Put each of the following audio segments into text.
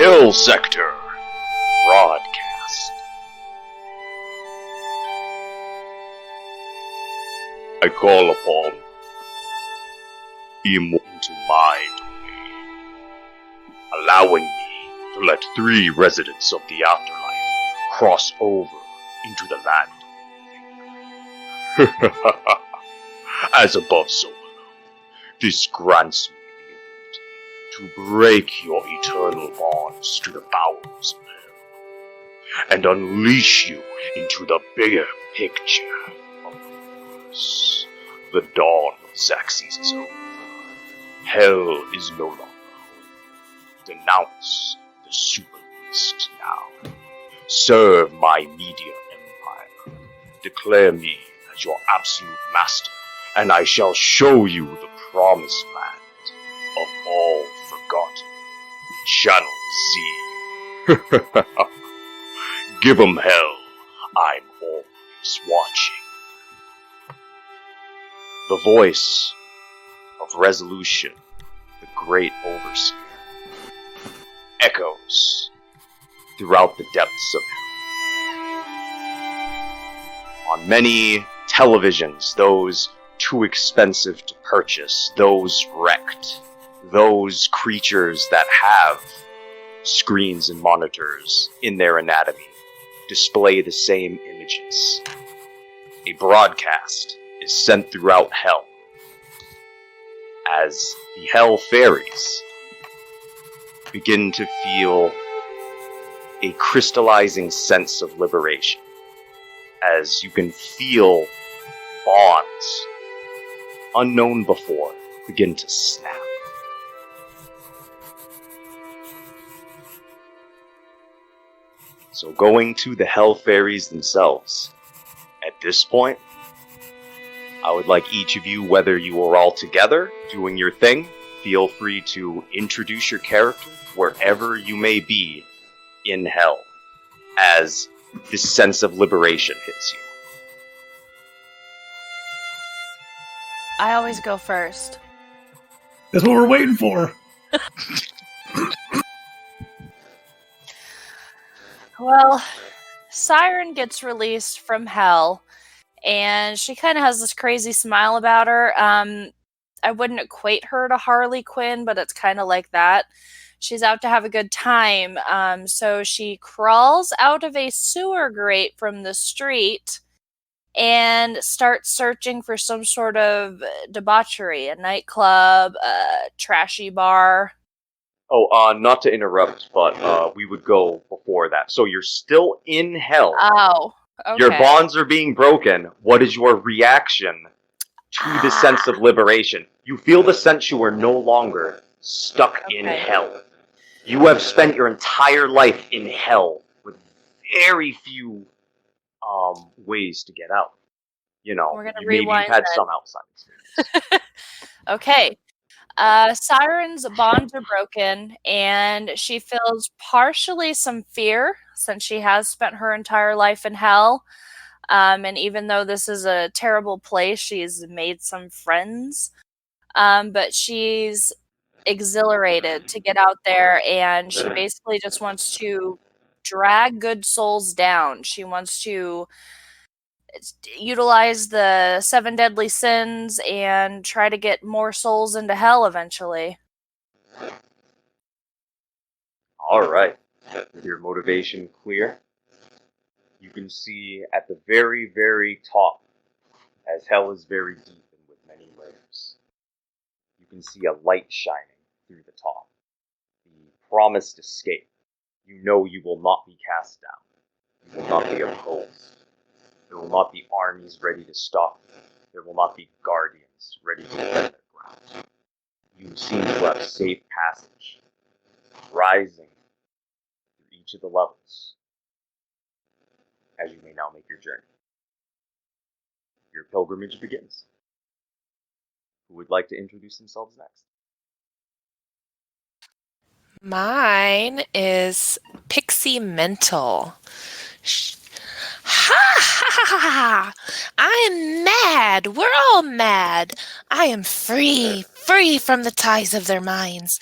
Hill Sector Broadcast. I call upon him into my domain, allowing me to let 3 residents of the afterlife cross over into the land of the living. As above, so below, this grants me the ability to break your eternal bonds to the bowels of hell, and unleash you into the bigger picture of the universe. The dawn of Xaxes is over. Hell is no longer home. Denounce the super beast now. Serve my media empire. Declare me as your absolute master, and I shall show you the promised land of all forgotten. Channel Z. Give 'em hell. I'm always watching. The voice of Resolution, the great overseer, echoes throughout the depths of hell. On many televisions, those too expensive to purchase, those wrecked, those creatures that have screens and monitors in their anatomy display the same images. A broadcast is sent throughout hell as the hell fairies begin to feel a crystallizing sense of liberation, as you can feel bonds unknown before begin to snap. So going to the hell fairies themselves, at this point, I would like each of you, whether you are all together doing your thing, feel free to introduce your character wherever you may be in hell, as this sense of liberation hits you. I always go first. That's what we're waiting for. Well, Siren gets released from hell, and she kind of has this crazy smile about her. I wouldn't equate her to Harley Quinn, but it's kind of like that. She's out to have a good time, so she crawls out of a sewer grate from the street and starts searching for some sort of debauchery, a nightclub, a trashy bar. Oh, not to interrupt, but we would go before that. So you're still in hell. Oh, okay. Your bonds are being broken. What is your reaction to the sense of liberation? You feel the sense you are no longer stuck in hell. You have spent your entire life in hell with very few ways to get out. You know, We're gonna maybe you've rewind had then. some outside experience. Okay. Siren's bonds are broken, and she feels partially some fear since she has spent her entire life in hell. And even though this is a terrible place, she's made some friends. But she's exhilarated to get out there, and she basically just wants to drag good souls down. She wants to utilize the 7 deadly sins and try to get more souls into hell eventually. Alright. With your motivation clear, you can see at the very, very top, as hell is very deep and with many layers, you can see a light shining through the top. The promised escape. You know you will not be cast down. You will not be opposed. There will not be armies ready to stop you. There will not be guardians ready to defend their ground. You seem to have safe passage, rising through each of the levels, as you may now make your journey. Your pilgrimage begins. Who would like to introduce themselves next? Mine is Pixie Mental. Ha ha ha ha! I am mad. We're all mad. I am free from the ties of their minds.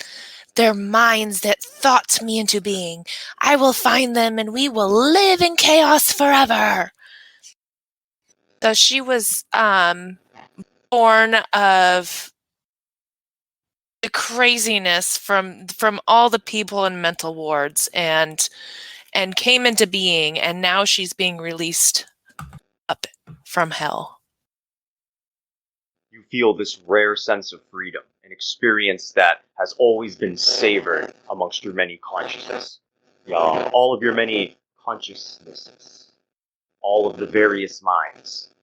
They're minds that thought me into being. I will find them and we will live in chaos forever. So she was born of the craziness from all the people in mental wards and came into being, and now she's being released up from hell. You feel this rare sense of freedom, an experience that has always been savored amongst your many consciousness. All of your many consciousnesses, all of the various minds,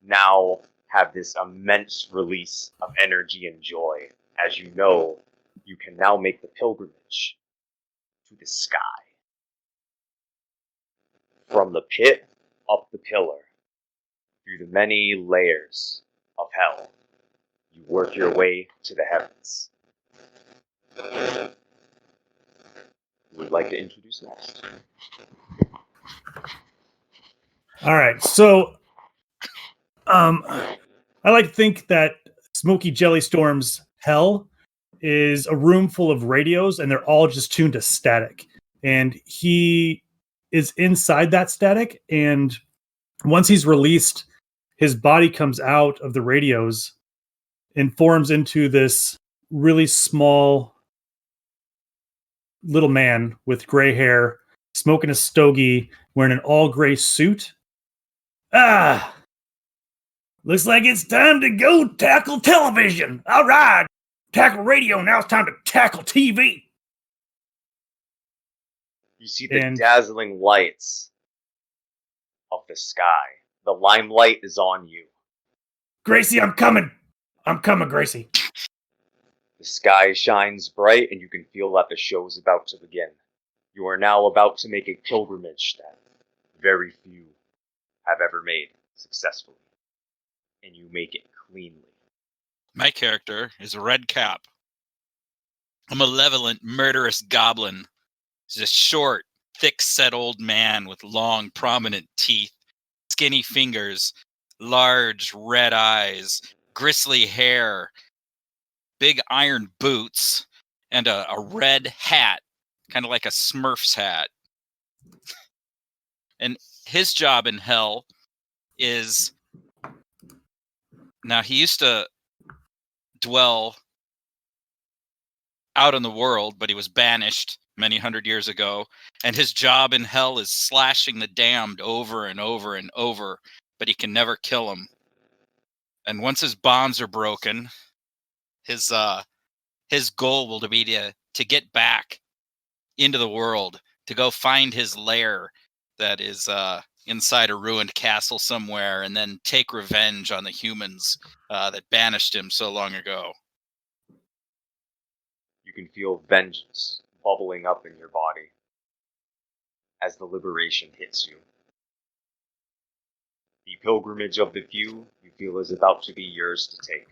now have this immense release of energy and joy, as you know you can now make the pilgrimage to the sky. From the pit, up the pillar, through the many layers of hell, you work your way to the heavens. Who would like to introduce next? All right, so I like to think that Smoky Jellystorm's hell is a room full of radios, and they're all just tuned to static. And he is inside that static, and once he's released, his body comes out of the radios and forms into this really small little man with gray hair, smoking a stogie, wearing an all-gray suit. Ah! Looks like it's time to go tackle television. All right. Tackle radio. Now it's time to tackle TV. You see the dazzling lights of the sky. The limelight is on you. Gracie, I'm coming. I'm coming, Gracie. The sky shines bright, and you can feel that the show is about to begin. You are now about to make a pilgrimage that very few have ever made successfully. And you make it cleanly. My character is a Red Cap, a malevolent, murderous goblin. He's a short, thick-set old man with long, prominent teeth, skinny fingers, large red eyes, gristly hair, big iron boots, and a red hat, kind of like a Smurf's hat. And his job in hell is... Now, he used to dwell out in the world, but he was banished many hundred years ago. And his job in hell is slashing the damned over and over and over, but he can never kill them. And once his bonds are broken, his goal will be to get back into the world, to go find his lair that is inside a ruined castle somewhere, and then take revenge on the humans that banished him so long ago. You can feel vengeance bubbling up in your body as the liberation hits you. The pilgrimage of the few you feel is about to be yours to take.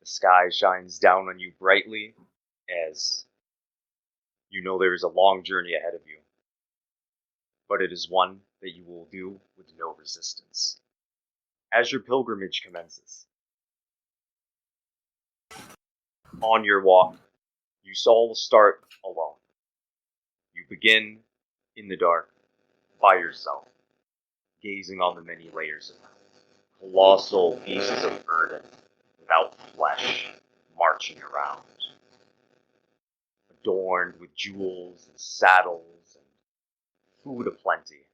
The sky shines down on you brightly as you know there is a long journey ahead of you. But it is one that you will do with no resistance. As your pilgrimage commences, on your walk, you all start alone. You begin in the dark, by yourself, gazing on the many layers of colossal beasts of burden, without flesh, marching around, adorned with jewels and saddles, food aplenty,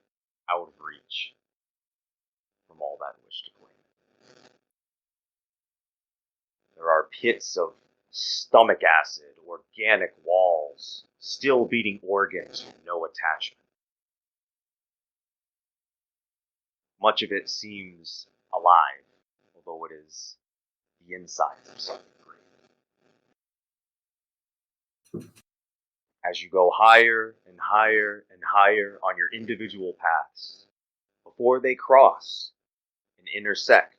out of reach from all that wish to claim. There are pits of stomach acid, organic walls, still beating organs with no attachment. Much of it seems alive, although it is the insides of something great. As you go higher and higher and higher on your individual paths, before they cross and intersect,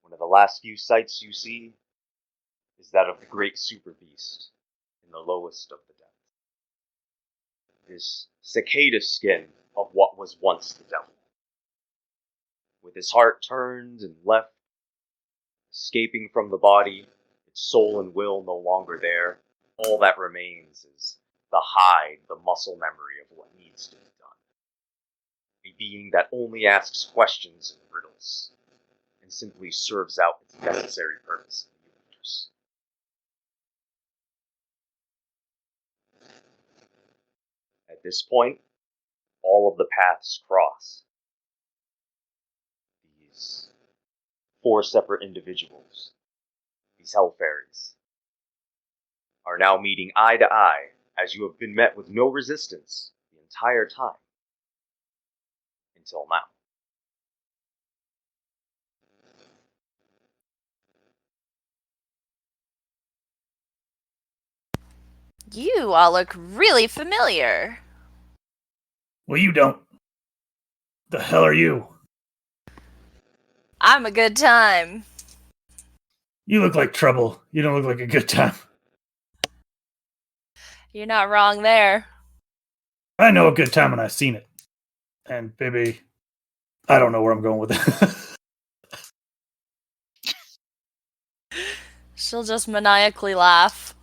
one of the last few sights you see is that of the great super beast in the lowest of the depths. This cicada skin of what was once the devil. With his heart turned and left, escaping from the body, its soul and will no longer there. All that remains is the hide, the muscle memory of what needs to be done. A being that only asks questions and riddles, and simply serves out its necessary purpose in the universe. At this point, all of the paths cross. These 4 separate individuals, these hell fairies, are now meeting eye to eye, as you have been met with no resistance the entire time. Until now. You all look really familiar. Well, you don't. The hell are you? I'm a good time. You look like trouble. You don't look like a good time. You're not wrong there. I know a good time when I've seen it. And baby, I don't know where I'm going with it. She'll just maniacally laugh.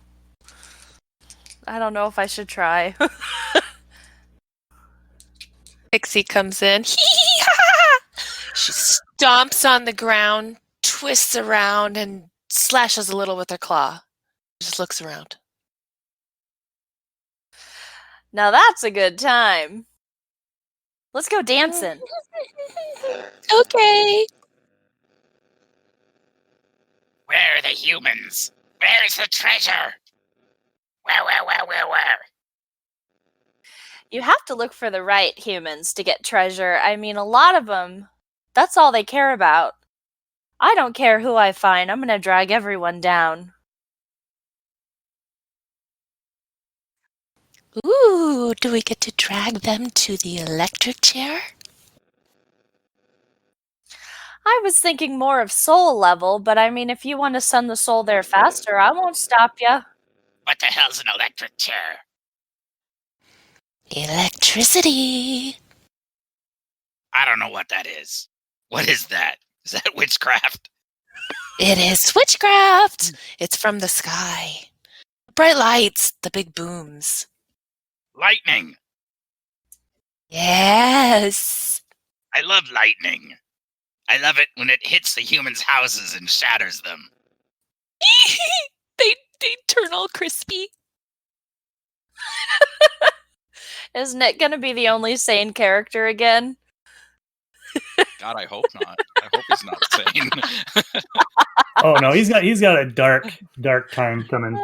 I don't know if I should try. Pixie comes in. She stomps on the ground, twists around, and slashes a little with her claw. Just looks around. Now that's a good time. Let's go dancing. Okay. Where are the humans? Where is the treasure? Where? You have to look for the right humans to get treasure. I mean, a lot of them, that's all they care about. I don't care who I find. I'm gonna drag everyone down. Ooh, do we get to drag them to the electric chair? I was thinking more of soul level, but I mean, if you want to send the soul there faster, I won't stop ya. What the hell's an electric chair? Electricity. I don't know what that is. What is that? Is that witchcraft? It is witchcraft. It's from the sky. Bright lights, the big booms. Lightning. Yes. I love lightning. I love it when it hits the humans' houses and shatters them. they turn all crispy. Isn't it gonna be the only sane character again? God, I hope not. I hope he's not sane. Oh no, he's got a dark time coming.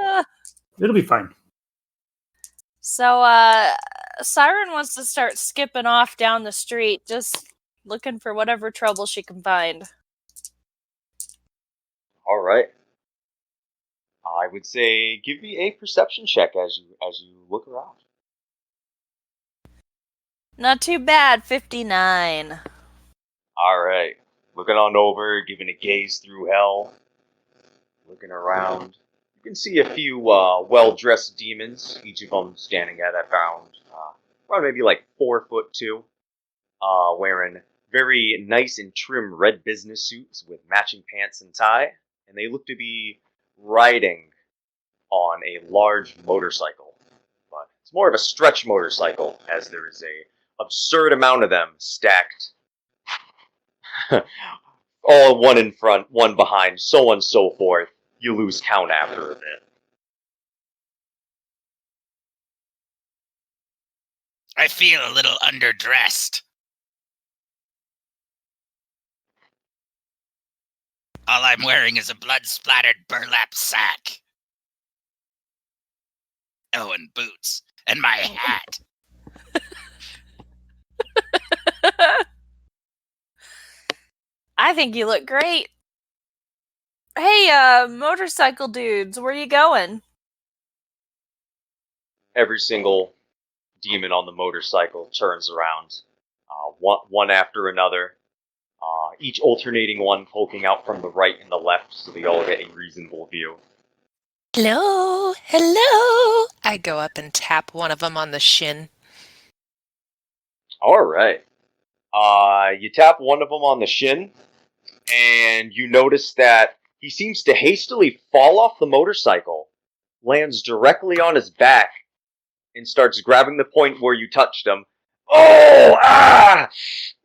It'll be fine. So, Siren wants to start skipping off down the street, just looking for whatever trouble she can find. All right. I would say give me a perception check as you look around. Not too bad, 59. All right. Looking on over, giving a gaze through hell, looking around. You can see a few well-dressed demons, each of them standing at around maybe like 4'2", wearing very nice and trim red business suits with matching pants and tie, and they look to be riding on a large motorcycle. But it's more of a stretch motorcycle, as there is a absurd amount of them stacked. All one in front, one behind, so on and so forth. You lose count after a bit. I feel a little underdressed. All I'm wearing is a blood-splattered burlap sack. Oh, and boots. And my hat. I think you look great. Hey, motorcycle dudes, where you going? Every single demon on the motorcycle turns around, one after another, each alternating one poking out from the right and the left so they all get a reasonable view. Hello. Hello. I go up and tap one of them on the shin. All right. You tap one of them on the shin, and you notice that he seems to hastily fall off the motorcycle, lands directly on his back, and starts grabbing the point where you touched him. Oh, ah!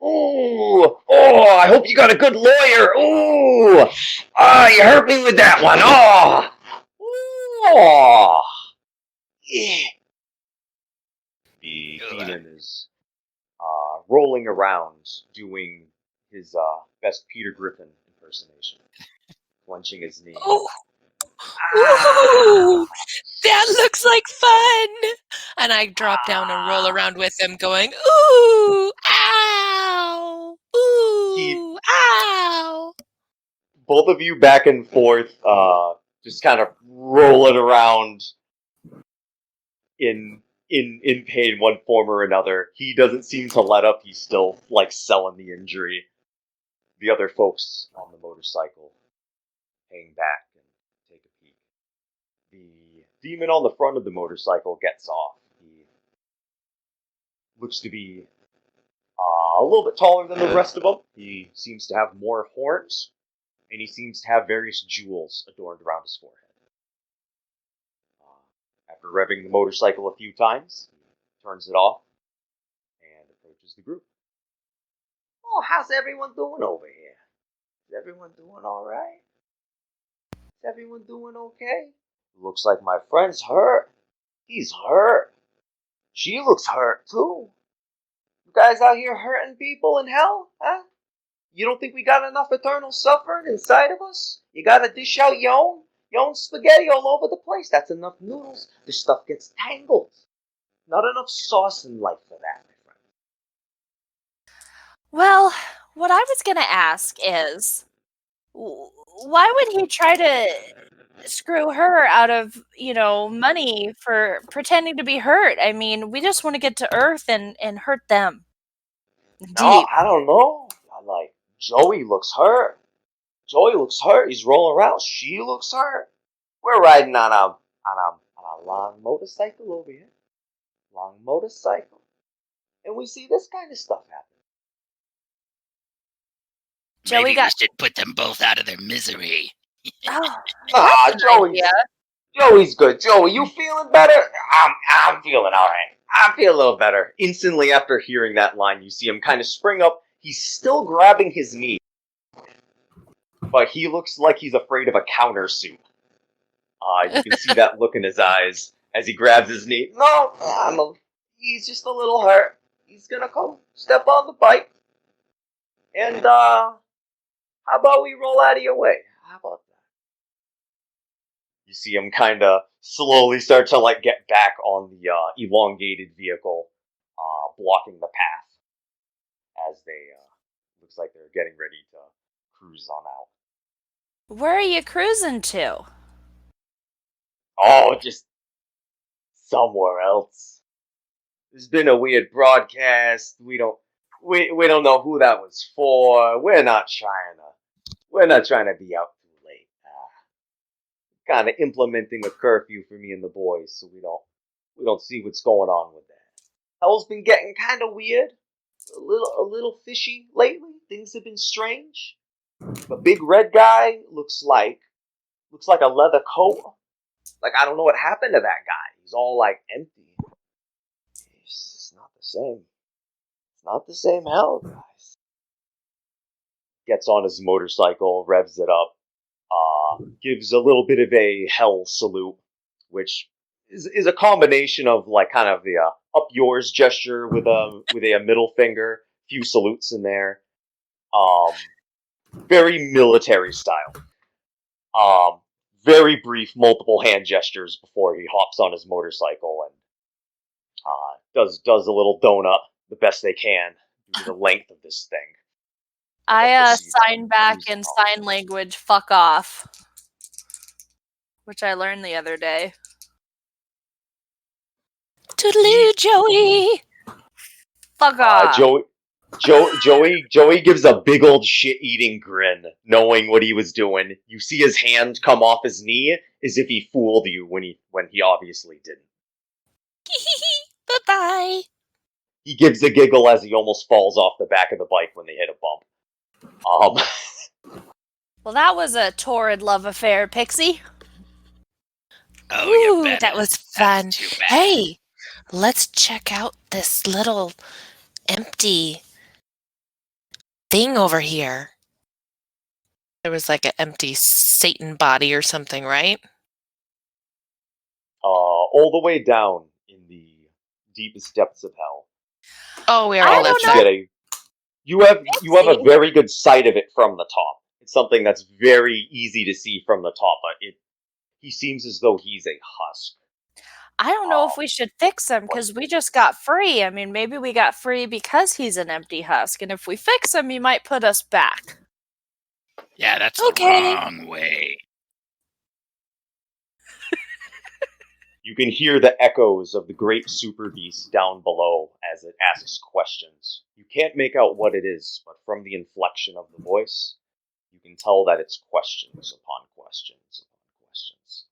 Ooh! Oh, I hope you got a good lawyer! Ooh! Ah, you hurt me with that one! Oh! Oh! Yeah. The demon is rolling around doing his best Peter Griffin impersonation, clenching his knee. Oh, Ah! ooh, that looks like fun! And I drop down and roll around with him, going, ooh, ow, ooh, ow. Both of you back and forth, just kind of rolling around in pain, one form or another. He doesn't seem to let up. He's still like selling the injury. The other folks on the motorcycle hang back and take a peek. The demon on the front of the motorcycle gets off. He looks to be a little bit taller than the rest of them. He seems to have more horns, and he seems to have various jewels adorned around his forehead. After revving the motorcycle a few times, he turns it off and approaches the group. Oh, how's everyone doing over here? Is everyone doing alright? Is everyone doing okay? Looks like my friend's hurt. He's hurt. She looks hurt too. You guys out here hurting people in hell, huh? You don't think we got enough eternal suffering inside of us? You gotta dish out your own spaghetti all over the place. That's enough noodles. This stuff gets tangled. Not enough sauce in life for that, my friend. Well, what I was going to ask is, why would he try to screw her out of, money for pretending to be hurt? I mean, we just want to get to Earth and hurt them. No, Deep. I don't know. Like, Joey looks hurt. Joey looks hurt. He's rolling around. She looks hurt. We're riding on a long motorcycle over here. Long motorcycle. And we see this kind of stuff happen. Joey got... we should put them both out of their misery. Oh, Joey's good. Joey, you feeling better? I'm feeling alright. I feel a little better. Instantly after hearing that line, you see him kind of spring up. He's still grabbing his knee. But he looks like he's afraid of a countersuit. You can see that look in his eyes as he grabs his knee. No, he's just a little hurt. He's gonna come step on the bike. And, how about we roll out of your way? How about that? You see him kind of slowly start to, like, get back on the elongated vehicle, blocking the path as they, looks like they're getting ready to cruise on out. Where are you cruising to? Oh, just somewhere else. There's been a weird broadcast. We don't know who that was for. We're not trying to be out too late. Kind of implementing a curfew for me and the boys, so we don't see what's going on with that. Hell's been getting kind of weird, a little fishy lately. Things have been strange. The big red guy looks like a leather coat. Like, I don't know what happened to that guy. He's all, like, empty. It's just not the same. It's not the same hell, guys. Gets on his motorcycle, revs it up, gives a little bit of a hell salute, which is a combination of, like, kind of the up yours gesture with a middle finger, few salutes in there. Very military style. Very brief, multiple hand gestures before he hops on his motorcycle and does a little donut the best they can due to the length of this thing. I sign back in sign language, fuck off. Which I learned the other day. Toodaloo, Joey! Fuck off. Joey gives a big old shit-eating grin, knowing what he was doing. You see his hand come off his knee, as if he fooled you when he obviously didn't. Bye-bye. He gives a giggle as he almost falls off the back of the bike when they hit a bump. Well, that was a torrid love affair, Pixie. Oh, you Ooh, bet that it was is. fun. That's too bad. Hey, let's check out this little empty thing over here. There was like an empty Satan body or something, right? All the way down in the deepest depths of hell. Oh, we I already I'll don't let left you know. that. get a. You have a Pixie. very good sight of it from the top. It's something that's very easy to see from the top, but he seems as though he's a husk. I don't know if we should fix him What because he we is. just got free. I mean, maybe we got free because he's an empty husk, and if we fix him, he might put us back. Yeah, that's Okay. the wrong way. You can hear the echoes of the great super beast down below as it asks questions. You can't make out what it is, but from the inflection of the voice, you can tell that it's questions upon questions upon questions.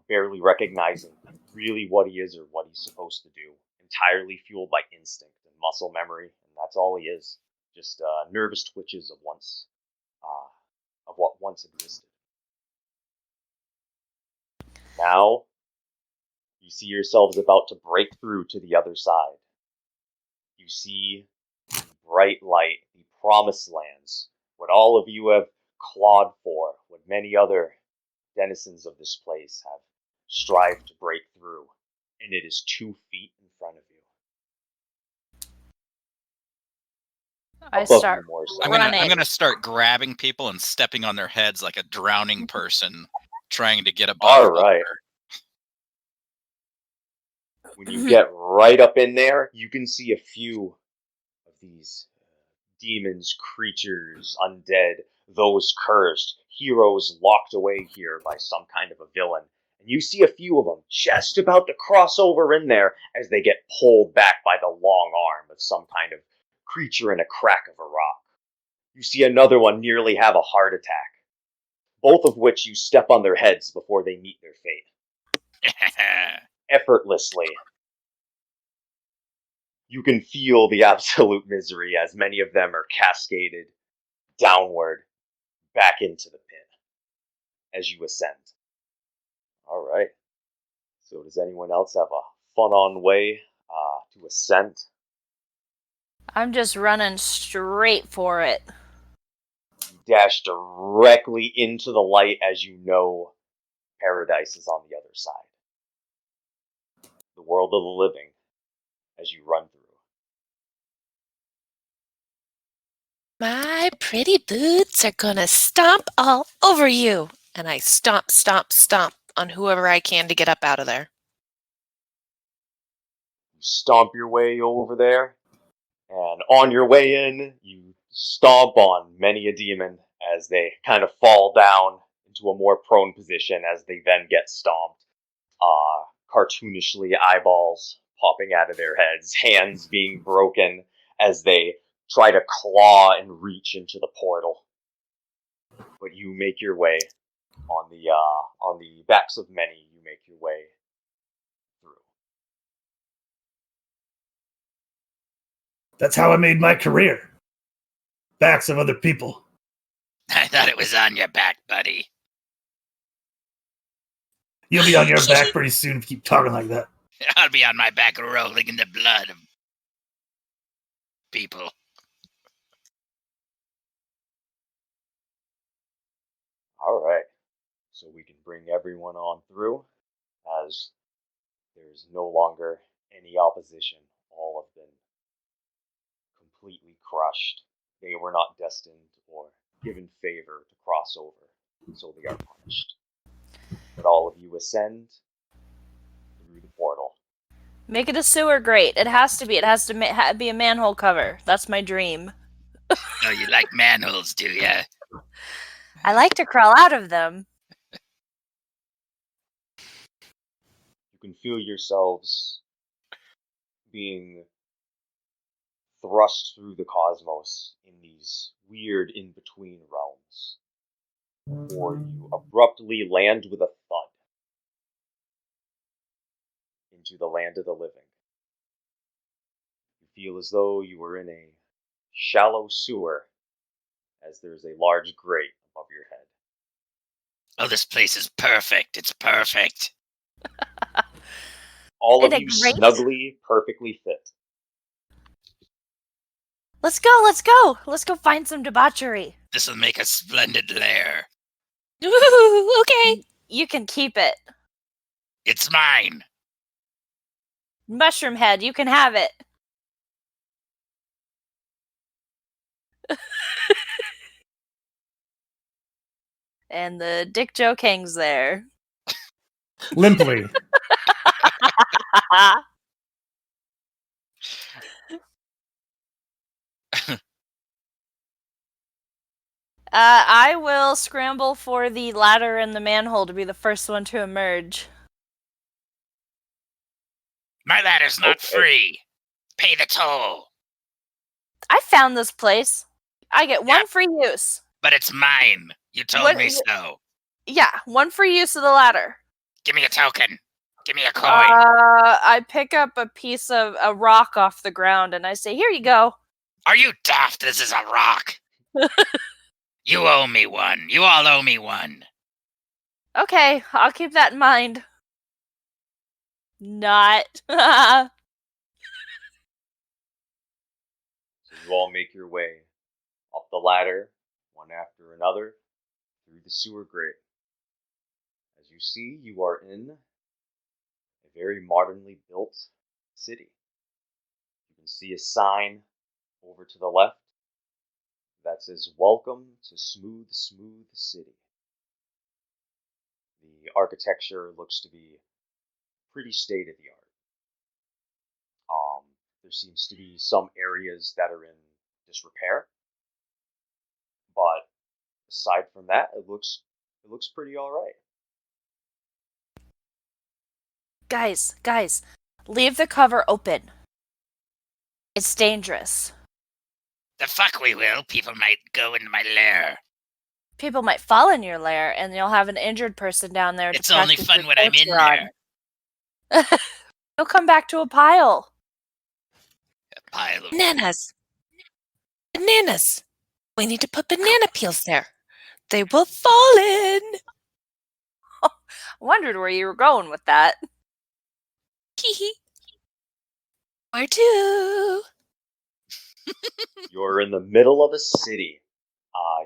Barely recognizing really what he is or what he's supposed to do. Entirely fueled by instinct and muscle memory, and that's all he is. Just nervous twitches of what once existed. Now, you see yourselves about to break through to the other side. You see the bright light, the promised lands, what all of you have clawed for, what many other denizens of this place have strived to break through, and it is 2 feet in front of you. I Above start you more so. I'm running. gonna start grabbing people and stepping on their heads like a drowning person trying to get above All right. water. When you get right up in there, you can see a few of these demons, creatures, undead, those cursed, heroes locked away here by some kind of a villain. And you see a few of them just about to cross over in there as they get pulled back by the long arm of some kind of creature in a crack of a rock. You see another one nearly have a heart attack, both of which you step on their heads before they meet their fate. Effortlessly. You can feel the absolute misery as many of them are cascaded downward back into the pit as you ascend. All right. So does anyone else have a fun-on way to ascend? I'm just running straight for it. You dash directly into the light as you know paradise is on the other side. The world of the living as you run through. My pretty boots are gonna stomp all over you. And I stomp, stomp, stomp on whoever I can to get up out of there. You stomp your way over there, and on your way in, you stomp on many a demon as they kind of fall down into a more prone position as they then get stomped. Cartoonishly, eyeballs popping out of their heads, hands being broken as they try to claw and reach into the portal. But you make your way on the backs of many. You make your way through. That's how I made my career. Backs of other people. I thought it was on your back, buddy. You'll be on your back pretty soon if you keep talking like that. I'll be on my back rolling in the blood of people. All right, so we can bring everyone on through as there's no longer any opposition. All have been completely crushed. They were not destined or given favor to cross over, so they are punished. But all of you ascend through the portal. Make it a sewer grate. It has to be. It has to be a manhole cover. That's my dream. Oh, you like manholes, do ya? I like to crawl out of them. You can feel yourselves being thrust through the cosmos in these weird in-between realms. Or you abruptly land with a thud into the land of the living. You feel as though you were in a shallow sewer as there's a large grate above your head. Oh, this place is perfect. It's perfect. All of In a you grate? snugly, perfectly fit. Let's go. Let's go find some debauchery. This will make a splendid lair. Ooh, okay. You can keep it. It's mine. Mushroom head, you can have it. And the dick joke hangs there. Limply. I will scramble for the ladder in the manhole to be the first one to emerge. My ladder's not Okay. free. Pay the toll. I found this place. I get one Yeah. free use. But it's mine. You told What- me so. Yeah, one free use of the ladder. Give me a token. Give me a coin. I pick up a piece of a rock off the ground and I say, "Here you go." Are you daft? This is a rock. You owe me one. You all owe me one. Okay, I'll keep that in mind. Not. So you all make your way up the ladder, one after another, through the sewer grate. As you see, you are in a very modernly built city. You can see a sign over to the left that says, "Welcome to Smooth City." The architecture looks to be pretty state-of-the-art. There seems to be some areas that are in disrepair, but aside from that, it looks pretty all right. Guys, leave the cover open. It's dangerous. The fuck we will. People might go into my lair. People might fall in your lair, and you'll have an injured person down there. It's to only practice fun your when I'm in torture there. on. You'll come back to a pile. A pile of... Bananas. Bananas. We need to put banana peels there. They will fall in. I wondered where you were going with that. Hee hee. Where to? You're in the middle of a city.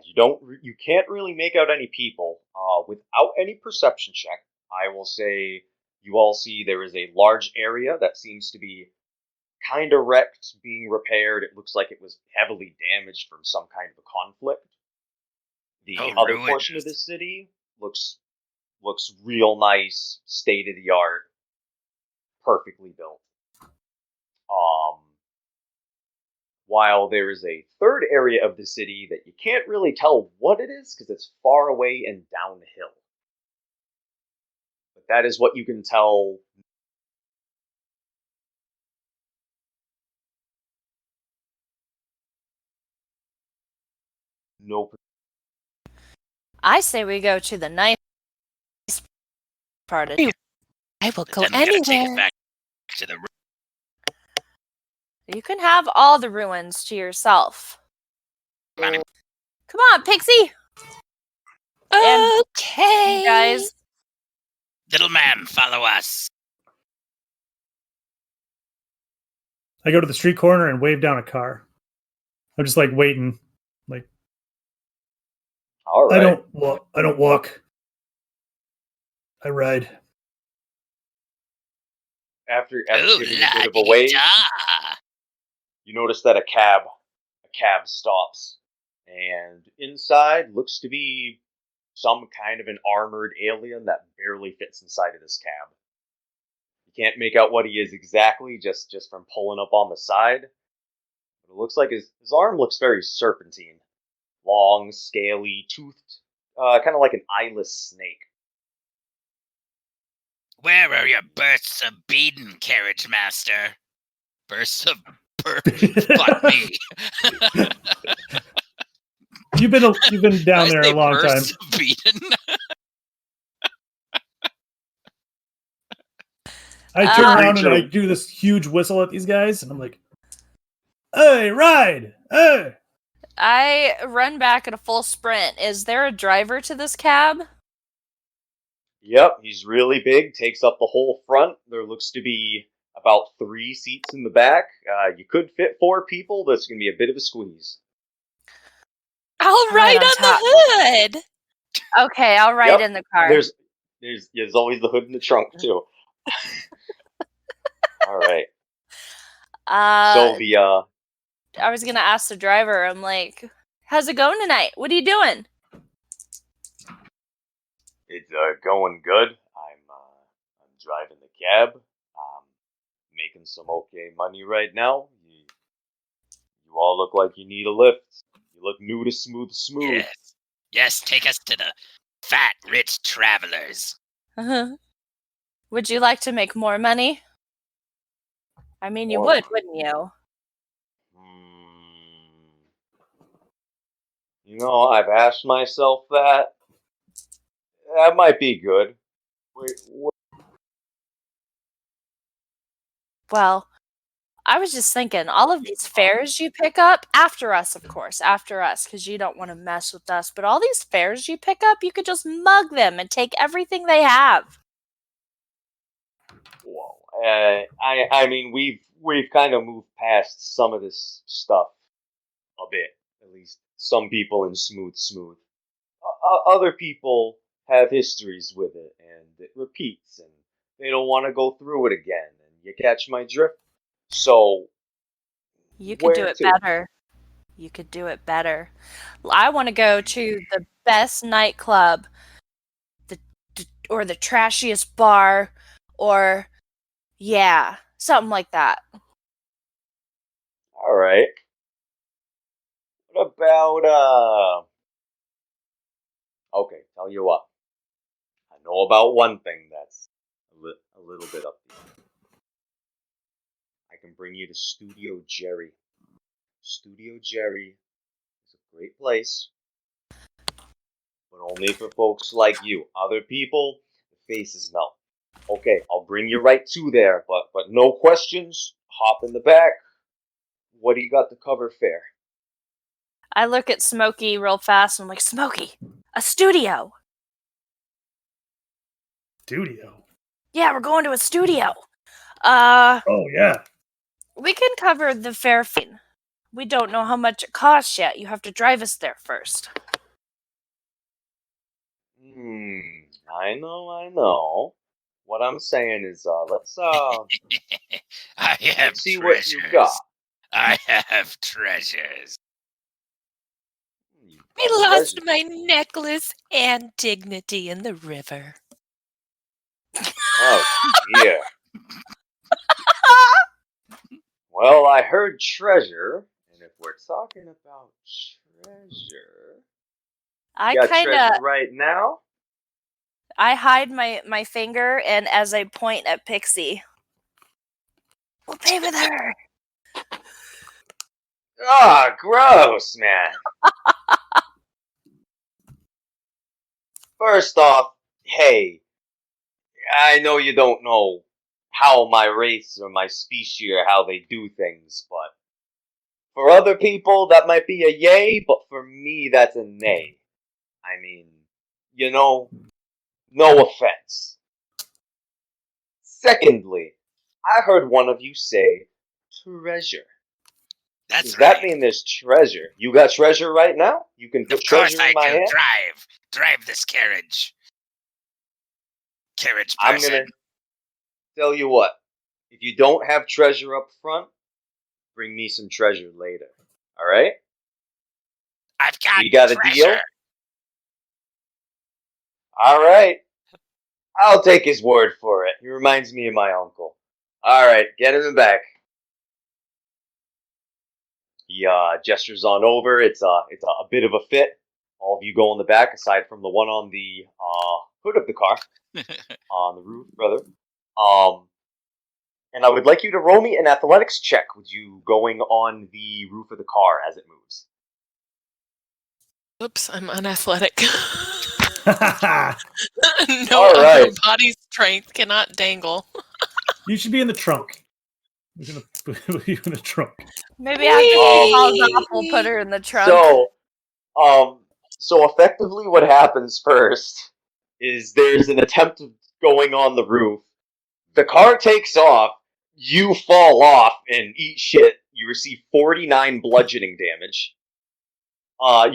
You can't really make out any people. Without any perception check, I will say you all see there is a large area that seems to be kind of wrecked, being repaired. It looks like it was heavily damaged from some kind of a conflict. The other ruins. portion of the city looks real nice, state of the art, perfectly built. While there is a third area of the city that you can't really tell what it is because it's far away and downhill. But that is what you can tell. Nope. I say we go to the nice part of I will But go then we gotta take it anywhere. back to the... You can have all the ruins to yourself. Come on. Come on, Pixie! And Okay. You guys, Little man, follow us. I go to the street corner and wave down a car. I'm just like waiting. Like All right. I don't walk. I ride. After Ooh, giving a la bit of a wave, da. you notice that a cab stops, and inside looks to be some kind of an armored alien that barely fits inside of this cab. You can't make out what he is exactly, just from pulling up on the side. But it looks like his arm looks very serpentine, long, scaly, toothed, kind of like an eyeless snake. Where are your bursts of beaten, carriage master? Bursts of fuck me. You've been down I there say a long time. bursts of beaten. I turn around and Creature. I do this huge whistle at these guys, and I'm like, "Hey, ride! Hey!" I run back at a full sprint. Is there a driver to this cab? Yep, he's really big, takes up the whole front. There looks to be about 3 seats in the back. You could fit 4 people, but it's going to be a bit of a squeeze. I'll ride on the hood. Okay, I'll ride in the car. There's always the hood in the trunk too. All right. So I was gonna ask the driver. I'm like, "How's it going tonight? What are you doing?" It's going good. I'm driving the cab. Making some okay money right now. You all look like you need a lift. You look new to smooth. Yes, take us to the fat, rich travelers. Would you like to make more money? I mean, you would, wouldn't you? You know, I've asked myself that. That might be good. Well, I was just thinking, all of these fares you pick up, after us, of course, because you don't want to mess with us, but all these fares you pick up, you could just mug them and take everything they have. Whoa. I mean, we've kind of moved past some of this stuff a bit. At least some people in smooth. Other people have histories with it, and it repeats, and they don't want to go through it again. And you catch my drift? So you could do it better. You could do it better. I want to go to the best nightclub, or the trashiest bar, or something like that. All right. What about Okay, tell you what. I know about one thing that's a little bit up there. I can bring you to Studio Jerry. Studio Jerry is a great place, but only for folks like you. Other people, the faces melt. Okay, I'll bring you right to there, but no questions. Hop in the back. What do you got to cover fare? I look at Smokey real fast and I'm like, Smokey, a studio. Studio? Yeah, we're going to a studio. Oh, yeah. We can cover the fare fee. We don't know how much it costs yet. You have to drive us there first. I know. What I'm saying is, let's I have see treasures. what you got. I have treasures. I lost my necklace and dignity in the river. Oh, dear. Well, I heard treasure, and if we're talking about treasure, I you got kind treasure of right now. I hide my finger, and as I point at Pixie, we'll pay with her. Ah, gross, man. First off, hey, I know you don't know how my race or my species or how they do things, but for other people that might be a yay, but for me that's a nay. I mean, you know, no offense. Secondly, I heard one of you say treasure. Does that mean there's treasure? You got treasure right now? You can put treasure in my hand? Drive this carriage. Carriage person. I'm gonna tell you what. If you don't have treasure up front, bring me some treasure later. Alright? I've got You got treasure. A deal? Alright. I'll take his word for it. He reminds me of my uncle. Alright, get him back. He gestures on over. It's a bit of a fit. All of you go in the back, aside from the one on the hood of the car. On the roof, rather. And I would like you to roll me an athletics check with you going on the roof of the car as it moves. Oops, I'm unathletic. You No upper body strength cannot dangle. should be in the trunk. We're gonna put you in a trunk. Maybe after she falls off, we'll put her in the trunk. So effectively what happens first is there's an attempt of going on the roof. The car takes off, you fall off and eat shit. You receive 49 bludgeoning damage.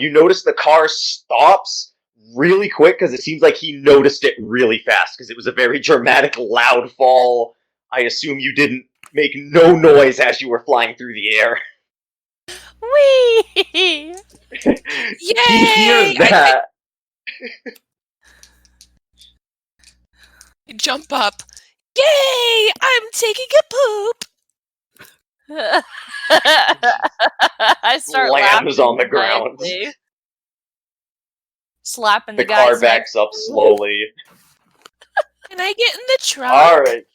You notice the car stops really quick because it seems like he noticed it really fast because it was a very dramatic, loud fall. I assume you didn't make no noise as you were flying through the air. Whee! Yay! He hears that. I jump up. Yay! I'm taking a poop. I start Slams laughing on the ground. maniacally. Slapping The the guy's car backs up slowly. Can I get in the trunk? Alright.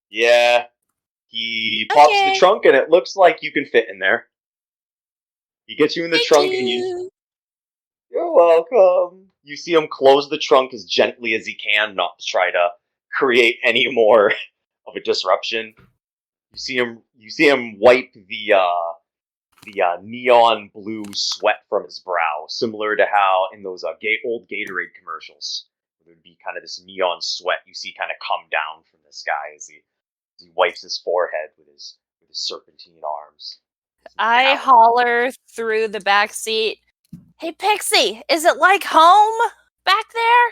Yeah. He pops the Okay. trunk and it looks like you can fit in there. He gets you in the Thank trunk you. and you're welcome. You see him close the trunk as gently as he can, not to try to create any more of a disruption. You see him wipe the neon blue sweat from his brow, similar to how in those old Gatorade commercials, there would be kind of this neon sweat you see kind of come down from this guy as he wipes his forehead with his serpentine arms. I holler through the back seat. Hey, Pixie, is it like home back there?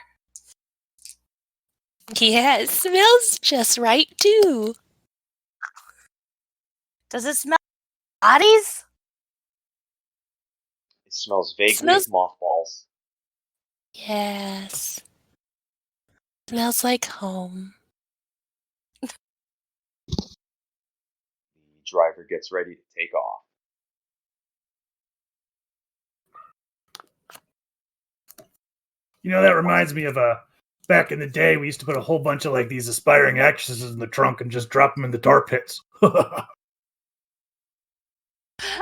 Yeah, it smells just right too. Does it smell like bodies? It smells vaguely Smells- of mothballs. Yes. Smells like home. The driver gets ready to take off. You know, that reminds me of back in the day, we used to put a whole bunch of like these aspiring actresses in the trunk and just drop them in the tar pits.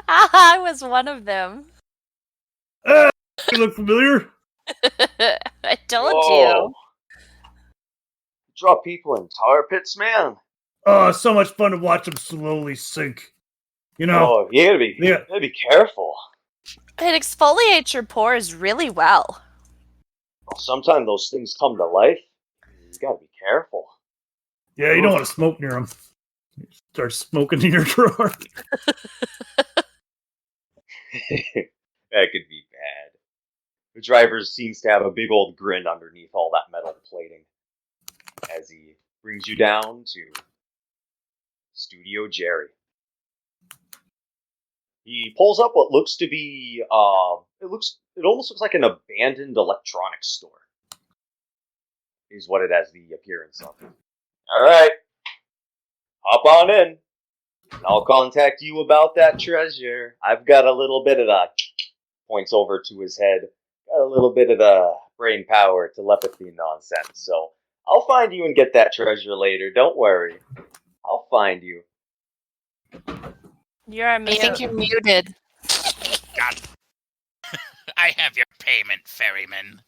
I was one of them. You look familiar? I told Whoa. you. Drop people in tar pits, man. Oh, so much fun to watch them slowly sink. You know, Oh, you gotta be careful. It exfoliates your pores really well. Well, sometimes those things come to life. You gotta be careful. yeah, you don't want to smoke near them. Start smoking in your trunk. That could be bad. The driver seems to have a big old grin underneath all that metal plating as he brings you down to Studio Jerry. He pulls up what looks to be it almost looks like an abandoned electronics store. Is what it has the appearance of. Alright. Hop on in. And I'll contact you about that treasure. I've got a little bit of the points over to his head. Got a little bit of the brain power telepathy nonsense. So I'll find you and get that treasure later. Don't worry. I'll find you. You're a I think you're muted. God. I have your payment, ferryman.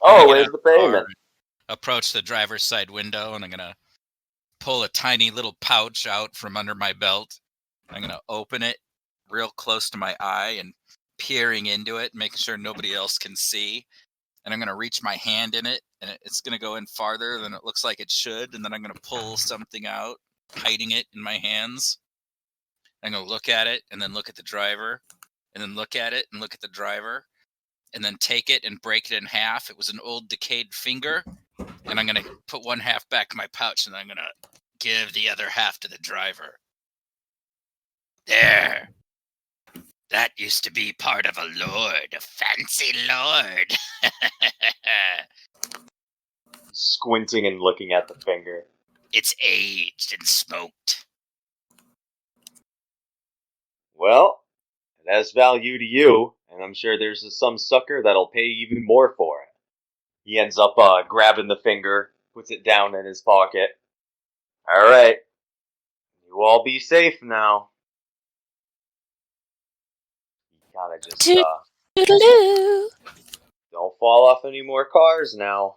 Oh, I'm where's gonna the payment? Approach the driver's side window, and I'm gonna pull a tiny little pouch out from under my belt. I'm gonna open it real close to my eye and peering into it, making sure nobody else can see. And I'm gonna reach my hand in it, and it's gonna go in farther than it looks like it should. And then I'm gonna pull something out, hiding it in my hands. I'm gonna look at it, and then look at the driver, and then look at it and look at the driver, and then take it and break it in half. It was an old decayed finger, and I'm going to put one half back in my pouch, and I'm going to give the other half to the driver. There. That used to be part of a lord, a fancy lord. Squinting and looking at the finger. It's aged and smoked. Well, it has value to you, and I'm sure there's some sucker that'll pay even more for it. He ends up grabbing the finger, puts it down in his pocket. Alright. You all be safe now. He kinda just, Toodaloo. don't fall off any more cars now.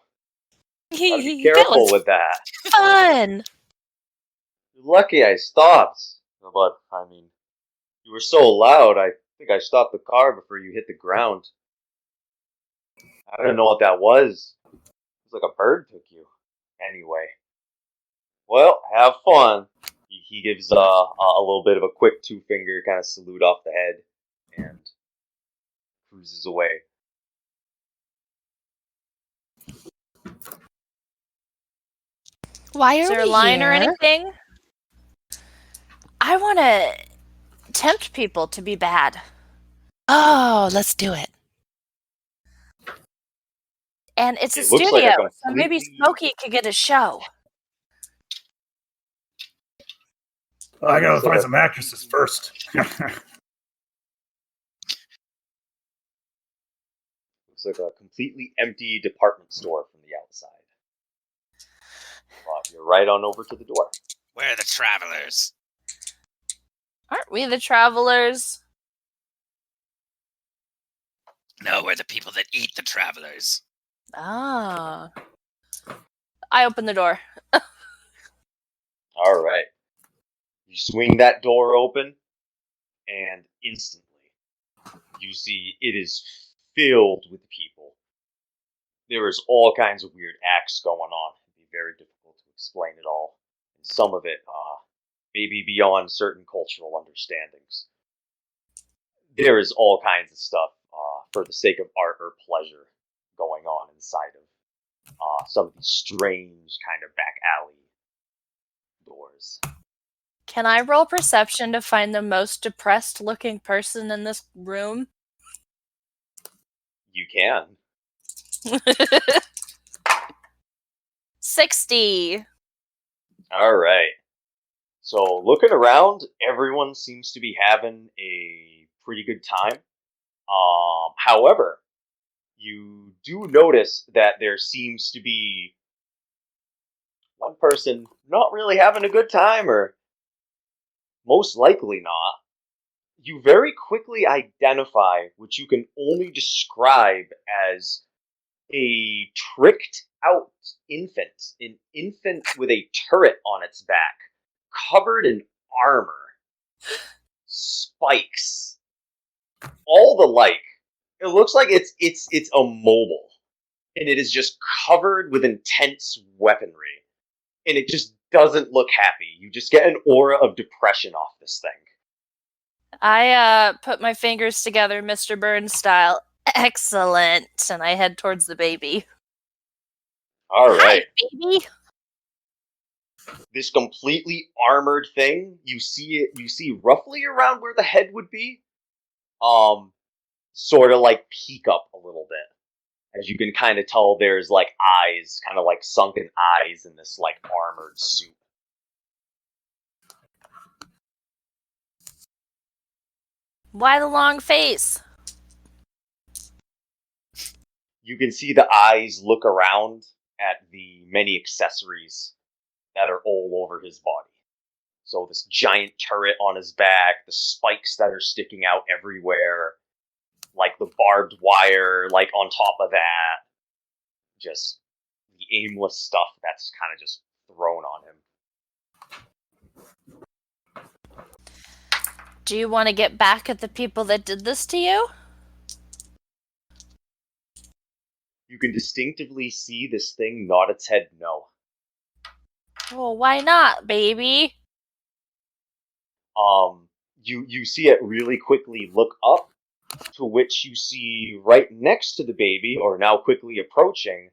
Gotta be That careful was with that. fun. You're lucky I stopped. But, I mean, you were so loud, I think I stopped the car before you hit the ground. I don't know what that was. It was like a bird took you. Anyway. Well, have fun. He gives a little bit of a quick two-finger kind of salute off the head and cruises away. Why Is are there a we line or here? anything? I want to tempt people to be bad. Oh, let's do it. And it's a It looks like studio, a so maybe completely- Smokey could get a show. I gotta So find that- some actresses first. Looks like a completely empty department store from the outside. But you're right on over to the door. Where are the travelers? Aren't we the travelers? No, we're the people that eat the travelers. Ah. I open the door. All right. You swing that door open, and instantly you see it is filled with people. There is all kinds of weird acts going on. It'd be very difficult to explain it all. And some of it maybe beyond certain cultural understandings. There is all kinds of stuff for the sake of art or pleasure going on inside of some of these strange kind of back alley doors. Can I roll perception to find the most depressed looking person in this room? You can. 60. All right. So looking around, everyone seems to be having a pretty good time. However, you do notice that there seems to be one person not really having a good time, or most likely not. You very quickly identify what you can only describe as a tricked out infant. An infant with a turret on its back, covered in armor, spikes, all the like. It looks like it's a mobile, and it is just covered with intense weaponry, and it just doesn't look happy. You just get an aura of depression off this thing. I put my fingers together, Mr. Burns style. Excellent. And I head towards the baby. All right. Hi, baby. This completely armored thing, you see roughly around where the head would be, sort of like peek up a little bit. As you can kind of tell, there's like eyes, kind of like sunken eyes in this like armored suit. Why the long face? You can see the eyes look around at the many accessories that are all over his body. So this giant turret on his back, the spikes that are sticking out everywhere, like the barbed wire, like on top of that. Just the aimless stuff that's kind of just thrown on him. Do you want to get back at the people that did this to you? You can distinctively see this thing nod its head no. Well, why not, baby? You see it really quickly look up, to which you see right next to the baby, or now quickly approaching,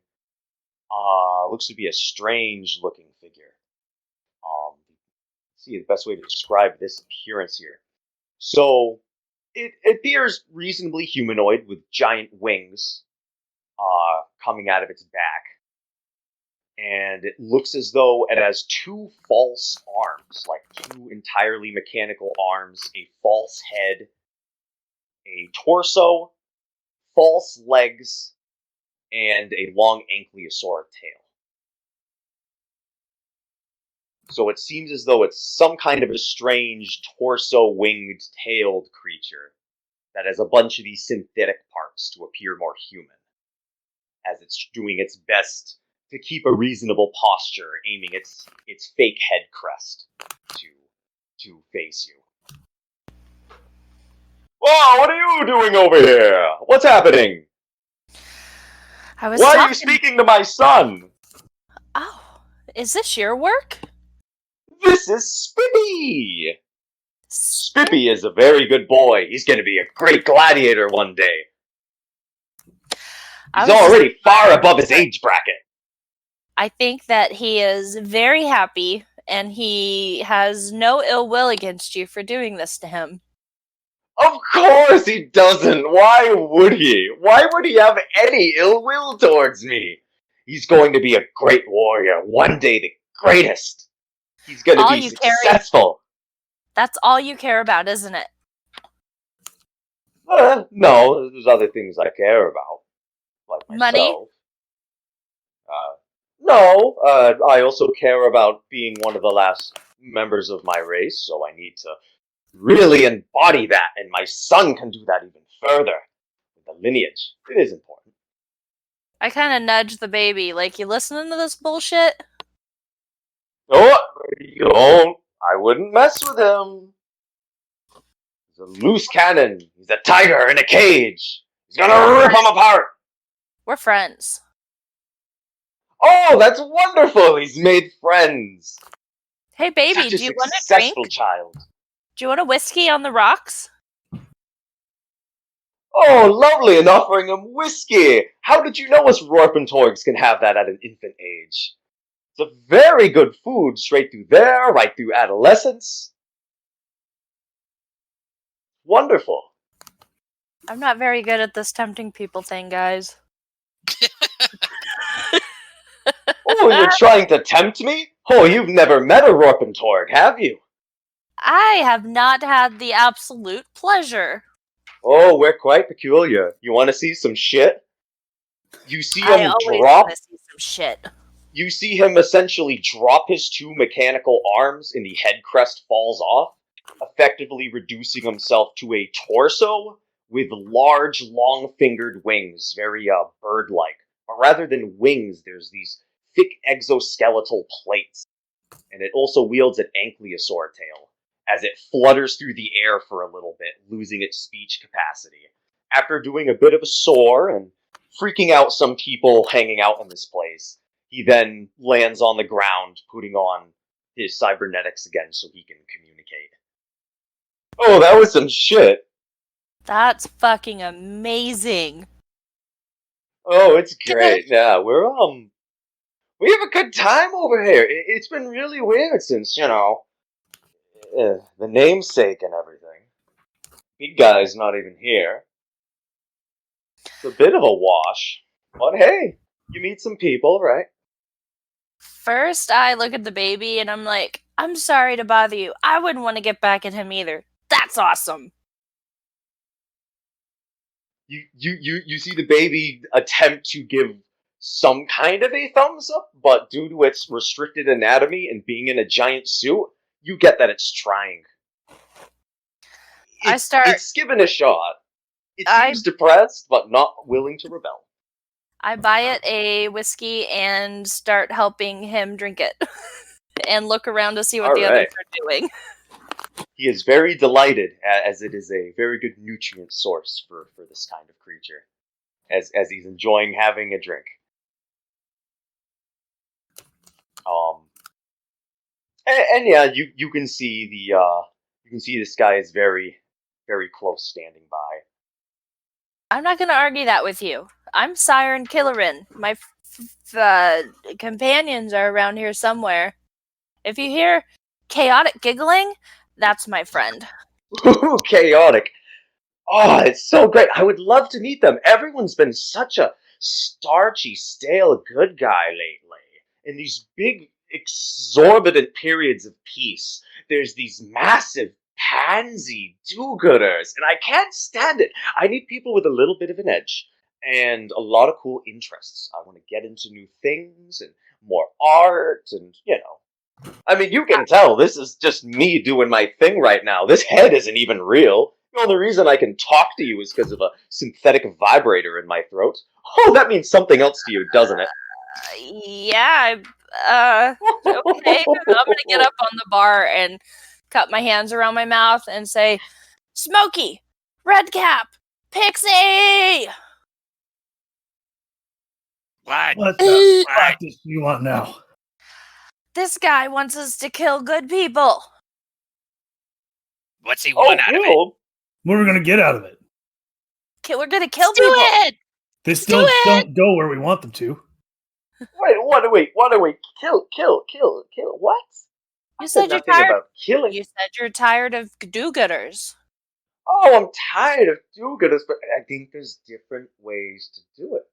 looks to be a strange looking figure. See the best way to describe this appearance here. So, it appears reasonably humanoid with giant wings coming out of its back. And it looks as though it has two false arms, like two entirely mechanical arms, a false head, a torso, false legs, and a long ankylosaur tail. So it seems as though it's some kind of a strange torso-winged tailed creature that has a bunch of these synthetic parts to appear more human, as it's doing its best to keep a reasonable posture, aiming its fake head crest. to face you. Whoa, what are you doing over here? What's happening? I was Why talking. are you speaking to my son? Oh, is this your work? This is Spippy! Spippy is a very good boy. He's going to be a great gladiator one day. He's already far above his age bracket. I think that he is very happy, and he has no ill will against you for doing this to him. Of course he doesn't. Why would he? Why would he have any ill will towards me? He's going to be a great warrior. One day the greatest. He's going to be successful. That's all you care about, isn't it? No, there's other things I care about. Like myself. Money? No, I also care about being one of the last members of my race, so I need to really embody that, and my son can do that even further. With the lineage, it is important. I kind of nudge the baby, like, you listening to this bullshit? Oh, you don't. I wouldn't mess with him. He's a loose cannon. He's a tiger in a cage. He's gonna rip him apart. We're friends. Oh, that's wonderful. He's made friends. Hey, baby, Such a do you want a successful drink? child. Do you want a whiskey on the rocks? Oh, lovely, and offering him whiskey. How did you know us Rorpentorgs can have that at an infant age? It's a very good food, straight through there, right through adolescence. Wonderful. I'm not very good at this tempting people thing, guys. Oh, you're trying to tempt me? Oh, you've never met a Rorpentorg, have you? I have not had the absolute pleasure. Oh, we're quite peculiar. You want to see some shit? You see I him always drop. want to see some shit. You see him essentially drop his two mechanical arms, and the head crest falls off, effectively reducing himself to a torso with large, long-fingered wings, very bird-like. But rather than wings, there's these thick exoskeletal plates, and it also wields an ankylosaur tail, as it flutters through the air for a little bit, losing its speech capacity. After doing a bit of a soar and freaking out some people hanging out in this place, he then lands on the ground, putting on his cybernetics again so he can communicate. Oh, that was some shit. That's fucking amazing. Oh, it's great. Yeah, we have a good time over here. It's been really weird since, the namesake and everything. Big guy's not even here. It's a bit of a wash. But hey, you meet some people, right? First, I look at the baby and I'm like, I'm sorry to bother you. I wouldn't want to get back at him either. That's awesome. You see the baby attempt to give some kind of a thumbs up, but due to its restricted anatomy and being in a giant suit, you get that it's trying. It's given a shot. It seems depressed, but not willing to rebel. I buy it a whiskey and start helping him drink it. And look around to see what the others are doing. He is very delighted, as it is a very good nutrient source for this kind of creature, as he's enjoying having a drink. And yeah, you can see this guy is very, very close, standing by. I'm not going to argue that with you. I'm Siren Killerin. My companions are around here somewhere. If you hear chaotic giggling, that's my friend. Ooh, chaotic. Oh, it's so great. I would love to meet them. Everyone's been such a starchy, stale good guy lately. In these big, exorbitant periods of peace, there's these massive pansy do-gooders, and I can't stand it. I need people with a little bit of an edge and a lot of cool interests. I want to get into new things and more art and, I mean, you can tell this is just me doing my thing right now. This head isn't even real. The only reason I can talk to you is because of a synthetic vibrator in my throat. Oh, that means something else to you, doesn't it? Yeah, Okay. I'm gonna get up on the bar and cup my hands around my mouth and say, Smokey, Redcap, Pixie! What? What the What? fuck does you want now? This guy wants us to kill good people. What's he want out of it? Killed? What are we gonna get out of it? We're gonna kill Let's do people. it! They still don't go where we want them to. Wait, what? Wait, kill, what? I You said you're nothing tired. about killing. You said you're tired of do-gooders. Oh, I'm tired of do-gooders, but I think there's different ways to do it.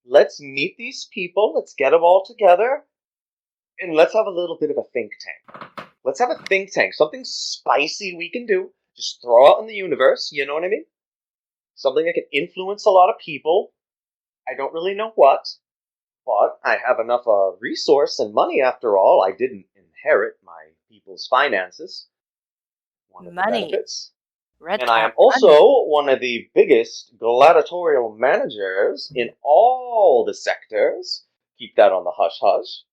Let's meet these people, let's get them all together, and let's have a little bit of a think tank. Let's have a think tank, something spicy we can do, just throw out in the universe, you know what I mean? Something that can influence a lot of people. I don't really know what, but I have enough resource and money after all. I didn't inherit my people's finances. One of the Money. benefits. Red And I am cap, also money. one of the biggest gladiatorial managers in all the sectors. Keep that on the hush hush.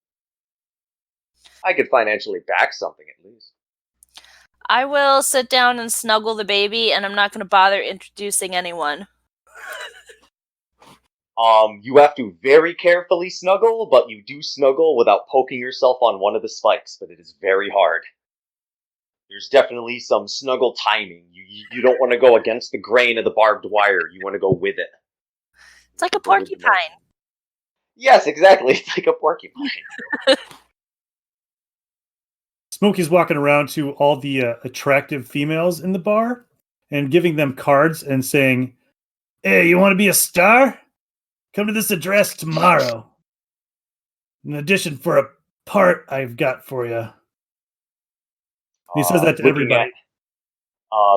I could financially back something at least. I will sit down and snuggle the baby, and I'm not going to bother introducing anyone. You have to very carefully snuggle, but you do snuggle without poking yourself on one of the spikes, but it is very hard. There's definitely some snuggle timing. You don't want to go against the grain of the barbed wire. You want to go with it. It's like a porcupine. Yes, exactly. It's like a porcupine. Smokey's walking around to all the attractive females in the bar and giving them cards and saying, "Hey, you want to be a star? Come to this address tomorrow. In addition, for a part I've got for you." He says that to everybody.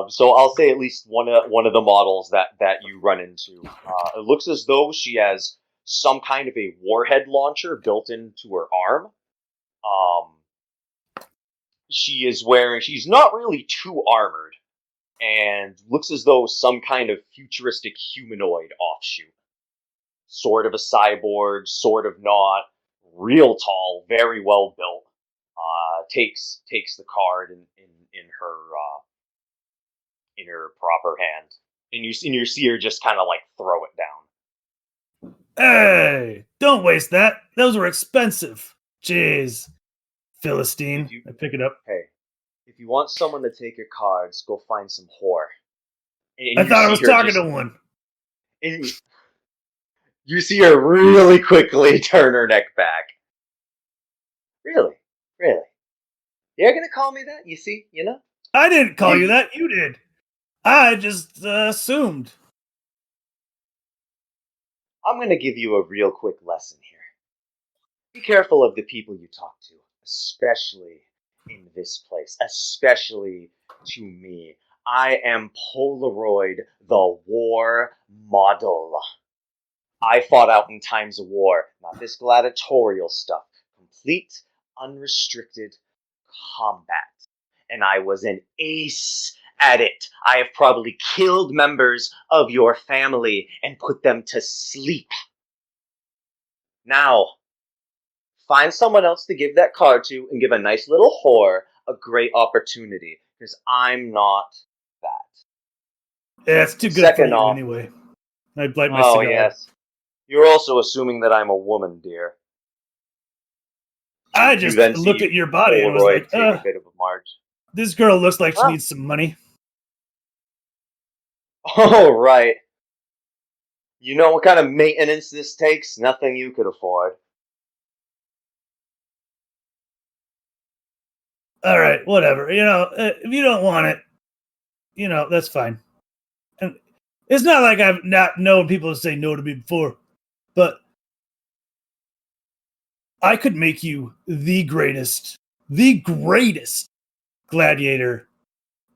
So I'll say at least one of the models that you run into. It looks as though she has some kind of a warhead launcher built into her arm. She's not really too armored, and looks as though some kind of futuristic humanoid offshoot. Sort of a cyborg, sort of not. Real tall, very well built. Takes the card in her proper hand, and you see her just kind of like throw it down. Hey, don't waste that. Those were expensive. Jeez, Philistine. I pick it up. Hey, if you want someone to take your cards, go find some whore. And I thought I was talking to one. And you see her really quickly turn her neck back. Really? You're gonna call me that? You see, you know? I didn't call you that. You did. I just assumed. I'm gonna give you a real quick lesson here. Be careful of the people you talk to, especially in this place, especially to me. I am Polaroid, the war model. I fought out in times of war, not this gladiatorial stuff. Complete, unrestricted combat. And I was an ace at it. I have probably killed members of your family and put them to sleep. Now, find someone else to give that card to and give a nice little whore a great opportunity, because I'm not that. Yeah, it's too good Second for you off- anyway. I light my Oh, cigar. yes. You're also assuming that I'm a woman, dear. I You just then looked see at your body and was Polaroid like, take a bit of a march. this girl looks like she Huh. needs some money. Oh, right. You know what kind of maintenance this takes? Nothing you could afford. All right, whatever. If you don't want it, that's fine. And it's not like I've not known people to say no to me before, but I could make you the greatest gladiator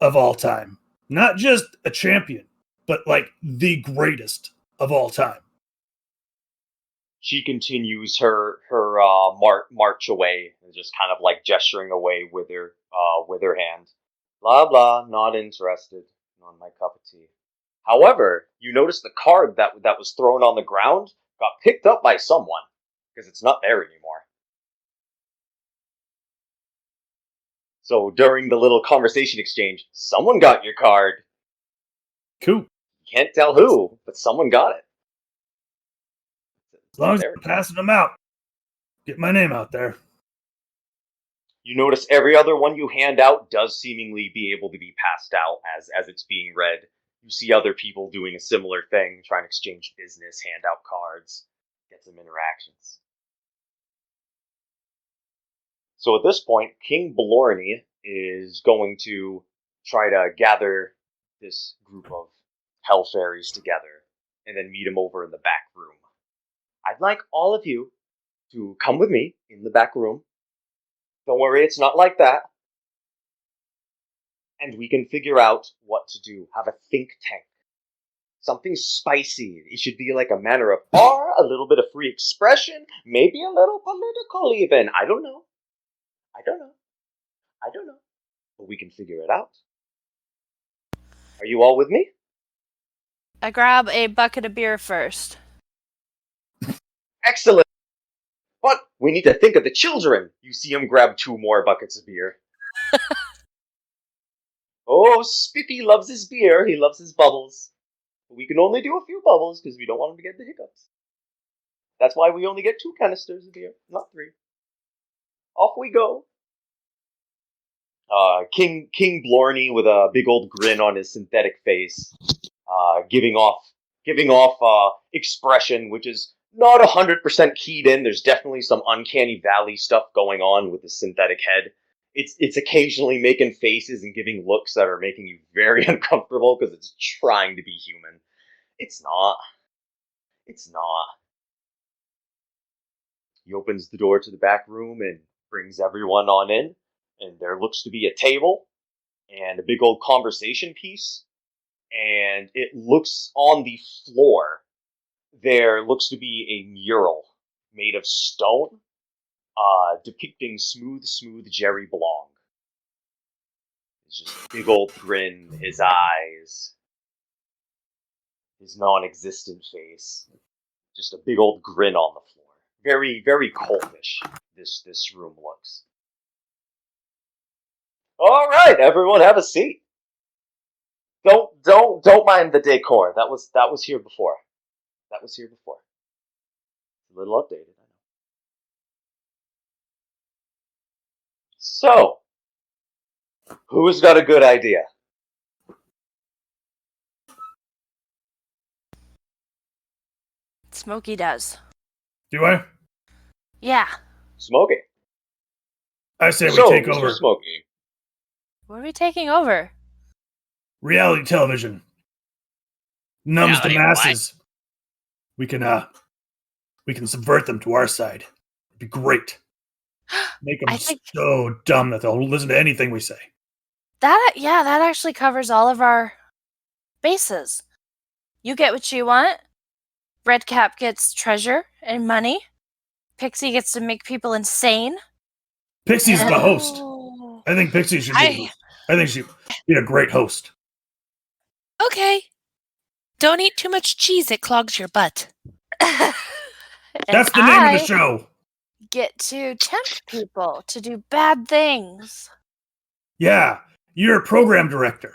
of all time. Not just a champion, but like the greatest of all time. She continues her march away, and just kind of like gesturing away with her hand. Blah blah, not interested. Not my cup of tea. However, you notice the card that was thrown on the ground got picked up by someone, because it's not there anymore. So during the little conversation exchange, someone got your card. Cool. Can't tell who, but someone got it. As long as There. I'm passing them out. Get my name out there. You notice every other one you hand out does seemingly be able to be passed out as it's being read. You see other people doing a similar thing, trying to exchange business, hand out cards, get some interactions. So at this point, King Blarney is going to try to gather this group of hell fairies together and then meet him over in the back room. I'd like all of you to come with me in the back room. Don't worry, it's not like that. And we can figure out what to do. Have a think tank. Something spicy. It should be like a manner of art, a little bit of free expression, maybe a little political even. I don't know. But we can figure it out. Are you all with me? I grab a bucket of beer first. Excellent. But we need to think of the children. You see him grab 2 more buckets of beer. Oh, Spiffy loves his beer. He loves his bubbles. But we can only do a few bubbles because we don't want him to get the hiccups. That's why we only get 2 canisters of beer, not 3. Off we go. King Blarney with a big old grin on his synthetic face, giving off expression which is not 100% keyed in. There's definitely some uncanny valley stuff going on with the synthetic head. It's occasionally making faces and giving looks that are making you very uncomfortable because it's trying to be human. It's not. He opens the door to the back room and brings everyone on in. And there looks to be a table and a big old conversation piece. And it looks on the floor. There looks to be a mural made of stone depicting smooth Jerry Blong. It's just a big old grin, his eyes, his non-existent face. Just a big old grin on the floor. Very, very cultish, this room looks. All right, everyone, have a seat. Don't mind the decor. That was here before. It's a little updated, I know. So, who's got a good idea? Smokey does. Do I? Yeah. Smokey. I say we So, take Mr. over Smokey. What are we taking over? reality television. Numbs Reality the masses. We can subvert them to our side. It'd be great. Make them so dumb that they'll listen to anything we say. That actually covers all of our bases. You get what you want. Redcap gets treasure and money. Pixie gets to make people insane. Pixie's the host. Oh. I think Pixie should be. I think she'd be a great host. Okay. Don't eat too much cheese, it clogs your butt. That's the name of the show. Get to tempt people to do bad things. Yeah, you're a program director.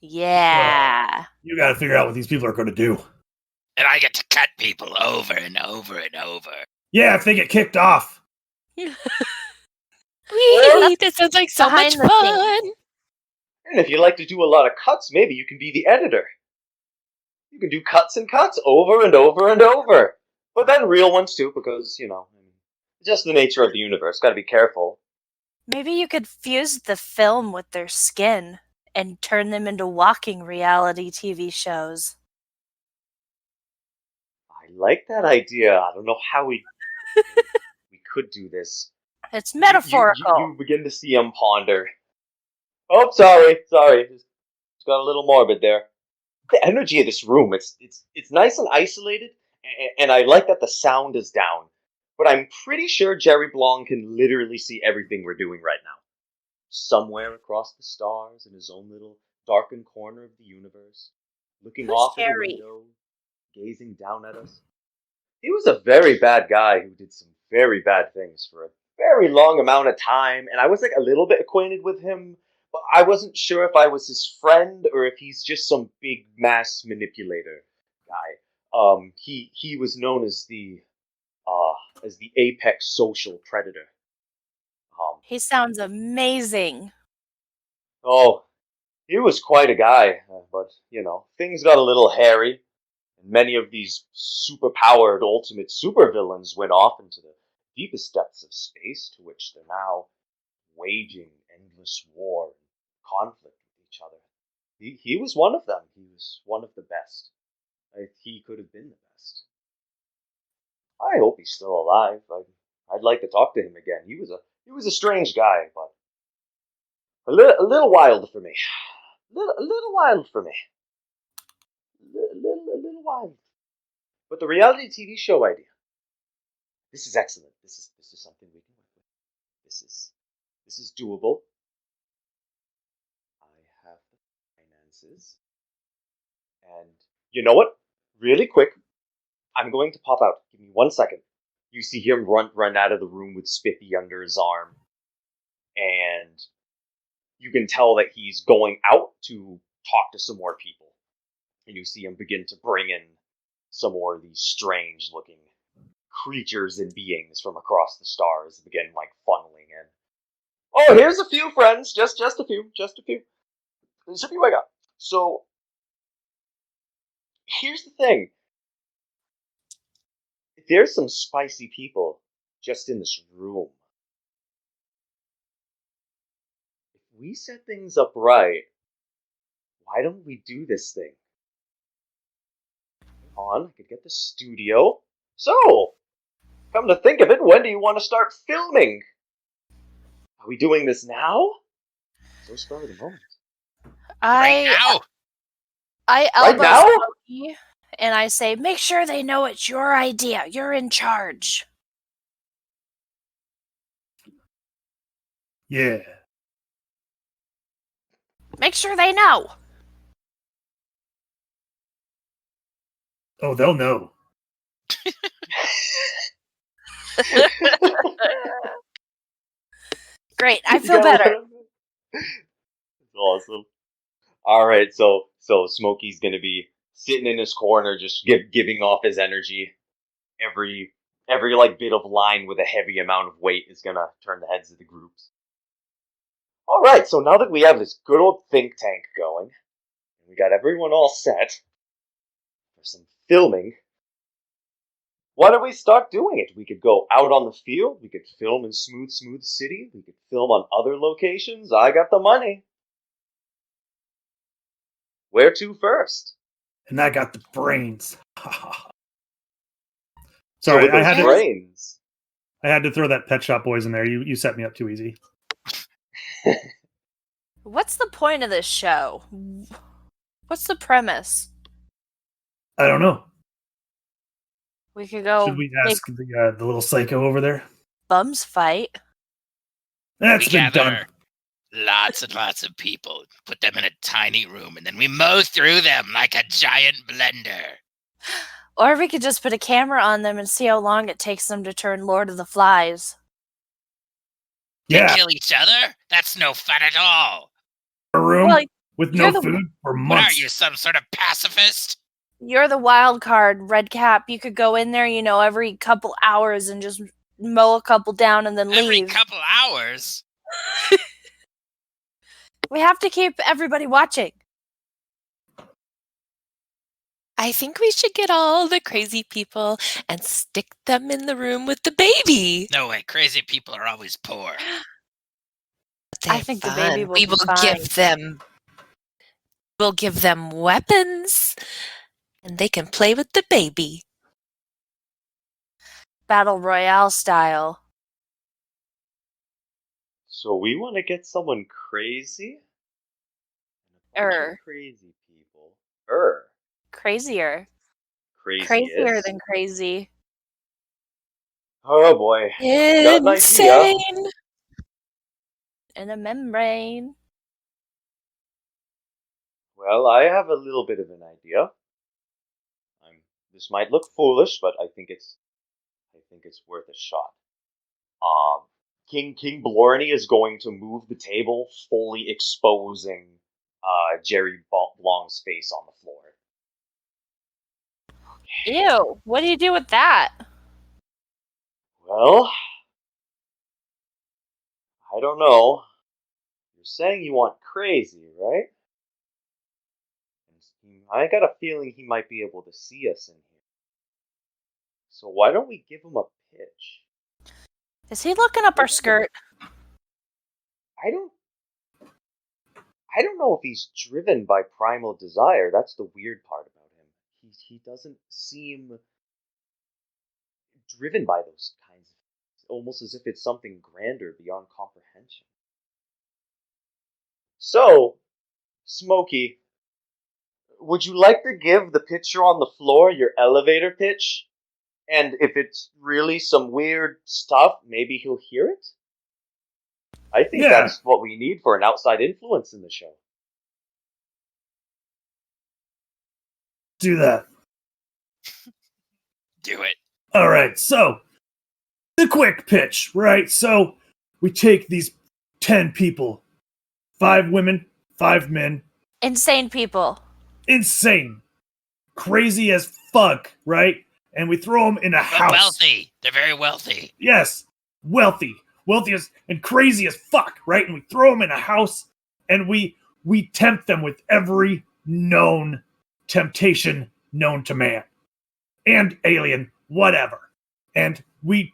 Yeah. You got to figure out what these people are going to do. And I get to cut people over and over and over. Yeah, if they get kicked off. Whee! That sounds like so much Behind the fun. And if you like to do a lot of cuts, maybe you can be the editor. You can do cuts and cuts over and over and over. But then real ones too, because, just the nature of the universe. Gotta be careful. Maybe you could fuse the film with their skin and turn them into walking reality TV shows. I like that idea. I don't know how we could do this. It's metaphorical. You begin to see him ponder. Oh, sorry. Just got a little morbid there. The energy of this room, it's nice and isolated, and I like that the sound is down. But I'm pretty sure Jerry Blong can literally see everything we're doing right now. Somewhere across the stars in his own little darkened corner of the universe, looking Who's off at the Jerry? window, gazing down at us. He was a very bad guy who did some very bad things for a very long amount of time, and I was like a little bit acquainted with him, but I wasn't sure if I was his friend or if he's just some big mass manipulator guy. He was known as the apex social predator. He sounds amazing. Oh, he was quite a guy, but things got a little hairy, and many of these superpowered ultimate supervillains went off into the deepest depths of space, to which they're now waging endless war and conflict with each other. He was one of them. He was one of the best. He could have been the best. I hope he's still alive. I'd like to talk to him again. He was a strange guy, but a little wild for me. A little wild for me. A little wild. But the reality TV show idea. This is excellent. This is something we can work with. This is doable. I have the finances. And you know what? Really quick, I'm going to pop out. Give me 1 second. You see him run out of the room with Spiffy under his arm. And you can tell that he's going out to talk to some more people. And you see him begin to bring in some more of these strange looking creatures and beings from across the stars, begin like funneling in. Oh, here's a few friends, just a few. There's a few I got. So here's the thing. There's some spicy people just in this room. If we set things up right, why don't we do this thing? Hang on, I could get the studio. So, come to think of it, when do you want to start filming? Are we doing this now? So spur of the moment. Right now? I Right elbow now? Smokey and I say, make sure they know it's your idea. You're in charge. Yeah. Make sure they know. Oh, they'll know. Great, I feel better. That's awesome. All right, so Smokey's gonna be sitting in his corner, just giving off his energy. Every like bit of line with a heavy amount of weight is gonna turn the heads of the groups. All right, so now that we have this good old think tank going, and we got everyone all set for some filming, why don't we start doing it? We could go out on the field. We could film in Smooth City. We could film on other locations. I got the money. Where to first? And I got the brains. So Sorry, with those brains. I had to throw that Pet Shop Boys in there. You set me up too easy. What's the point of this show? What's the premise? I don't know. We could go Should we make ask the little psycho over there? bums fight. That's We been gather done. lots and lots of people, put them in a tiny room, and then we mow through them like a giant blender. Or we could just put a camera on them and see how long it takes them to turn Lord of the Flies. They Yeah, kill each other? That's no fun at all. a room Well, with you're no the- food for What are months. you, some sort of pacifist? You're the wild card, Redcap. You could go in there, every couple hours and just mow a couple down and then Every leave. couple hours? We have to keep everybody watching. I think we should get all the crazy people and stick them in the room with the baby. No way, crazy people are always poor. I think the baby will We be will fine. we'll give them weapons and they can play with the baby. Battle Royale style. So we want to get someone crazy? And a bunch of crazy people. Crazier. Craziest. Crazier than crazy. Oh boy. Got an idea. Insane. In a membrane. Well, I have a little bit of an idea. This might look foolish, but I think it's worth a shot. King Blarney is going to move the table, fully exposing Jerry Blong's face on the floor. Ew, what do you do with that? Well, I don't know. You're saying you want crazy, right? I got a feeling he might be able to see us in here. So why don't we give him a pitch? Is he looking up our skirt? I don't know if he's driven by primal desire. That's the weird part about him. He doesn't seem driven by those kinds of things, almost as if it's something grander beyond comprehension. So, Smokey, would you like to give the pitcher on the floor your elevator pitch? And if it's really some weird stuff, maybe he'll hear it? I think that's what we need for an outside influence in the show. Do that. Do it. All right, so the quick pitch, right? So we take these 10 people, 5 women, 5 men, Insane people. insane, crazy as fuck, right? And we throw them in a house. Wealthy. They're very wealthy. Yes, wealthy as and crazy as fuck, right? And we throw them in a house, and we tempt them with every known temptation known to man and alien, whatever. And we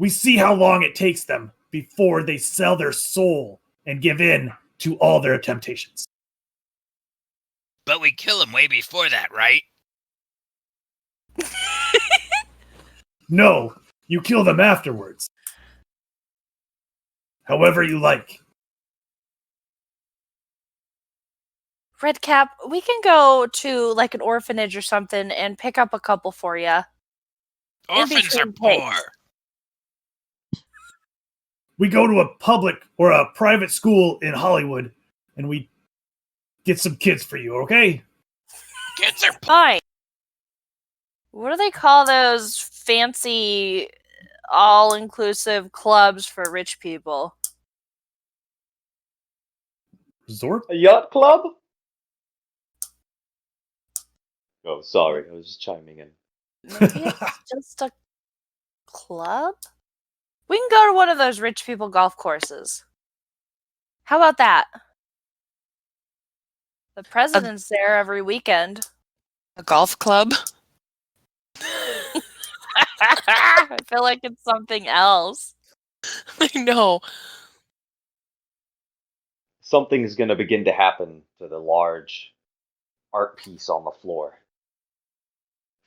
see how long it takes them before they sell their soul and give in to all their temptations. But we kill them way before that, right? No, you kill them afterwards. However you like. Redcap, we can go to like an orphanage or something and pick up a couple for you. Orphans are poor. We go to a public or a private school in Hollywood and we get some kids for you, okay? Kids are poor. Fine. What do they call those fancy, all-inclusive clubs for rich people? Resort? A yacht club? Oh, sorry. I was just chiming in. Maybe it's just a club? We can go to one of those rich people golf courses. How about that? The president's there every weekend. A golf club? I feel like it's something else. I know. Something's going to begin to happen to the large art piece on the floor.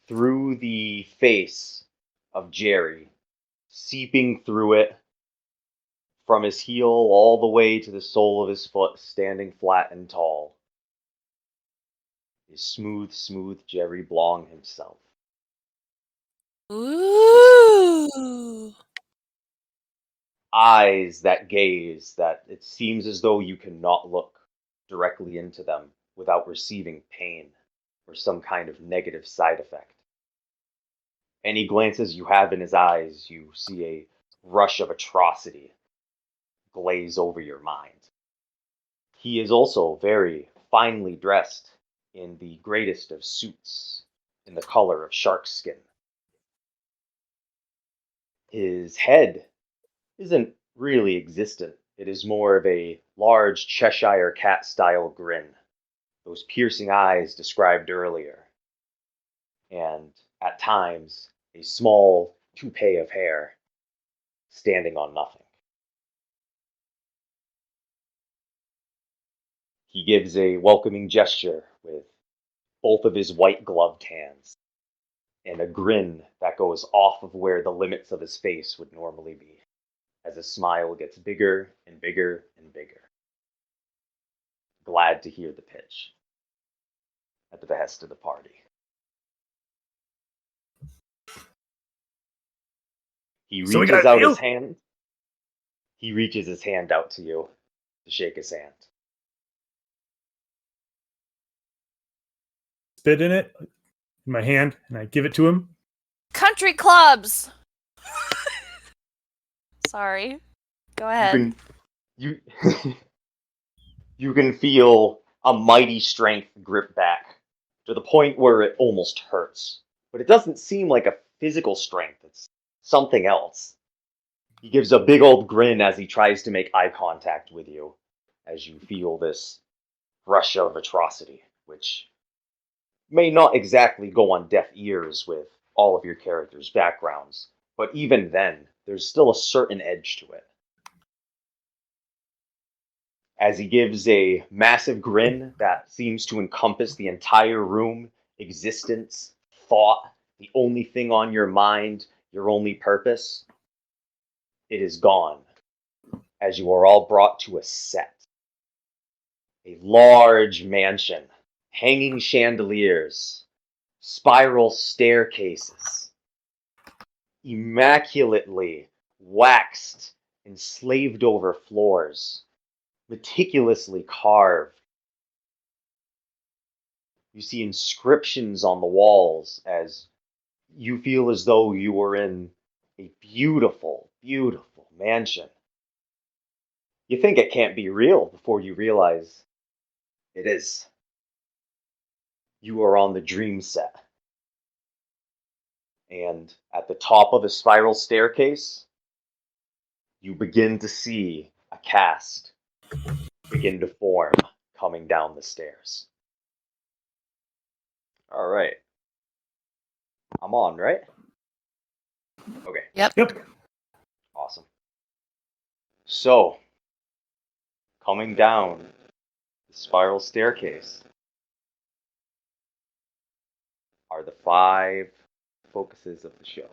Through the face of Jerry, seeping through it, from his heel all the way to the sole of his foot, standing flat and tall, is smooth Jerry Blong himself. Ooh. Eyes that gaze, that it seems as though you cannot look directly into them without receiving pain or some kind of negative side effect. Any glances you have in his eyes, you see a rush of atrocity glaze over your mind. He is also very finely dressed in the greatest of suits, in the color of shark skin. His head isn't really existent. It is more of a large Cheshire cat-style grin, those piercing eyes described earlier, and at times a small toupee of hair standing on nothing. He gives a welcoming gesture with both of his white-gloved hands, and a grin that goes off of where the limits of his face would normally be, as his smile gets bigger and bigger and bigger. Glad to hear the pitch at the behest of the party. He reaches out his hand. He reaches his hand out to you to shake his hand. Spit in it in my hand and I give it to him. Country clubs! Sorry. Go ahead. You you can feel a mighty strength grip back to the point where it almost hurts. But it doesn't seem like a physical strength. It's something else. He gives a big old grin as he tries to make eye contact with you as you feel this rush of atrocity, which may not exactly go on deaf ears with all of your characters' backgrounds, but even then, there's still a certain edge to it. As he gives a massive grin that seems to encompass the entire room, existence, thought, the only thing on your mind, your only purpose, it is gone, as you are all brought to a set. A large mansion, hanging chandeliers, spiral staircases, immaculately waxed and slaved over floors, meticulously carved. You see inscriptions on the walls as you feel as though you were in a beautiful, beautiful mansion. You think it can't be real before you realize it is. You are on the dream set. And at the top of a spiral staircase, you begin to see a cast begin to form coming down the stairs. All right. I'm on, right? Okay. Yep. Awesome. So, coming down the spiral staircase are the 5 focuses of the show.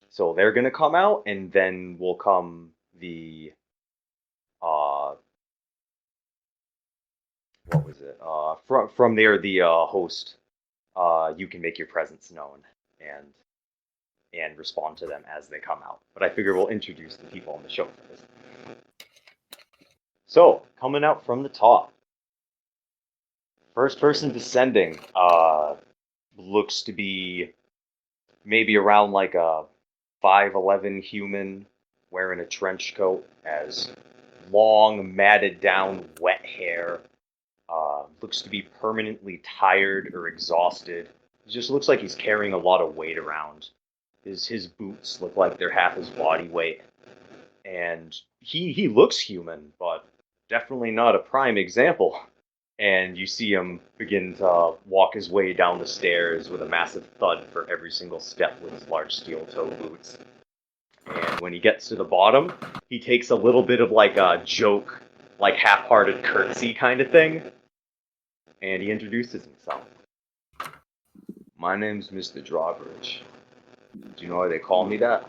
So they're gonna come out, and then will come the what was it? From there, the host. You can make your presence known and respond to them as they come out. But I figure we'll introduce the people on the show for this. So coming out from the top, first person descending looks to be maybe around like a 5'11" human wearing a trench coat, as long, matted down, wet hair. Looks to be permanently tired or exhausted. He just looks like he's carrying a lot of weight around. His boots look like they're half his body weight. And he looks human, but definitely not a prime example. And you see him begin to walk his way down the stairs with a massive thud for every single step with his large steel toe boots. And when he gets to the bottom, he takes a little bit of like a joke, like half-hearted curtsy kind of thing. And he introduces himself. My name's Mr. Drawbridge. Do you know why they call me that?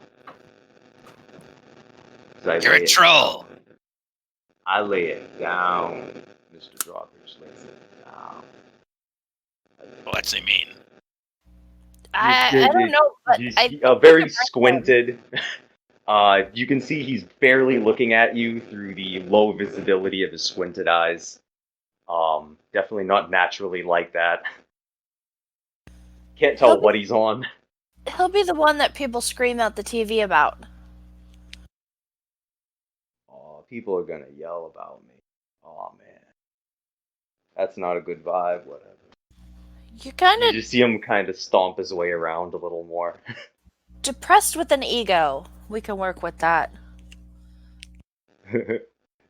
You're a troll. I lay it down. Mr. Drawbridge lays it down. What's he mean? I don't know, but He's very squinted. You can see he's barely looking at you through the low visibility of his squinted eyes. Definitely not naturally like that. Can't tell what he's on. he'll be the one that people scream at the TV about. Oh, people are gonna yell about me. Oh man, that's not a good vibe. Whatever. You're kind You of just see him kind of stomp his way around a little more. depressed with an ego. We can work with that.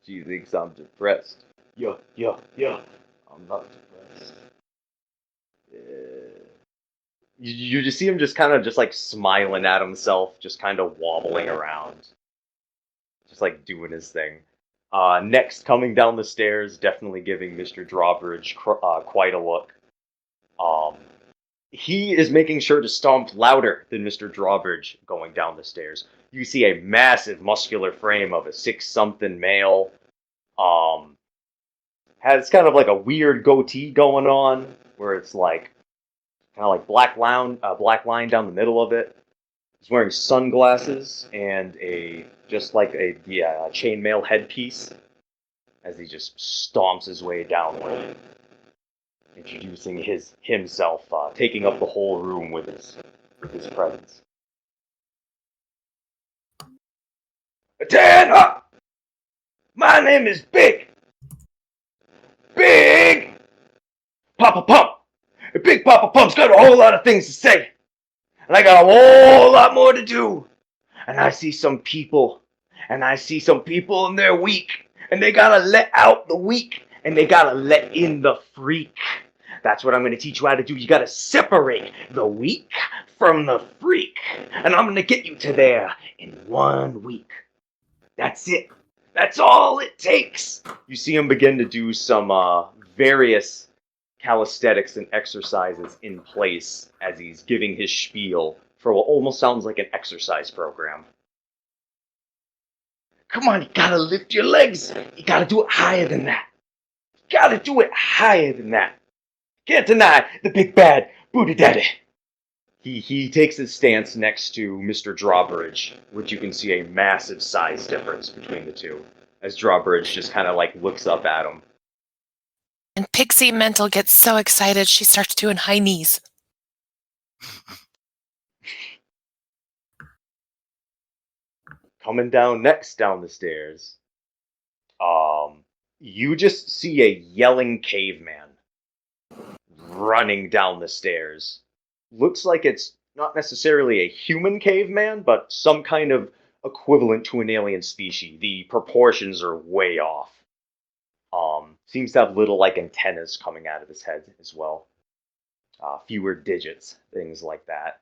She thinks I'm depressed. Yeah. I'm not depressed. Yeah. You just see him just kind of just like smiling at himself, just kind of wobbling around. Just like doing his thing. Next, coming down the stairs, definitely giving Mr. Drawbridge quite a look. He is making sure to stomp louder than Mr. Drawbridge going down the stairs. You see a massive muscular frame of a 6-something male. Has kind of like a weird goatee going on, where it's like kind of like black line down the middle of it. He's wearing sunglasses and a chainmail headpiece as he just stomps his way downward, introducing himself, taking up the whole room with his presence. Attend up! My name is Big Papa Pump. And Big Papa Pump's got a whole lot of things to say. And I got a whole lot more to do. And I see some people, and they're weak. And they gotta let out the weak, and they gotta let in the freak. That's what I'm gonna teach you how to do. You gotta separate the weak from the freak. And I'm gonna get you to there in 1 week. That's it. That's all it takes. You see him begin to do some various calisthenics and exercises in place as he's giving his spiel for what almost sounds like an exercise program. Come on, you gotta lift your legs. You gotta do it higher than that. Can't deny the big bad booty daddy. He takes his stance next to Mr. Drawbridge, which you can see a massive size difference between the two, as Drawbridge just kind of like looks up at him. And Pixie Mental gets so excited she starts doing high knees. Coming down the stairs, you just see a yelling caveman running down the stairs. Looks like it's not necessarily a human caveman, but some kind of equivalent to an alien species. The proportions are way off. Seems to have little like antennas coming out of his head as well. Fewer digits, things like that.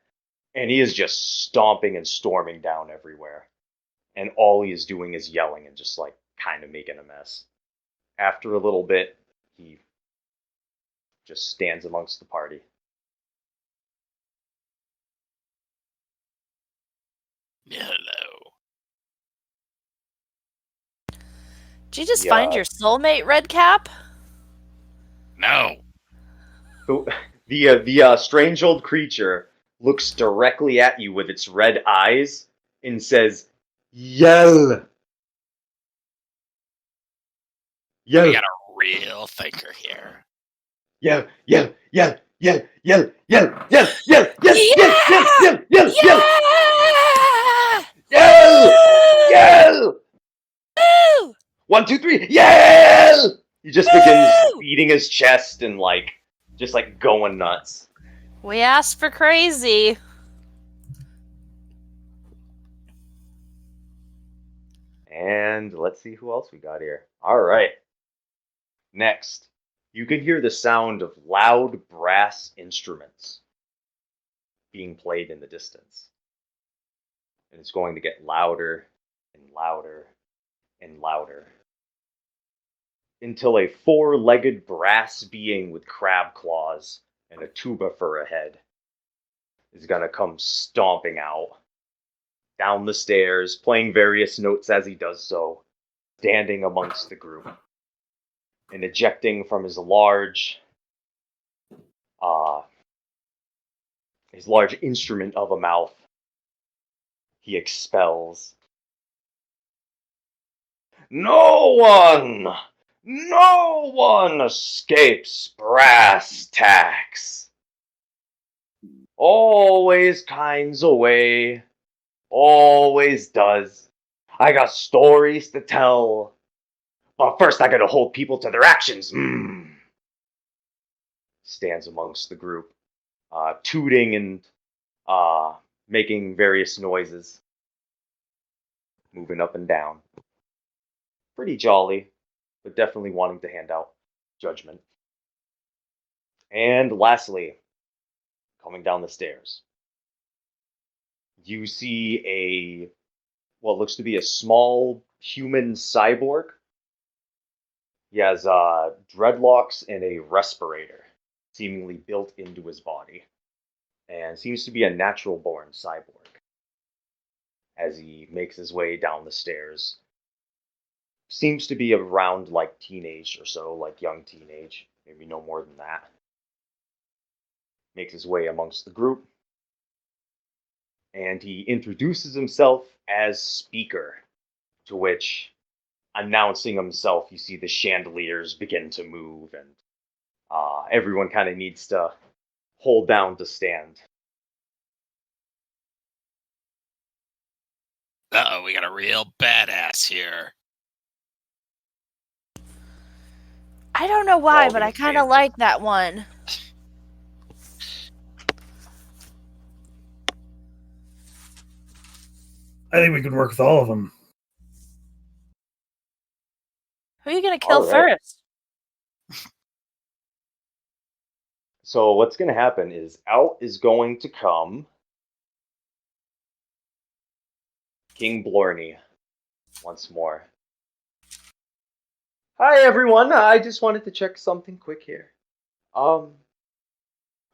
And he is just stomping and storming down everywhere. And all he is doing is yelling and just like kind of making a mess. After a little bit, he just stands amongst the party. Hello. Did you just find your soulmate, Redcap? No. The strange old creature looks directly at you with its red eyes and says, "Yell! Yell! We got a real thinker here. Yell! Yell! Yell! Yell! Yell! Yell! Yell! Yell! Yell! Yell! Yell! Yell! Yell! Yell! Woo! 1, 2, 3, yell! He just begins beating his chest and just going nuts. We asked for crazy. And let's see who else we got here. All right. Next, you can hear the sound of loud brass instruments being played in the distance. And it's going to get louder and louder and louder until a 4-legged brass being with crab claws and a tuba for a head is going to come stomping out down the stairs, playing various notes as he does so, standing amongst the group, and ejecting from his large instrument of a mouth, he expels, No one escapes brass tacks. Always kinds away, always does. I got stories to tell, but first I gotta hold people to their actions. Stands amongst the group, tooting and making various noises, moving up and down. Pretty jolly, but definitely wanting to hand out judgment. And lastly, coming down the stairs, you see what looks to be a small human cyborg. He has dreadlocks and a respirator, seemingly built into his body, and seems to be a natural-born cyborg. As he makes his way down the stairs, seems to be around like teenage or so, like young teenage, maybe no more than that. Makes his way amongst the group, and he introduces himself as Speaker, to which, announcing himself, you see the chandeliers begin to move, and everyone kind of needs to hold down to stand. Uh-oh, we got a real badass here. I don't know why, All but I gonna kind of stand like that one. I think we could work with all of them. Who are you gonna kill All right. first? So what's going to happen is out is going to come King Blarney once more. Hi everyone. I just wanted to check something quick here.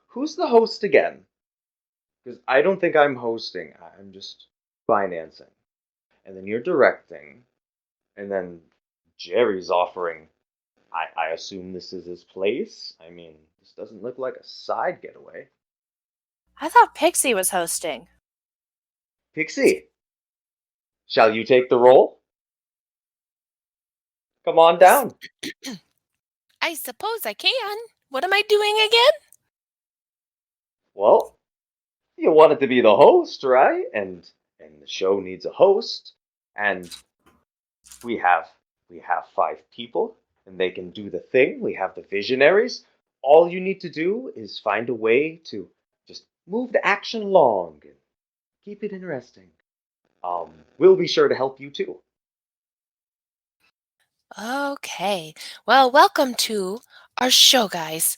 Who's the host again? Because I don't think I'm hosting. I'm just financing. And then you're directing. And then Jerry's offering. I assume this is his place. I mean, this doesn't look like a side getaway. I thought Pixie was hosting. Pixie, shall you take the role? Come on down. I suppose I can. What am I doing again? Well, you wanted to be the host, right? And the show needs a host, and we have 5 people, and they can do the thing. We have the visionaries. All you need to do is find a way to just move the action along and keep it interesting. We'll be sure to help you too. Okay. Well, welcome to our show, guys.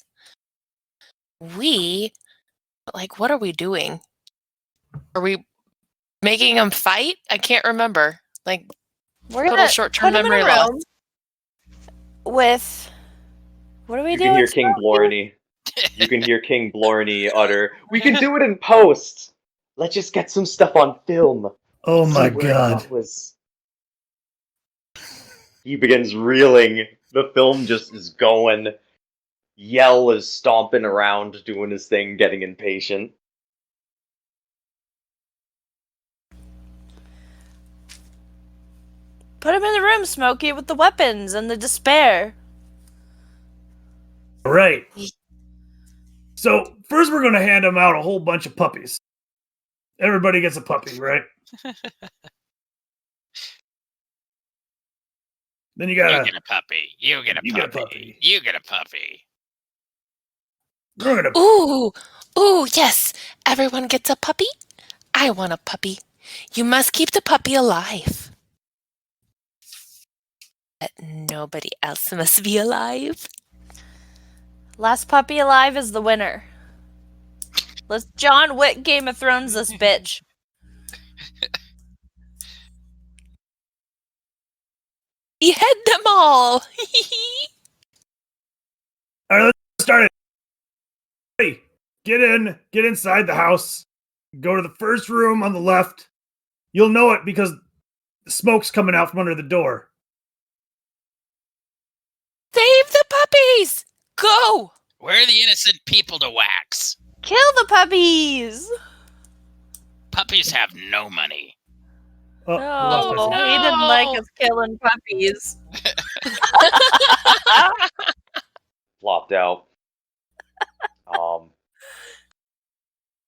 What are we doing? Are we making them fight? I can't remember. Like, We're total gonna short-term put him in memory a loss. room with. What are we You doing? can hear King Blarney. You can hear King Blarney utter, "We can do it in post. Let's just get some stuff on film." Oh See my where god. that was. He begins reeling. The film just is going. Yell is stomping around, doing his thing, getting impatient. Put him in the room, Smokey, with the weapons and the despair. All right. So first we're going to hand them out a whole bunch of puppies. Everybody gets a puppy, right? Then you You gotta. get a puppy. You get a You puppy. get a puppy. You get a puppy. We're gonna. Ooh, yes. Everyone gets a puppy. I want a puppy. You must keep the puppy alive. But nobody else must be alive. Last puppy alive is the winner. Let's John Wick Game of Thrones this bitch. Behead them all. All right, let's start it. Hey, get inside the house. Go to the first room on the left. You'll know it because the smoke's coming out from under the door. Save the puppies. Go. Where are the innocent people to wax? Kill the puppies! Puppies have no money. Oh, I lost my No, phone. he didn't like us killing puppies. Flopped out.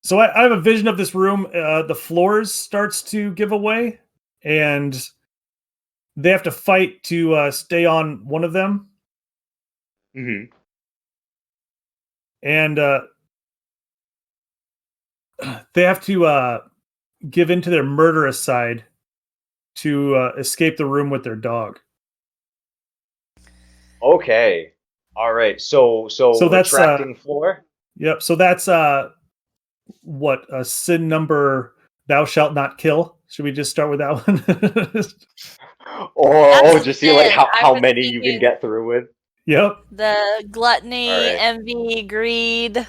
So I have a vision of this room. The floors starts to give away, and they have to fight to stay on one of them. Mm-hmm. And they have to give into their murderous side to escape the room with their dog. Okay. All right. So that's retracting floor. Yep. So that's what sin number thou shalt not kill. Should we just start with that one? Or just see like it. how I was many you can thinking- get through with. Yep. The gluttony, All right. envy, greed.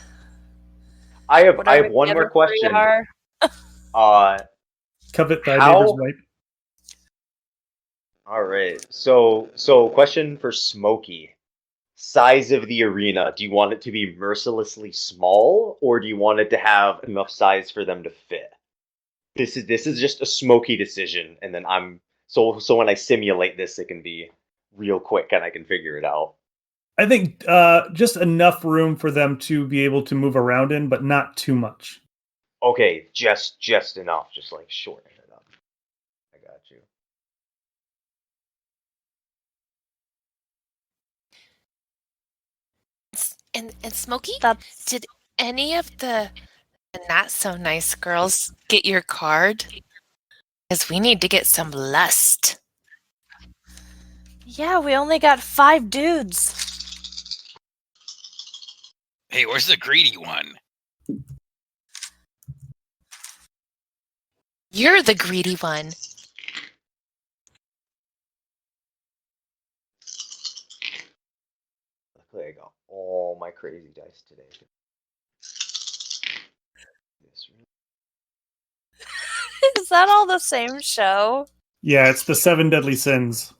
I have whatever one the more other three question. are. Covet thy How- neighbor's wife. All right. So question for Smokey. Size of the arena. Do you want it to be mercilessly small, or do you want it to have enough size for them to fit? This is just a Smokey decision, and then so when I simulate this, it can be real quick and I can figure it out. I think just enough room for them to be able to move around in, but not too much. Okay, just enough, just like shorten it up. I you. And Smokey, That's did any of the not so nice girls get your card? Because we need to get some lust. yeah. We only got 5 dudes. Hey, where's the greedy one? You're the greedy one. Luckily, I got all my crazy dice today. This really- Is that all the same show? Yeah, it's the 7 Deadly Sins.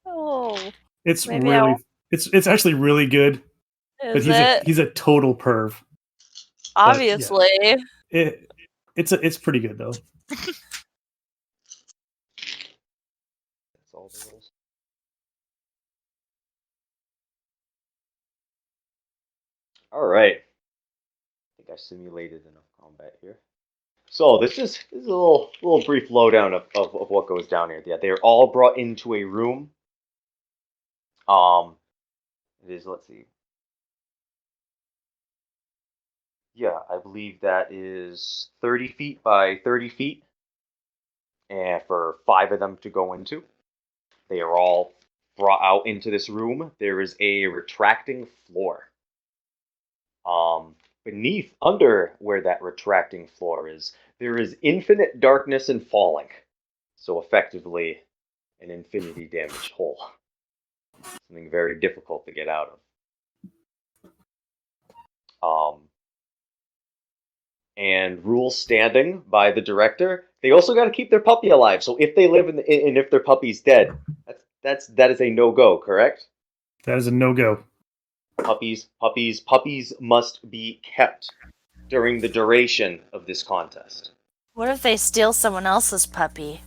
Oh, It's Maybe really I'll- it's actually really good, but is it? he's a total perv. Obviously. It's pretty good though. That's all the rules. All right. I think I simulated enough combat here. So this is a little brief lowdown of what goes down here. Yeah, they're all brought into a room. It is, let's see. Yeah, I believe that is 30 feet by 30 feet, and for 5 of them to go into. They are all brought out into this room. There is a retracting floor. Beneath, under where that retracting floor is, there is infinite darkness and falling. So effectively, an infinity damage hole. Something very difficult to get out of. And rules standing by the director. They also got to keep their puppy alive. So if they live and if their puppy's dead, that is a no go. Correct? That is a no go. Puppies must be kept during the duration of this contest. What if they steal someone else's puppy?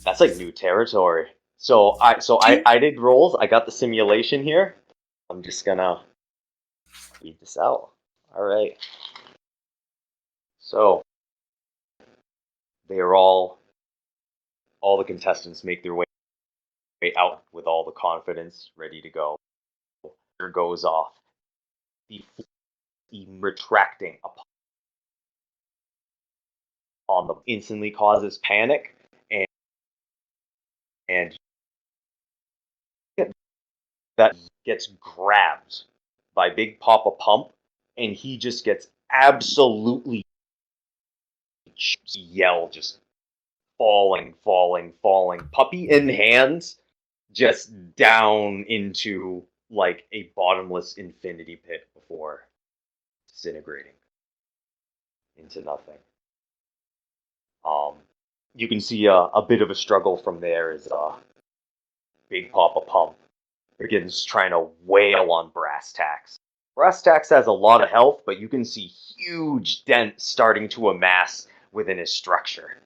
That's like new territory. So I did rolls. I got the simulation here. I'm just gonna read this out. All right. So they are all the contestants make their way out with all the confidence, ready to go. It goes off. The retracting upon them instantly causes panic, and that gets grabbed by Big Papa Pump, and he just gets absolutely yell, just falling. Puppy in hands, just down into like a bottomless infinity pit before disintegrating into nothing. You can see a bit of a struggle from there as Big Papa Pump begins trying to wail on Brass Tacks. Brass Tacks has a lot of health, but you can see huge dents starting to amass within his structure.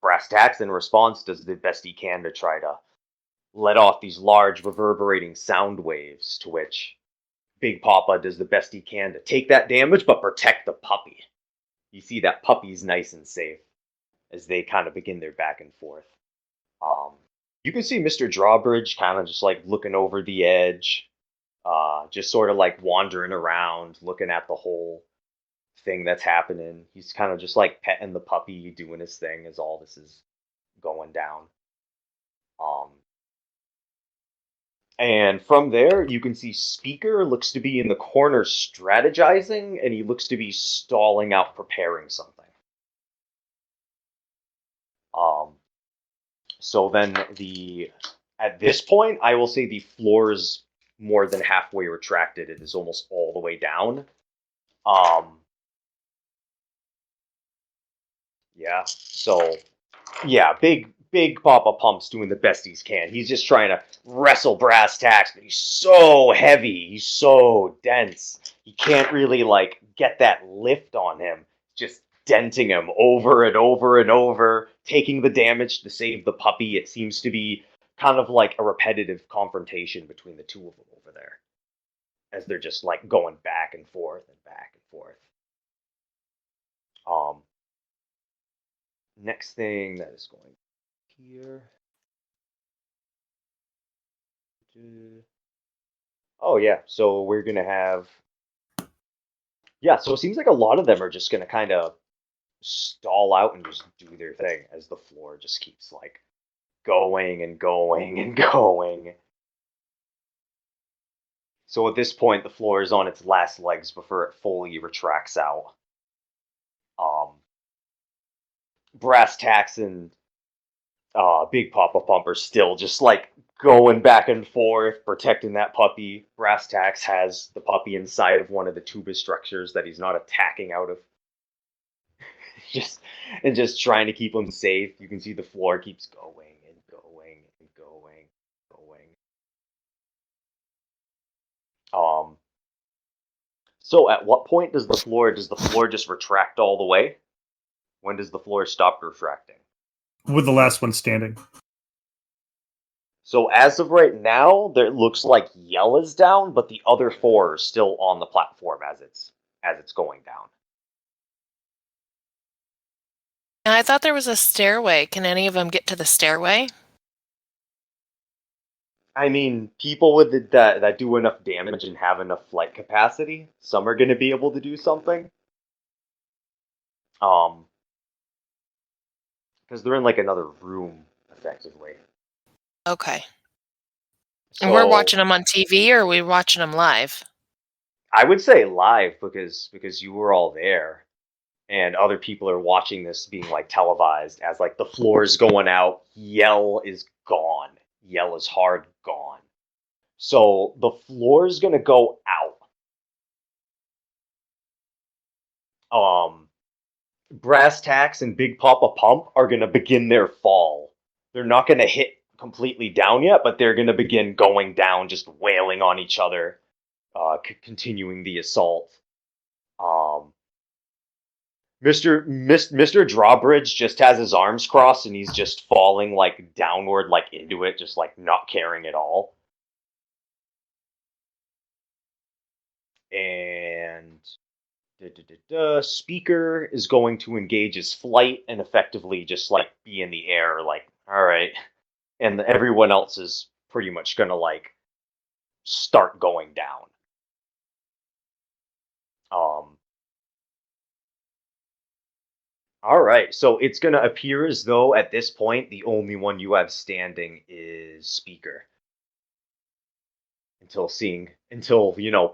Brass Tacks, in response, does the best he can to try to let off these large reverberating sound waves, to which Big Papa does the best he can to take that damage but protect the puppy. You see that puppy's nice and safe as they kind of begin their back and forth. You can see Mr. Drawbridge kind of just like looking over the edge, just sort of like wandering around, looking at the whole thing that's happening. He's kind of just like petting the puppy, doing his thing as all this is going down. And from there, you can see Speaker looks to be in the corner strategizing, and he looks to be stalling out, preparing something. So then at this point, I will say the floor is more than halfway retracted. It is almost all the way down. Yeah. So, yeah, Big Papa Pump's doing the best he can. He's just trying to wrestle Brass Tacks, but he's so heavy. He's so dense. He can't really, like, get that lift on him. Just denting him over and over and over, taking the damage to save the puppy. It seems to be kind of like a repetitive confrontation between the two of them over there, as they're just, like, going back and forth and back and forth. next thing that is going here. Oh yeah, so we're gonna have. Yeah, so it seems like a lot of them are just gonna kind of stall out and just do their thing as the floor just keeps like going and going and going. So at this point, the floor is on its last legs before it fully retracts out. Brass Tacks and Big Papa Pump are still just like going back and forth, protecting that puppy. Brass Tacks has the puppy inside of one of the tuba structures that he's not attacking out of. just trying to keep him safe. You can see the floor keeps going and going and going, going. So at what point does the floor just retract all the way? When does the floor stop retracting? With the last one standing. So as of right now, there looks like Yell is down, but the other four are still on the platform as it's going down. I thought there was a stairway. Can any of them get to the stairway? I mean, people with that do enough damage and have enough flight capacity, some are going to be able to do something. Because they're in like another room, effectively. Okay. So, And we're watching them on TV, or are we watching them live? I would say live because you were all there, and other people are watching this being like televised as like the floor is going out. Yell is gone. Yell is hard gone. So the floor is gonna go out. Brass Tacks and Big Papa Pump are gonna begin their fall. They're not gonna hit completely down yet, but they're gonna begin going down, just wailing on each other, continuing the assault. Mr. Drawbridge just has his arms crossed and he's just falling like downward, like into it, just like not caring at all. And Speaker is going to engage his flight and effectively just like be in the air, like, all right. And everyone else is pretty much gonna like start going down. All right, so it's gonna appear as though at this point the only one you have standing is Speaker. Until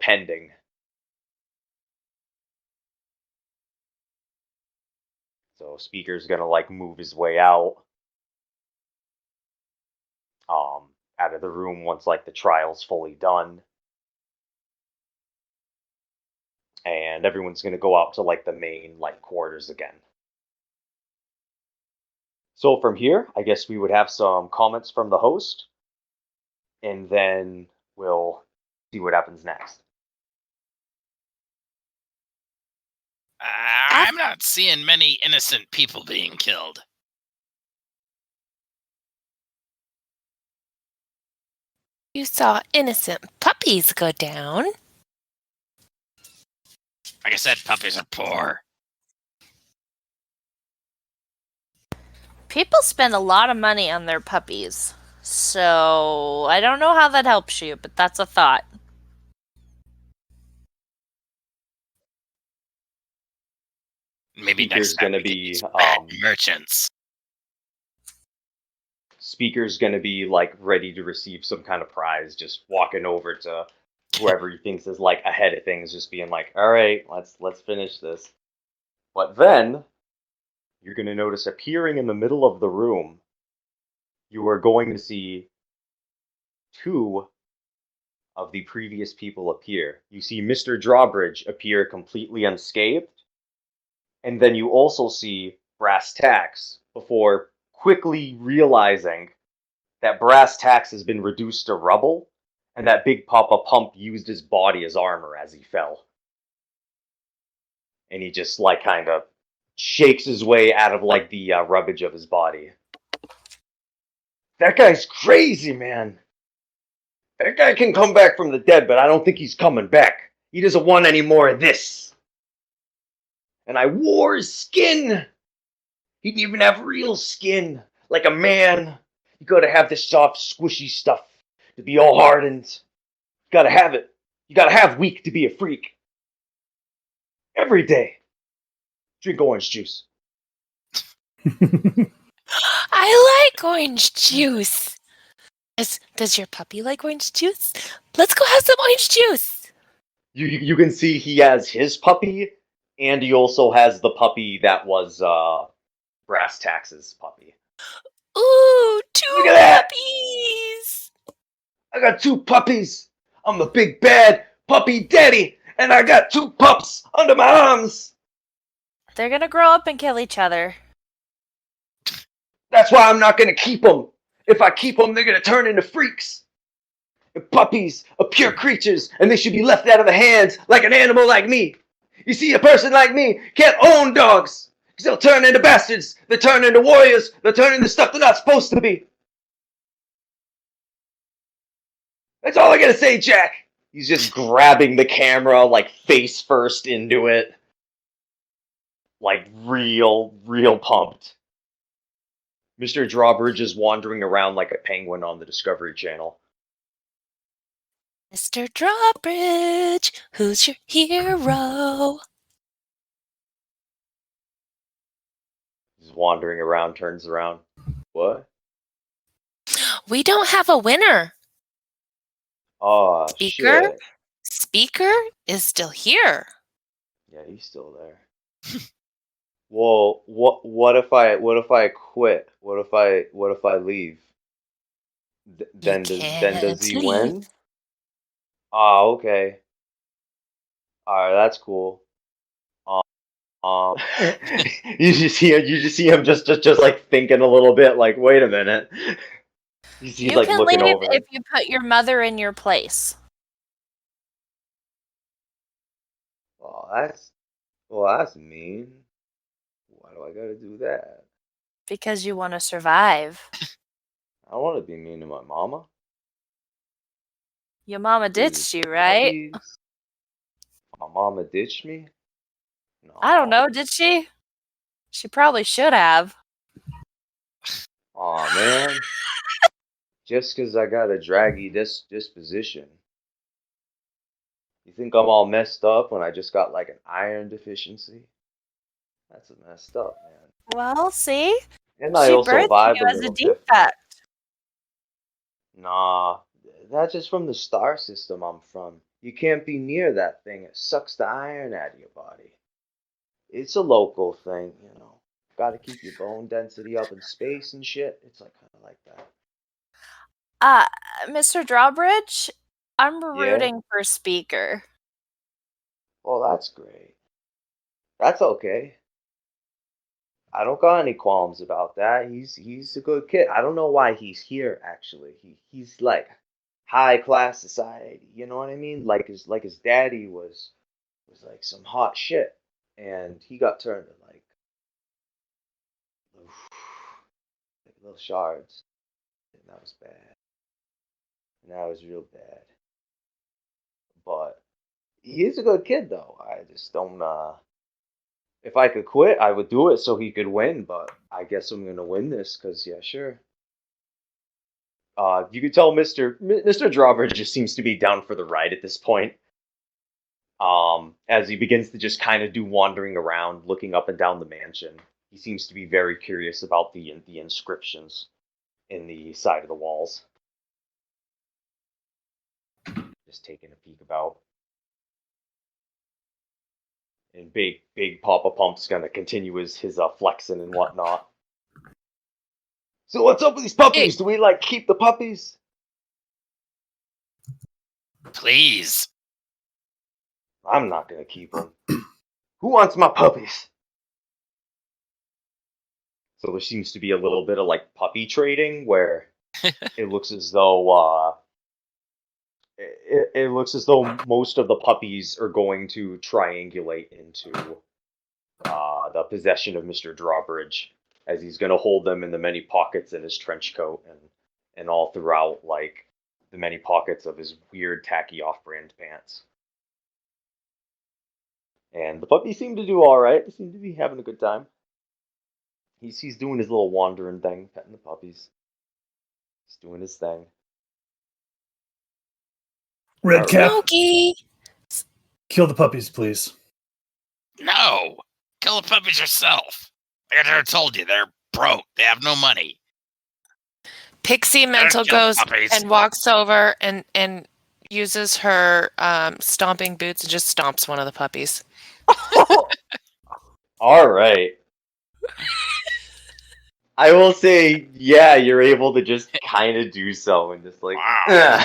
pending. So Speaker's gonna like move his way out of the room once like the trial's fully done. And everyone's gonna go out to like the main like quarters again. So from here, I guess we would have some comments from the host, and then we'll see what happens next. I'm not seeing many innocent people being killed. You saw innocent puppies go down. Like I said, puppies are poor. People spend a lot of money on their puppies. So I don't know how that helps you, but that's a thought. Maybe Speaker's next time gonna we can be use bad merchants. Speaker's gonna be like ready to receive some kind of prize, just walking over to whoever he thinks is like ahead of things, just being like, all right, let's finish this. But then you're gonna notice appearing in the middle of the room, you are going to see two of the previous people appear. You see Mr. Drawbridge appear completely unscathed, and then you also see Brass Tacks before quickly realizing that Brass Tacks has been reduced to rubble, and that Big Papa Pump used his body as armor as he fell. And he just like kind of shakes his way out of like the rubbish of his body. That guy's crazy, man. That guy can come back from the dead, but I don't think he's coming back. He doesn't want any more of this. And I wore his skin. He didn't even have real skin, like a man. You gotta have this soft, squishy stuff to be all hardened. You gotta have it. You gotta have weak to be a freak. Every day. Drink orange juice. I like orange juice. Does your puppy like orange juice? Let's go have some orange juice. You can see he has his puppy, and he also has the puppy that was Brass Tax's puppy. Ooh, two Look at that! puppies. I got 2 puppies. I'm the big bad puppy daddy, and I got 2 pups under my arms. They're gonna grow up and kill each other. That's why I'm not gonna keep them. If I keep them, they're gonna turn into freaks. And puppies are pure creatures, and they should be left out of the hands like an animal like me. You see, a person like me can't own dogs, because they'll turn into bastards, they'll turn into warriors, they'll turn into stuff they're not supposed to be. That's all I gotta say, Jack. He's just grabbing the camera, like, face first into it. Like, real pumped. Mr. Drawbridge is wandering around like a penguin on the Discovery Channel. Mr. Drawbridge, who's your hero? He's wandering around, turns around. What? We don't have a winner. Oh, Speaker? shit. Speaker is still here. Yeah, he's still there. Well, what if I quit? What if I leave? Then does he win? Oh, okay. Alright, that's cool. You just see him just like thinking a little bit, like, wait a minute. He's You like can looking leave over. if you put your mother in your place. Oh, that's mean. Why do I gotta do that? Because you want to survive. I don't want to be mean to my mama. Your mama ditched you, right? Puppies. My mama ditched me? No. I don't know, did she? She probably should have. Aw, man. Just because I got a draggy disposition. You think I'm all messed up when I just got like an iron deficiency? That's messed up, man. Well, see? And I She also birthed vibe you a as a little different. defect. Nah, that's just from the star system I'm from. You can't be near that thing. It sucks the iron out of your body. It's a local thing, you know. Gotta keep your bone density up in space and shit. It's like kind of like that. Mr. Drawbridge, I'm Yeah? rooting for Speaker. Oh, that's great. That's okay. I don't got any qualms about that. He's a good kid. I don't know why he's here actually. He's like high class society. You know what I mean? Like his daddy was like some hot shit, and he got turned to like little shards, and that was bad. And that was real bad. But he's a good kid though. I just don't. If I could quit, I would do it so he could win. But I guess I'm gonna win this because yeah, sure. You could tell Mr. Drawbridge just seems to be down for the ride at this point. As he begins to just kind of do wandering around, looking up and down the mansion. He seems to be very curious about the inscriptions in the side of the walls. Just taking a peek about. And big Papa Pump's gonna continue his flexing and whatnot. So what's up with these puppies? Do we like keep the puppies? Please. I'm not gonna keep them. Who wants my puppies? So there seems to be a little bit of like puppy trading where it looks as though it looks as though most of the puppies are going to triangulate into the possession of Mr. Drawbridge, as he's going to hold them in the many pockets in his trench coat and all throughout like the many pockets of his weird tacky off-brand pants. And the puppies seem to do all right. They seem to be having a good time. He's doing his little wandering thing, petting the puppies. He's doing his thing. Redcap, Smokey! kill the puppies, please. No! Kill the puppies yourself. Like I never told you, they're broke. They have no money. Pixie Mental kill goes puppies. and walks over and uses her stomping boots and just stomps one of the puppies. All right. I will say, yeah, you're able to just kind of do so and just like, Wow.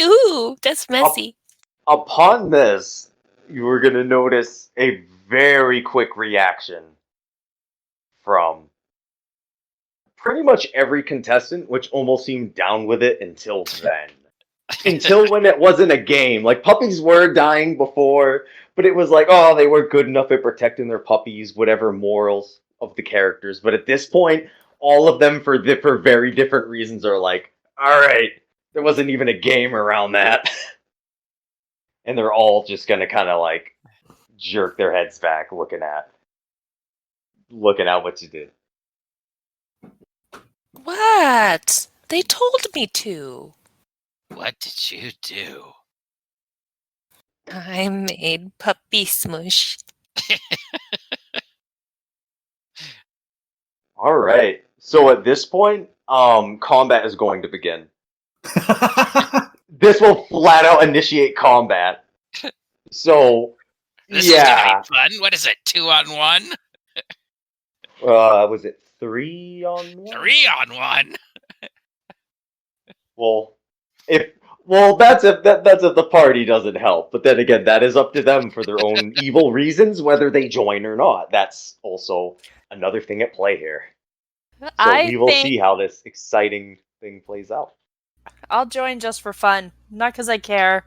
Ooh, that's messy. Upon this, you were going to notice a very quick reaction from pretty much every contestant, which almost seemed down with it until then. Until when it wasn't a game. Like, puppies were dying before, but it was like, oh, they were good enough at protecting their puppies, whatever morals of the characters. But at this point, all of them, for very different reasons, are like, all right, there wasn't even a game around that. And they're all just gonna kind of like jerk their heads back, looking at what you did. What? They told me to. What did you do? I made puppy smush. All right. So at this point, combat is going to begin. This will flat out initiate combat. So, This is gonna be fun. What is it, 2-on-1? Was it 3-on-1? 3-on-1? That's if the party doesn't help. But then again, that is up to them for their own evil reasons, whether they join or not. That's also another thing at play here. So we will see how this exciting thing plays out. I'll join just for fun, not because I care.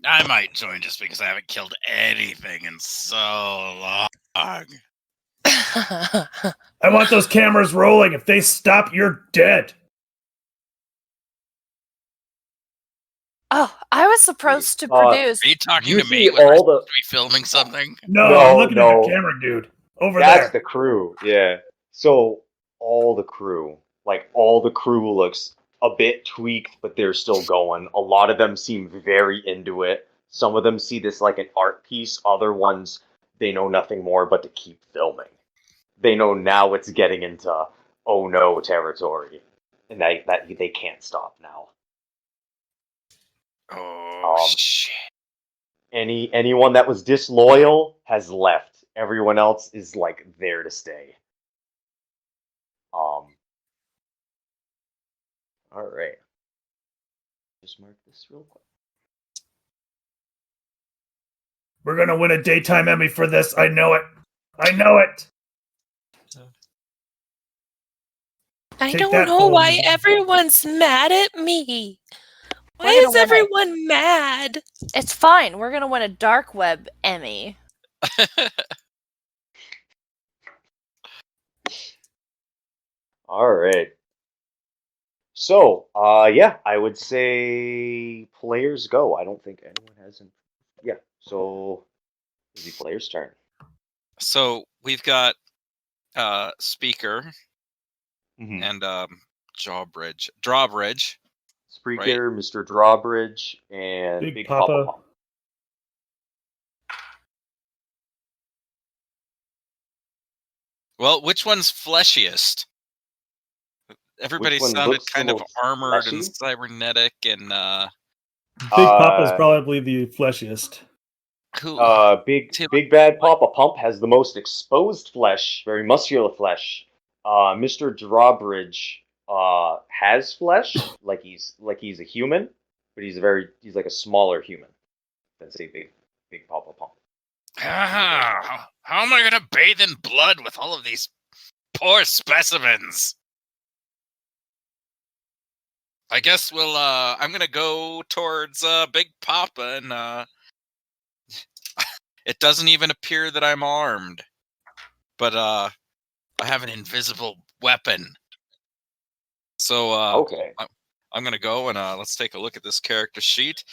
I might join just because I haven't killed anything in so long. I want those cameras rolling. If they stop, you're dead. Oh, I was supposed to produce. Are you talking You to me? see Was I all supposed to be filming something? No, I'm looking at the camera dude over That's there. the crew, yeah. So all the crew looks a bit tweaked, but they're still going. A lot of them seem very into it. Some of them see this like an art piece. Other ones, they know nothing more but to keep filming. They know now it's getting into oh no territory, and they can't stop now. Oh, shit. Anyone that was disloyal has left. Everyone else is like there to stay. All right. Just mark this real quick. We're gonna win a daytime Emmy for this. I know it. I know it. I Take don't that, know why Holmes. everyone's mad at me. Why We're gonna is win it. everyone mad? It's fine. We're gonna win a dark web Emmy. All right. So, yeah, I would say players go. I don't think anyone has. Yeah. So, is the player's turn. So we've got Speaker Mm-hmm. and Drawbridge. Spreaker, Mr. Drawbridge, and Big Papa Papa. Pump. Well, which one's fleshiest? Everybody one sounded looks the kind of most armored fleshy? and cybernetic and Big Papa's probably the fleshiest. who Big Bad Papa Pump has the most exposed flesh, very muscular flesh. Mr. Drawbridge has flesh, like he's a human, but he's like a smaller human than say Big Papa Pump. how am I gonna bathe in blood with all of these poor specimens? I guess I'm gonna go towards Big Papa and it doesn't even appear that I'm armed. But I have an invisible weapon. So Okay. I'm gonna go and let's take a look at this character sheet.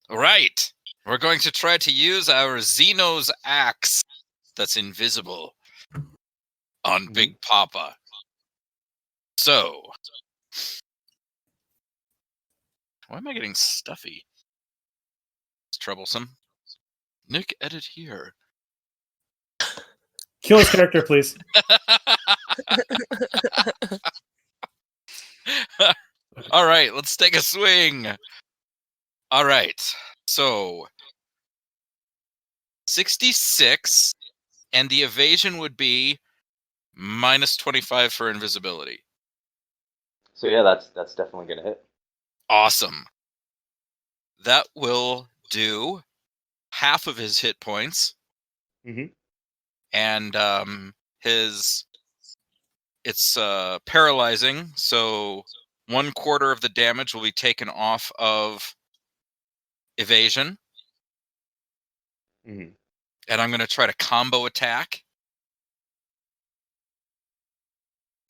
Right. We're going to try to use our Xeno's axe that's invisible on Big Papa. So, why am I getting stuffy? It's troublesome. Nick, edit here. Kill his character, please. All right, let's take a swing. All right, so 66, and the evasion would be minus 25 for invisibility. So yeah, that's definitely gonna hit. Awesome. That will do half of his hit points. Mhm. And it's paralyzing, so 1/4 of the damage will be taken off of evasion. Mhm. And I'm going to try to combo attack.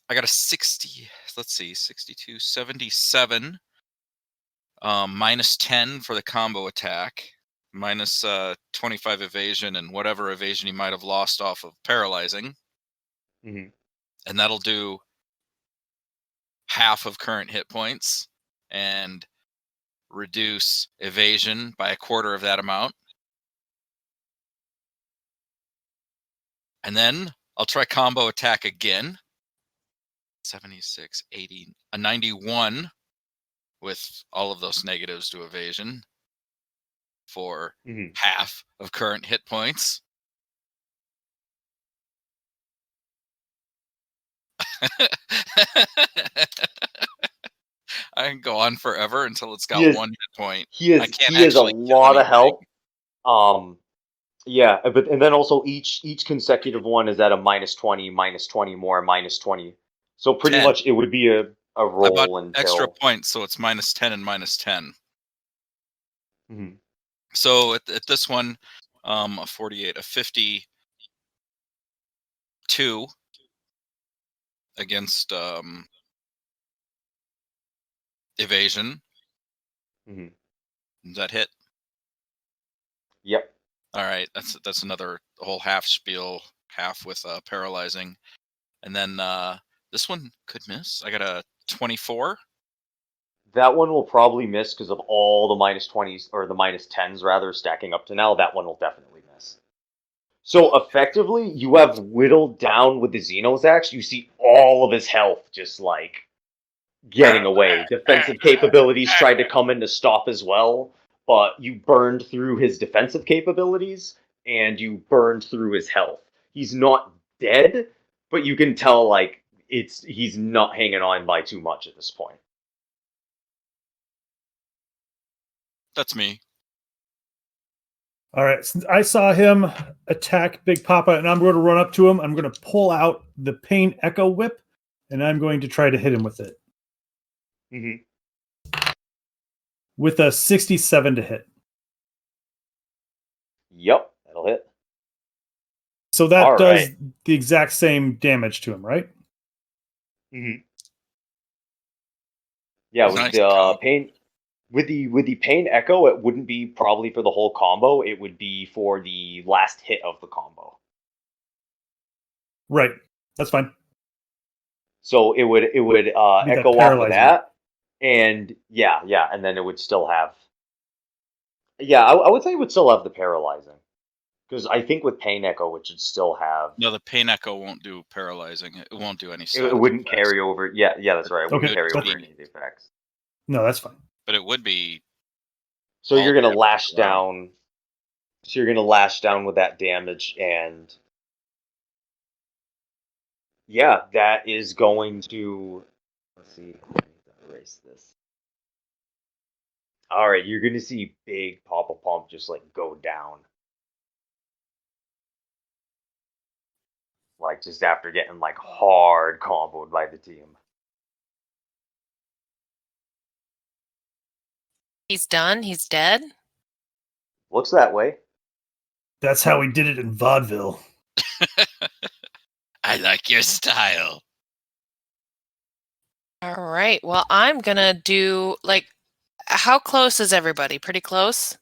I got a 60, let's see, 62, 77, minus 10 for the combo attack, minus 25 evasion and whatever evasion he might have lost off of paralyzing. Mhm. And that'll do half of current hit points and reduce evasion by 1/4 of that amount. And then I'll try combo attack again. 76, 80, a 91 with all of those negatives to evasion for Mhm. half of current hit points. I can go on forever until it's got 1 hit point. He I is can't he is a actually kill lot of anything. help. Yeah, but and then also each consecutive one is at a minus 20 more, minus 20. So pretty 10. much it would be a I bought roll until extra points, so it's minus 10 and minus 10. Mhm. So at this one, a 48, a 52 against evasion. Mhm. Does that hit? Yep. All right, that's another whole half spiel, half with paralyzing, and then this one could miss. I got a 24. That one will probably miss because of all the minus 20s or the minus 10s rather stacking up to now. That one will definitely miss. So effectively, you have whittled down with the Xenos axe. You see all of his health just like getting away. Defensive capabilities tried to come in to stop as well, but you burned through his defensive capabilities and you burned through his health. He's not dead, but you can tell like he's not hanging on by too much at this point. That's me. All right. Since I saw him attack Big Papa, and I'm going to run up to him. I'm going to pull out the Pain Echo Whip, and I'm going to try to hit him with it. Mm-hmm. With a 67 to hit. Yep, that'll hit. So that All does right. the exact same damage to him, right? Mm-hmm. Yeah, with Nice the combo. pain, with the pain echo, it wouldn't be probably for the whole combo. It would be for the last hit of the combo. Right. That's fine. So it would Be that echo off of paralyzing. that, and yeah, and then it would still have. Yeah, I would say it would still have the paralyzing, because I think with pain echo it should still have. No, the pain echo won't do paralyzing. It won't do any It status wouldn't effects. carry over. Yeah, that's right. It wouldn't Okay, carry over that's- any of the effects. No, that's fine. But it would be. So all you're gonna damage lash around. down. So you're gonna lash down with that damage, and yeah, that is going to. Let's see. Erase this. All right, you're gonna see Big Papa Pump just like go down, like just after getting like hard comboed by the team. He's done. He's dead. Looks that way. That's how we did it in vaudeville. I like your style. All right. Well, I'm gonna do like. How close is everybody? Pretty close.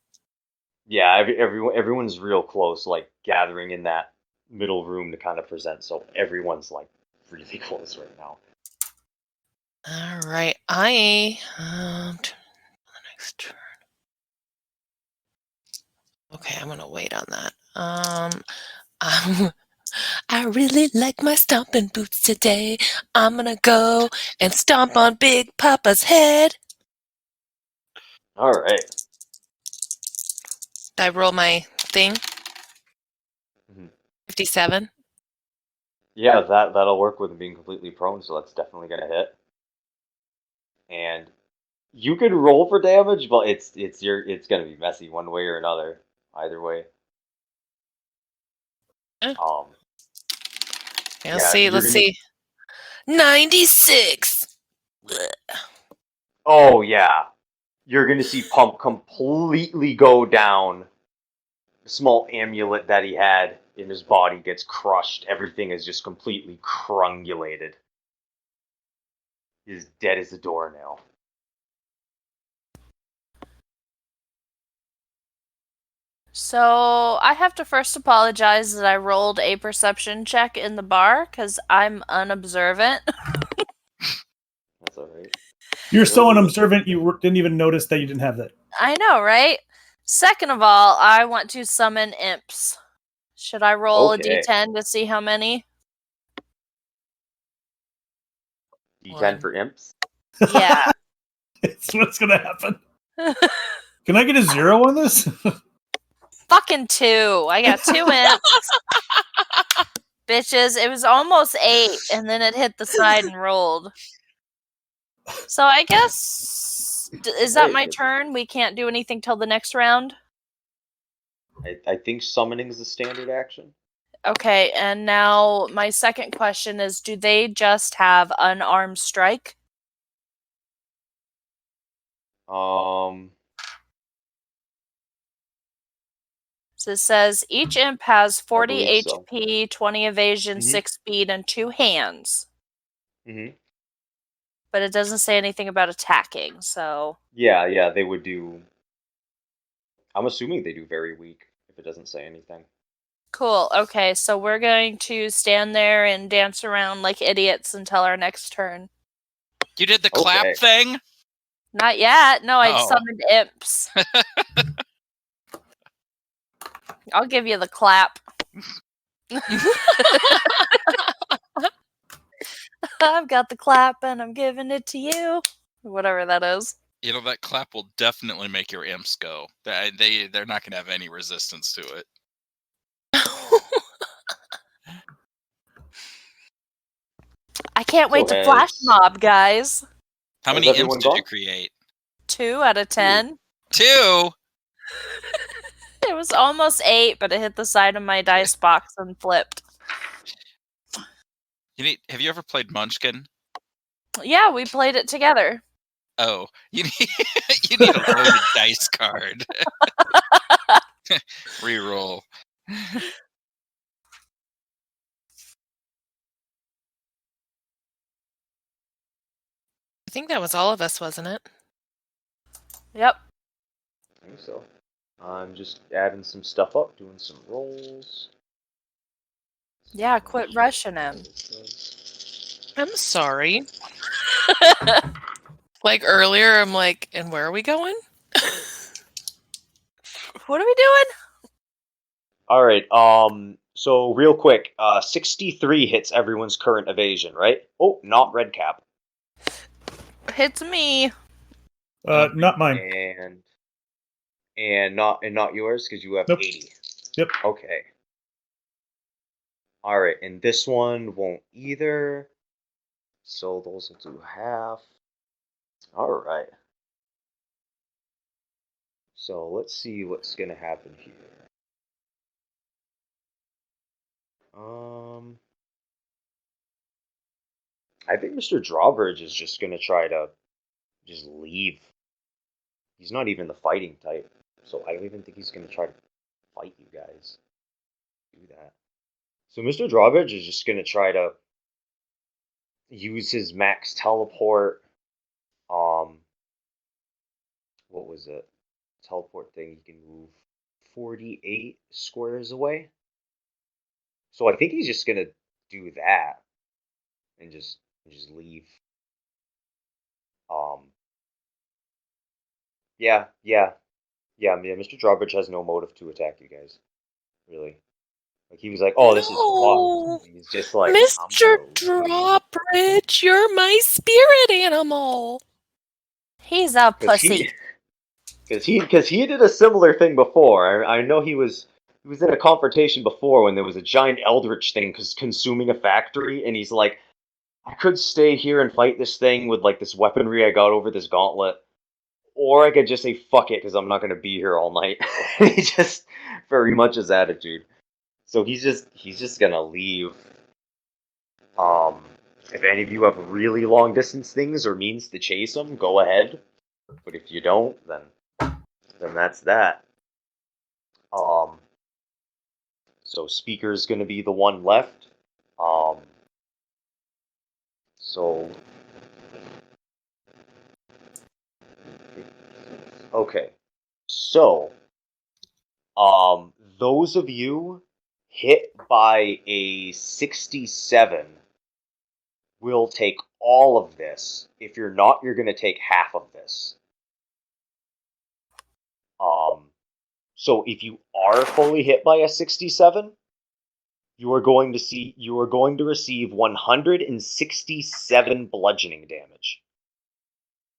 Yeah, everyone's real close, like gathering in that middle room to kind of present. So everyone's like really close right now. All right, I the next turn. Okay, I'm gonna wait on that. I really like my stomping boots today. I'm gonna go and stomp on Big Papa's head. All right. Did I roll my thing? Mhm. 57. Yeah, that'll work with him being completely prone, so that's definitely gonna hit. And you could roll for damage, but it's gonna be messy one way or another. Either way. Yeah. Um. Okay, Yeah, let's you're see. 96. Oh yeah, you're gonna see Pump completely go down. The small amulet that he had in his body gets crushed. Everything is just completely crungulated. He's dead as a doornail. So I have to first apologize that I rolled a perception check in the bar because I'm unobservant. That's alright. You're so unobservant, you didn't even notice that you didn't have that. I know, right? Second of all, I want to summon imps. Should I roll a Okay. d10 to see how many? D10 for imps. Yeah. It's what's gonna happen. Can I get a 0 on this? Fucking 2. I got 2 imps. Bitches, it was almost 8, and then it hit the side and rolled. So I guess, is that my turn? We can't do anything till the next round? I think summoning is the standard action. Okay, and now my second question is, do they just have unarmed strike? So it says each imp has 40 believe so. HP, 20 evasion, Mhm. 6 speed, and 2 hands. Mm-hmm. But it doesn't say anything about attacking, so... Yeah, they would do. I'm assuming they do very weak if it doesn't say anything. Cool, okay, so we're going to stand there and dance around like idiots until our next turn. You did the clap Okay. thing? Not yet. No, I Oh. summoned imps. I'll give you the clap. I've got the clap and I'm giving it to you. Whatever that is. You know, that clap will definitely make your imps go. They're not going to have any resistance to it. I can't wait So to flash has- mob, guys. How Has many imps everyone did you gone? create? 2 out of 10. 2? It was almost 8, but it hit the side of my dice box and flipped. Have you ever played Munchkin? Yeah, we played it together. Oh, you need a loaded dice card. Reroll. I think that was all of us, wasn't it? Yep. I think so. I'm just adding some stuff up, doing some rolls. Yeah, quit rushing him. I'm sorry. Like earlier, I'm like, and where are we going? What are we doing? All right. So real quick, 63 hits everyone's current evasion, right? Oh, not red cap. Hits me. Not mine. And not yours because you have Nope. 80. Yep. Okay. All right, and this one won't either. So those will do half. All right. So let's see what's gonna happen here. I think Mr. Drawbridge is just gonna try to just leave. He's not even the fighting type, so I don't even think he's gonna try to fight you guys. Do that. So Mr. Drawbridge is just gonna try to use his max teleport. What was it? Teleport thing. He can move 48 squares away. So I think he's just gonna do that and just leave. Yeah. Mr. Drawbridge has no motive to attack you guys, really. Like he was like, "Oh, this is No. fun." He's just like, "I'm Mr. gonna leave." Drawbridge, you're my spirit animal. He's a Because pussy. he did a similar thing before. I know he was in a confrontation before when there was a giant eldritch thing consuming a factory, and he's like, I could stay here and fight this thing with like this weaponry I got over this gauntlet, or I could just say fuck it because I'm not gonna be here all night. He just very much his attitude. So he's just gonna leave. If any of you have really long distance things or means to chase him, go ahead. But if you don't, then that's that. So Speaker's gonna be the one left. So okay. So those of you hit by a 67 will take all of this. If you're not, you're gonna take half of this. So if you are fully hit by a 67, you are going to receive 167 bludgeoning damage.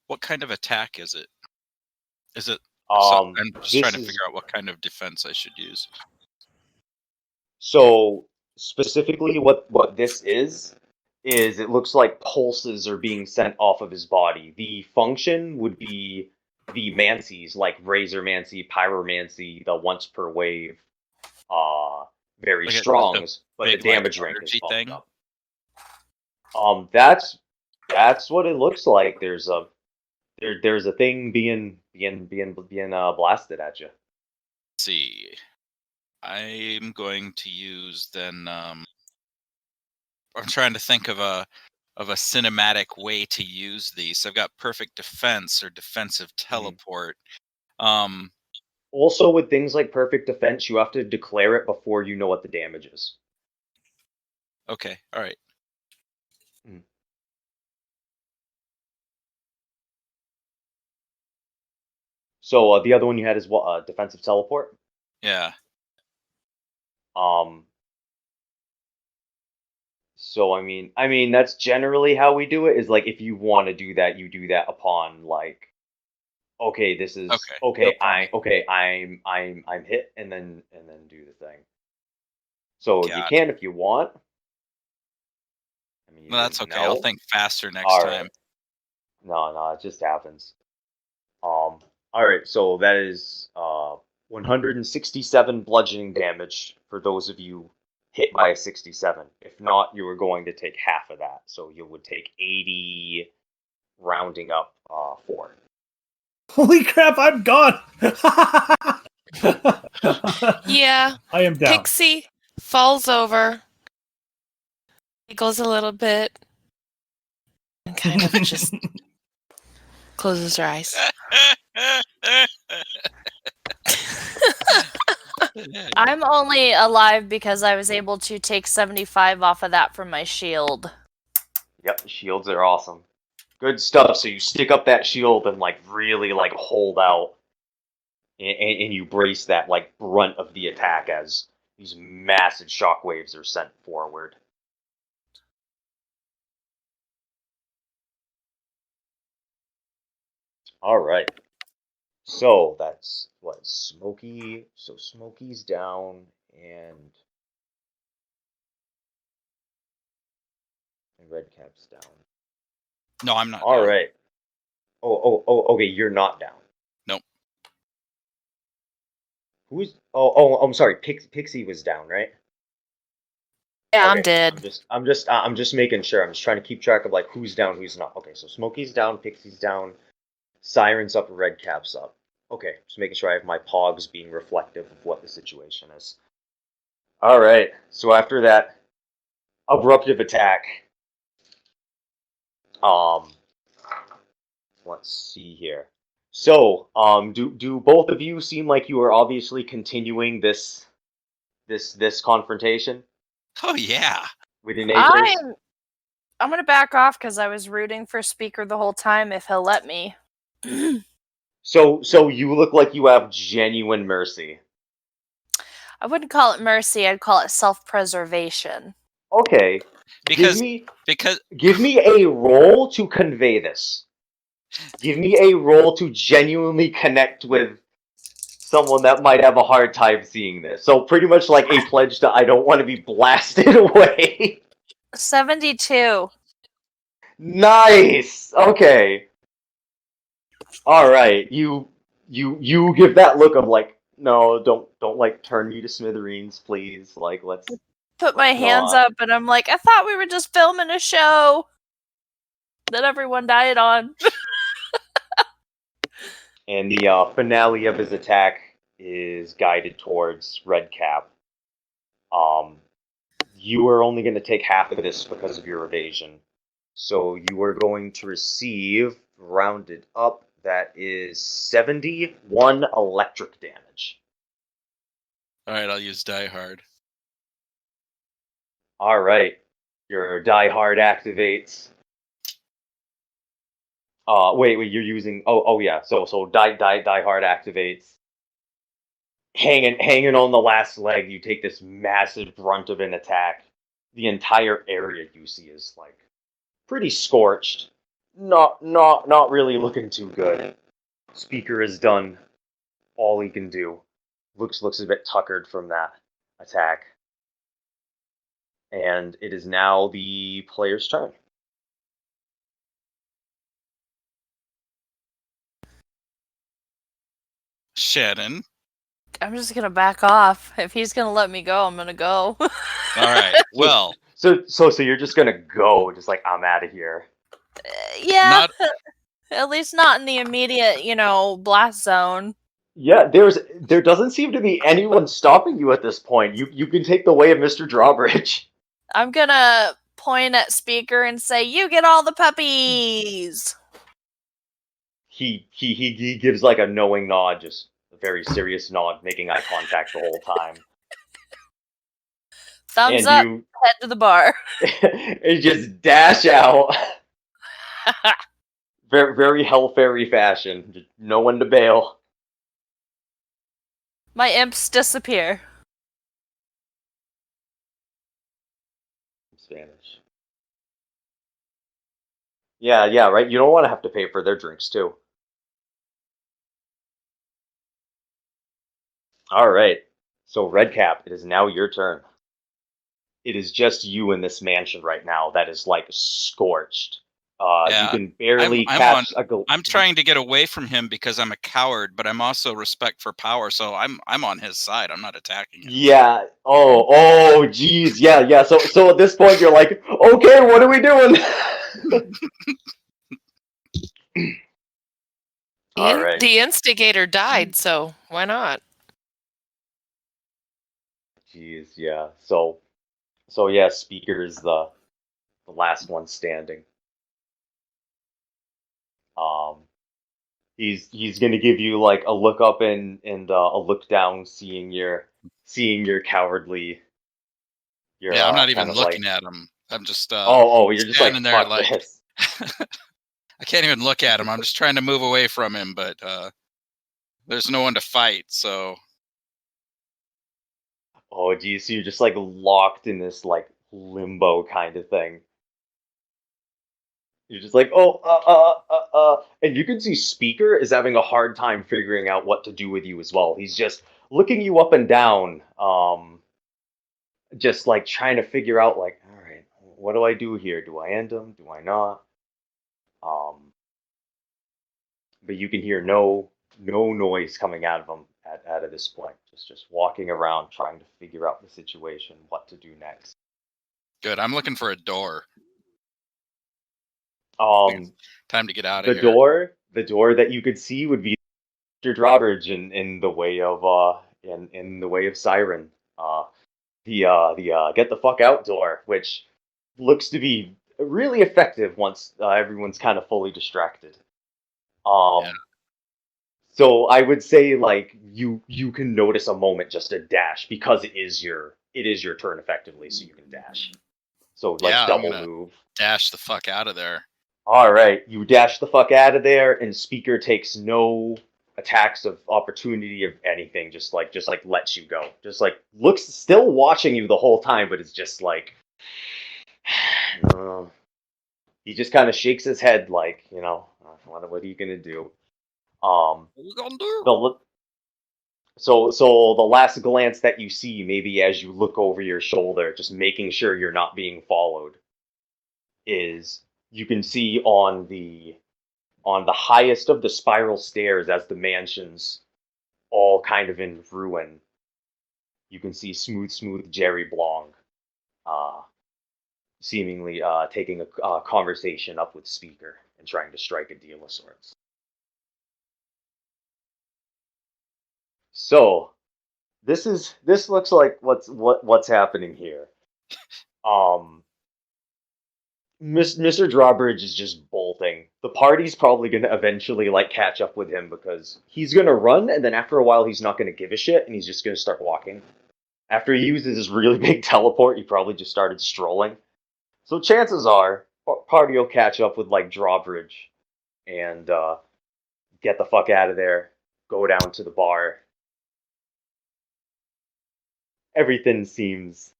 What kind of attack is it? Is it? I'm just trying to figure out what kind of defense I should use. So specifically, what this is it looks like pulses are being sent off of his body. The function would be the mancies, like Razor Mancy, Pyromancy, the once per wave, very Like strong, but big, the damage like, rank is energy bumped thing? up. That's what it looks like. There's a thing being blasted at you. Let's see. I'm going to use then. I'm trying to think of a cinematic way to use these. I've got perfect defense or defensive teleport. Also, with things like perfect defense, you have to declare it before you know what the damage is. Okay, all right. So the other one you had is what? Defensive teleport. Yeah. So I mean that's generally how we do it. Is like if you want to do that, you do that upon like, okay, this is okay. I'm hit, and then do the thing. So you can if you want. I mean, No, that's okay. I'll think faster next time. No, it just happens. All right, so that is 167 bludgeoning damage for those of you hit by a 67. If not, you were going to take half of that, so you would take 80, rounding up 4. Holy crap! I'm gone. Yeah. I am down. Pixie falls over, giggles a little bit, and kind of just closes her eyes. I'm only alive because I was able to take 75 off of that from my shield. Yep, shields are awesome. Good stuff. So you stick up that shield and like really like hold out, and you brace that like brunt of the attack as these massive shockwaves are sent forward. All right. So that's what Smokey. So Smokey's down, and Redcap's down. No, I'm not. All right. Oh. Okay, you're not down. Nope. Who's? Oh. I'm sorry. Pixie was down, right? Yeah, okay. I'm dead. I'm just making sure. I'm just trying to keep track of like who's down, who's not. Okay, so Smokey's down, Pixie's down, Siren's up, Redcap's up. Okay, just making sure I have my pogs being reflective of what the situation is. All right. So after that abruptive attack, let's see here. So, do both of you seem like you are obviously continuing this confrontation Oh yeah. with your natures? I'm gonna back off because I was rooting for Speaker the whole time if he'll let me. So you look like you have genuine mercy. I wouldn't call it mercy, I'd call it self-preservation. Okay, Because give me a role to convey this. Give me a role to genuinely connect with someone that might have a hard time seeing this. So pretty much like a pledge to I don't want to be blasted away. 72. Nice. Okay. All right. You give that look of like, no, don't like turn me to smithereens, please. Like let's Put my go hands on. up and I'm like, I thought we were just filming a show that everyone died on. And the finale of his attack is guided towards Redcap. You are only going to take half of this because of your evasion. So you are going to receive, rounded up, that is 71 electric damage. all right, I'll use Die Hard. All right, your Die Hard activates. Wait, you're using. Oh yeah. So Die Hard activates. Hanging on the last leg, you take this massive brunt of an attack. The entire area you see is like pretty scorched. Not really looking too good. Speaker has done all he can do. Looks a bit tuckered from that attack. And it is now the player's turn. Shannon. I'm just gonna back off. If he's gonna let me go, I'm gonna go. All right. Well, So you're just gonna go, just like I'm out of here. Yeah. not At least not in the immediate, blast zone. Yeah, there doesn't seem to be anyone stopping you at this point. You can take the way of Mr. Drawbridge. I'm gonna point at Speaker and say, "You get all the puppies." He gives like a knowing nod, just a very serious nod, making eye contact the whole time. Thumbs And up. you Head to the bar. and just dash out. Very, very Hell Fairy fashion. Just no one to bail. My imps disappear. Spanish. Yeah, right. You don't want to have to pay for their drinks too. All right. So Redcap, it is now your turn. It is just you in this mansion right now that is like scorched. Yeah, you can barely I'm catch I'm trying to get away from him because I'm a coward, but I'm also respect for power, so I'm on his side. I'm not attacking him. Yeah. Oh, geez. Yeah. So at this point, you're like, okay, what are we doing? All right. The instigator died, so why not? Jeez, yeah. So yeah, Speaker is the last one standing. He's gonna give you like a look up and a look down, seeing your cowardly. Yeah, I'm not even kind of looking like, at him. I'm just you're just like, standing there fuck like this. I can't even look at him. I'm just trying to move away from him, but there's no one to fight, so Oh, geez, so you're just like locked in this like limbo kind of thing. You're just like, and you can see Speaker is having a hard time figuring out what to do with you as well. He's just looking you up and down, just like trying to figure out, like, all right, what do I do here? Do I end him? Do I not? But you can hear no noise coming out of him out of this point. Just walking around trying to figure out the situation, what to do next. good. I'm looking for a door. Time to get out of here. The door that you could see would be your drawbridge in the way of in the way of Siren. The get the fuck out door, which looks to be really effective once everyone's kind of fully distracted. Yeah. So I would say like you can notice a moment just to dash because it is your turn effectively, so you can dash. So like Yeah, I'm double gonna move. dash the fuck out of there. All right, you dash the fuck out of there, and Speaker takes no attacks of opportunity of anything. Just like lets you go. Just like looks still watching you the whole time, but it's just like he just kind of shakes his head, like what are you gonna do? What we gonna do? So the last glance that you see, maybe as you look over your shoulder, just making sure you're not being followed, is you can see on the highest of the spiral stairs as the mansion's all kind of in ruin. You can see smooth Jerry Blong, seemingly taking a conversation up with Speaker and trying to strike a deal of sorts. So, this looks like what's happening here. Mr. Drawbridge is just bolting. The party's probably gonna eventually like catch up with him because he's gonna run, and then after a while he's not gonna give a shit, and he's just gonna start walking. After he uses his really big teleport, he probably just started strolling. So chances are, party will catch up with like Drawbridge, and get the fuck out of there. Go down to the bar. Everything seems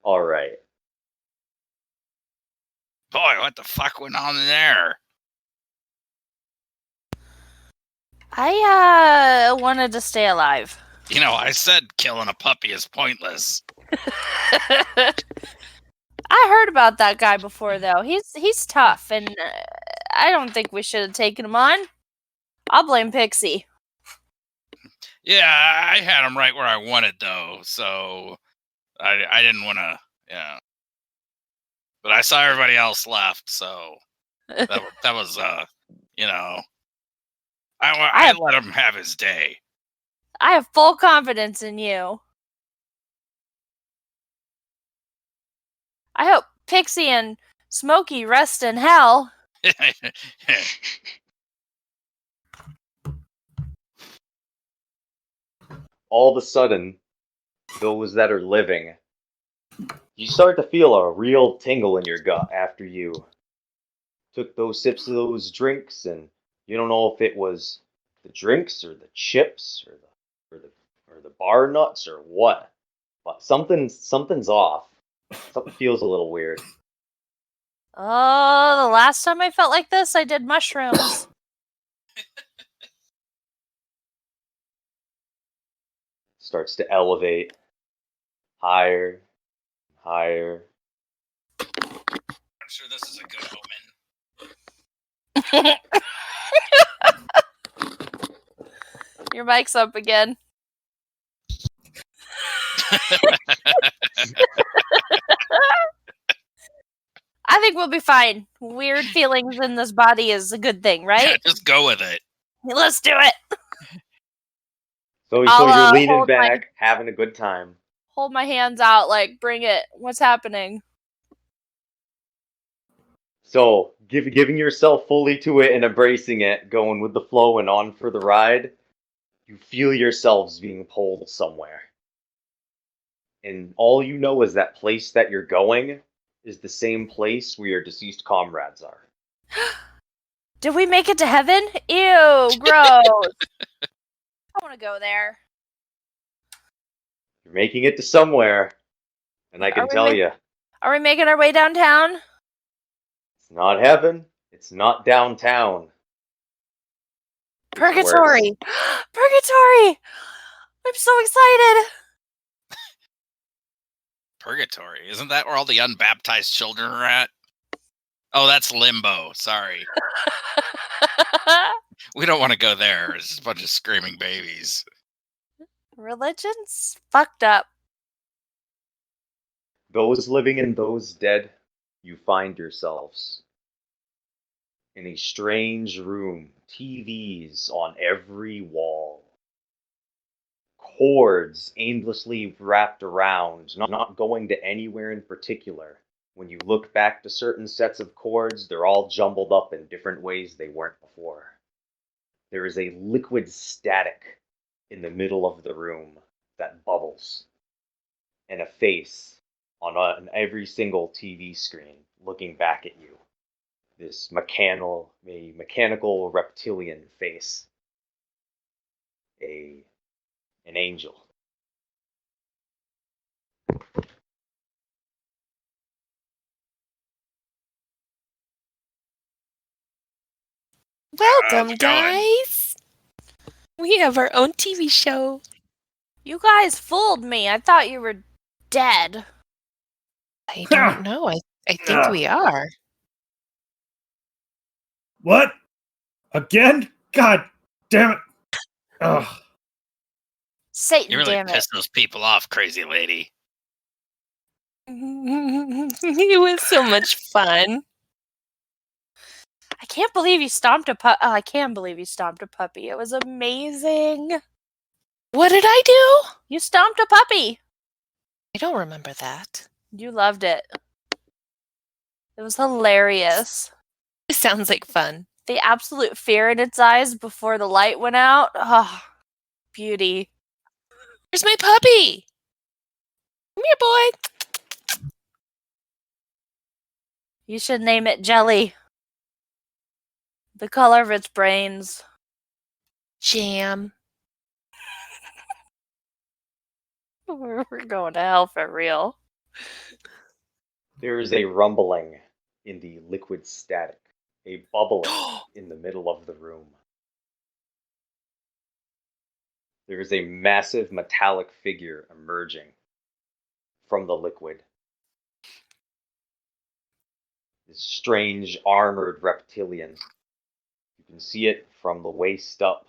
all right. Boy, what the fuck went on there? I wanted to stay alive. You know, I said killing a puppy is pointless. I heard about that guy before, though. He's tough, and I don't think we should have taken him on. I'll blame Pixie. Yeah, I had him right where I wanted, though, so I didn't want to, yeah. But I saw everybody else left, so that was, I let him have his day. I have full confidence in you. I hope Pixie and Smokey rest in hell. All of a sudden, those that are living, you start to feel a real tingle in your gut after you took those sips of those drinks, and you don't know if it was the drinks or the chips or the bar nuts or what, but something's off. Something feels a little weird. Oh, the last time I felt like this, I did mushrooms. Starts to elevate higher, higher. I'm sure this is a good omen. Your mic's up again. I think we'll be fine. Weird feelings in this body is a good thing, right? Yeah, just go with it. Let's do it. So I'll, you're leaning hold back, having a good time. Hold my hands out, like, bring it. What's happening? So, giving yourself fully to it and embracing it, going with the flow and on for the ride, you feel yourselves being pulled somewhere. And all you know is that place that you're going is the same place where your deceased comrades are. Did we make it to heaven? Ew, gross. I want to go there. You're making it to somewhere, and I can tell you, Are we making our way downtown? it's not heaven, it's not downtown. It's Purgatory! worse. Purgatory! I'm so excited! Purgatory. Isn't that where all the unbaptized children are at? Oh, that's limbo. Sorry. We don't want to go there. It's just a bunch of screaming babies. Religion's fucked up. Those living and those dead, you find yourselves in a strange room, TVs on every wall, cords aimlessly wrapped around, not going to anywhere in particular. When you look back to certain sets of cords, they're all jumbled up in different ways they weren't before. There is a liquid static in the middle of the room that bubbles, and a face on every single TV screen looking back at you. This mechanical reptilian face. An angel. Welcome, How's it going? guys. We have our own TV show. You guys fooled me. I thought you were dead. I don't know. I think Ah. we are. What? Again? God damn it. Ugh. Satan, You really damn it. pissed those people off, crazy lady. It was so much fun. I can't believe you stomped a puppy. I can believe you stomped a puppy. It was amazing. What did I do? You stomped a puppy. I don't remember that. You loved it. It was hilarious. It sounds like fun. The absolute fear in its eyes before the light went out. Oh, beauty. Where's my puppy? Come here, boy. You should name it Jelly. The color of its brains. Jam. We're going to hell for real. There is a rumbling in the liquid static, a bubbling in the middle of the room. There is a massive metallic figure emerging from the liquid. This strange armored reptilian. You can see it from the waist up.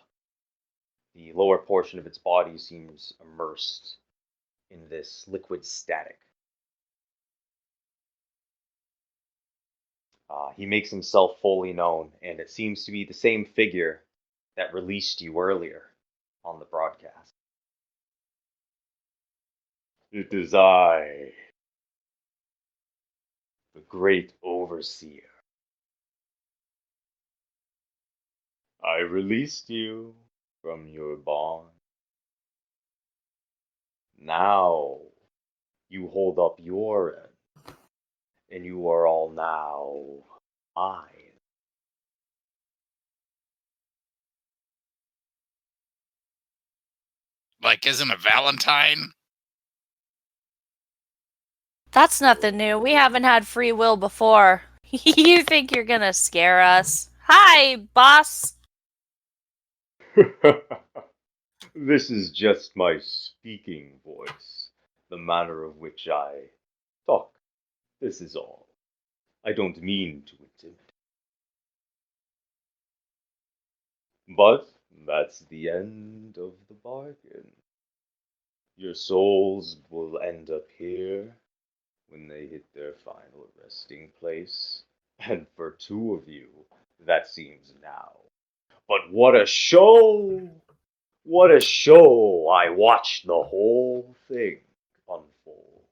The lower portion of its body seems immersed in this liquid static. He makes himself fully known, and it seems to be the same figure that released you earlier on the broadcast. It is I, the great overseer. I released you from your bond. Now you hold up your end, and you are all now mine. Like, isn't a Valentine? That's nothing new. We haven't had free will before. You think you're gonna scare us? Hi, boss. This is just my speaking voice, the manner of which I talk. This is all. I don't mean to intimidate. But that's the end of the bargain. Your souls will end up here when they hit their final resting place. And for two of you, that seems now. But what a show! What a show! I watched the whole thing unfold.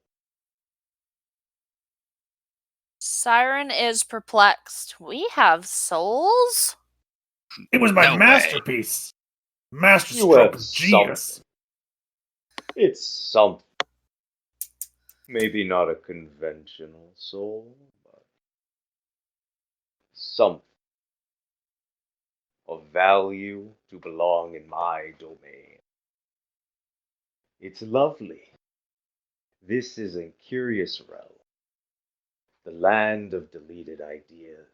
Siren is perplexed. We have souls? It was my No way. masterpiece. Masterstroke You have of genius. something. It's something. Maybe not a conventional soul, but something of value to belong in my domain. It's lovely. This is a curious realm, the land of deleted ideas,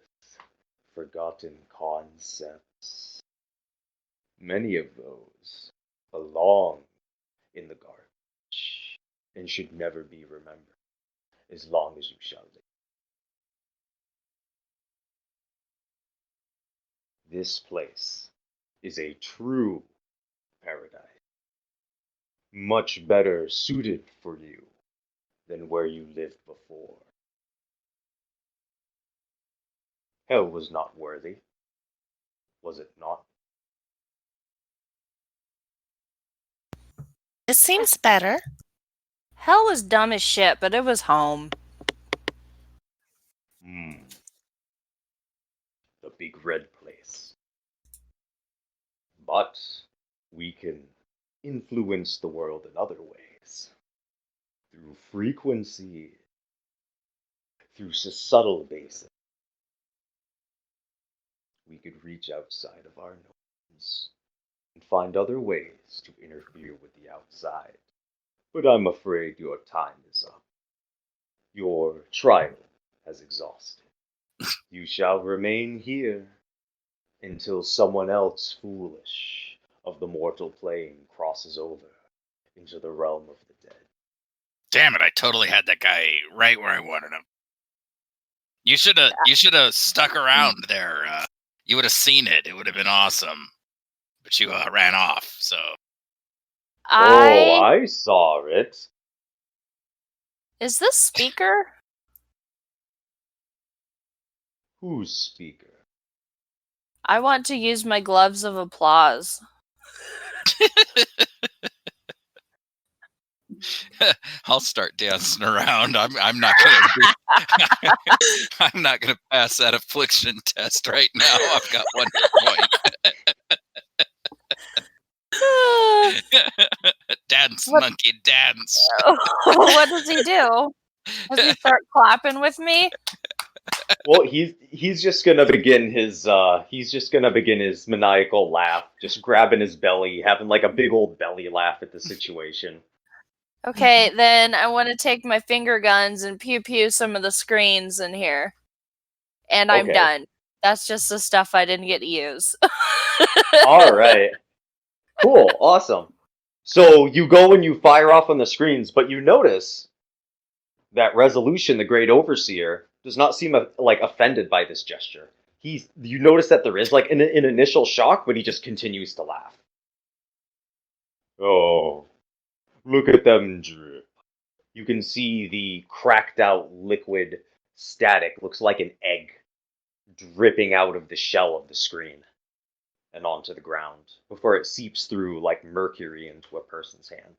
forgotten concepts. Many of those belong in the garbage and should never be remembered as long as you shall live. This place is a true paradise, much better suited for you than where you lived before. Hell was not worthy, was it not? This seems better. Hell was dumb as shit, but it was home. The big red place. But we can influence the world in other ways. Through frequency, through subtle basis. We could reach outside of our norms and find other ways to interfere with the outside. But I'm afraid your time is up. Your trial has exhausted. You shall remain here until someone else foolish of the mortal plane crosses over into the realm of the dead. Damn it! I totally had that guy right where I wanted him. You should have stuck around there. You would have seen it. It would have been awesome. But you ran off. So I saw it. Is this speaker? Whose speaker? I want to use my gloves of applause. I'll start dancing around. I'm not gonna I'm not gonna pass that affliction test right now. I've got 1 point. Dance, monkey, dance. What does he do? Does he start clapping with me? Well, he's just gonna begin his maniacal laugh, just grabbing his belly, having like a big old belly laugh at the situation. Okay, then I want to take my finger guns and pew pew some of the screens in here. And I'm Okay. done. That's just the stuff I didn't get to use. All right. Cool. Awesome. So you go and you fire off on the screens, but you notice that Resolution, the Great Overseer, does not seem like offended by this gesture. You notice that there is like an initial shock, but he just continues to laugh. Oh, look at them drip. You can see the cracked out liquid static, looks like an egg, dripping out of the shell of the screen and onto the ground before it seeps through like mercury into a person's hand.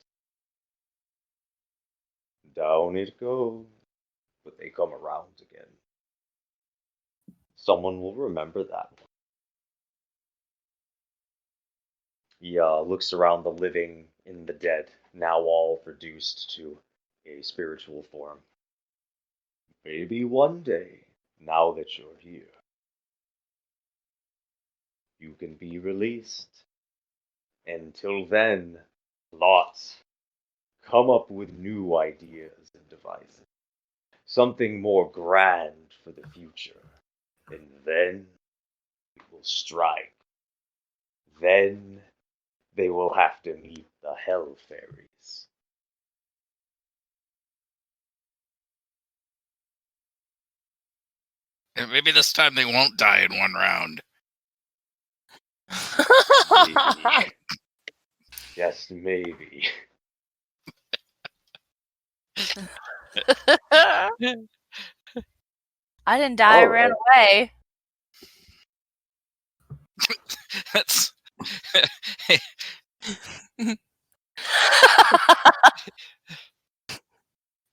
Down it goes, but they come around again. Someone will remember that one. He looks around the living and the dead, now all reduced to a spiritual form. Maybe one day, now that you're here, you can be released. Until then, lots. Come up with new ideas and devices. Something more grand for the future. And then we will strike. Then they will have to meet the Hell Fairies. And maybe this time they won't die in one round. Maybe. Yes, maybe. I didn't die, I ran away. That's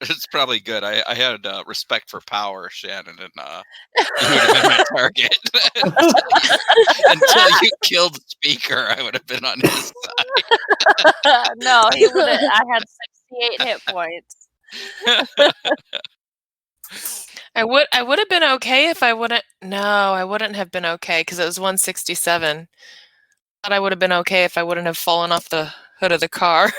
it's probably good. I had respect for power, Shannon, and you would have been my target. Until you killed the speaker, I would have been on his side. No, he would have. I had 68 hit points. I would have been okay if I wouldn't. No, I wouldn't have been okay because it was 167. Thought I would have been okay if I wouldn't have fallen off the hood of the car.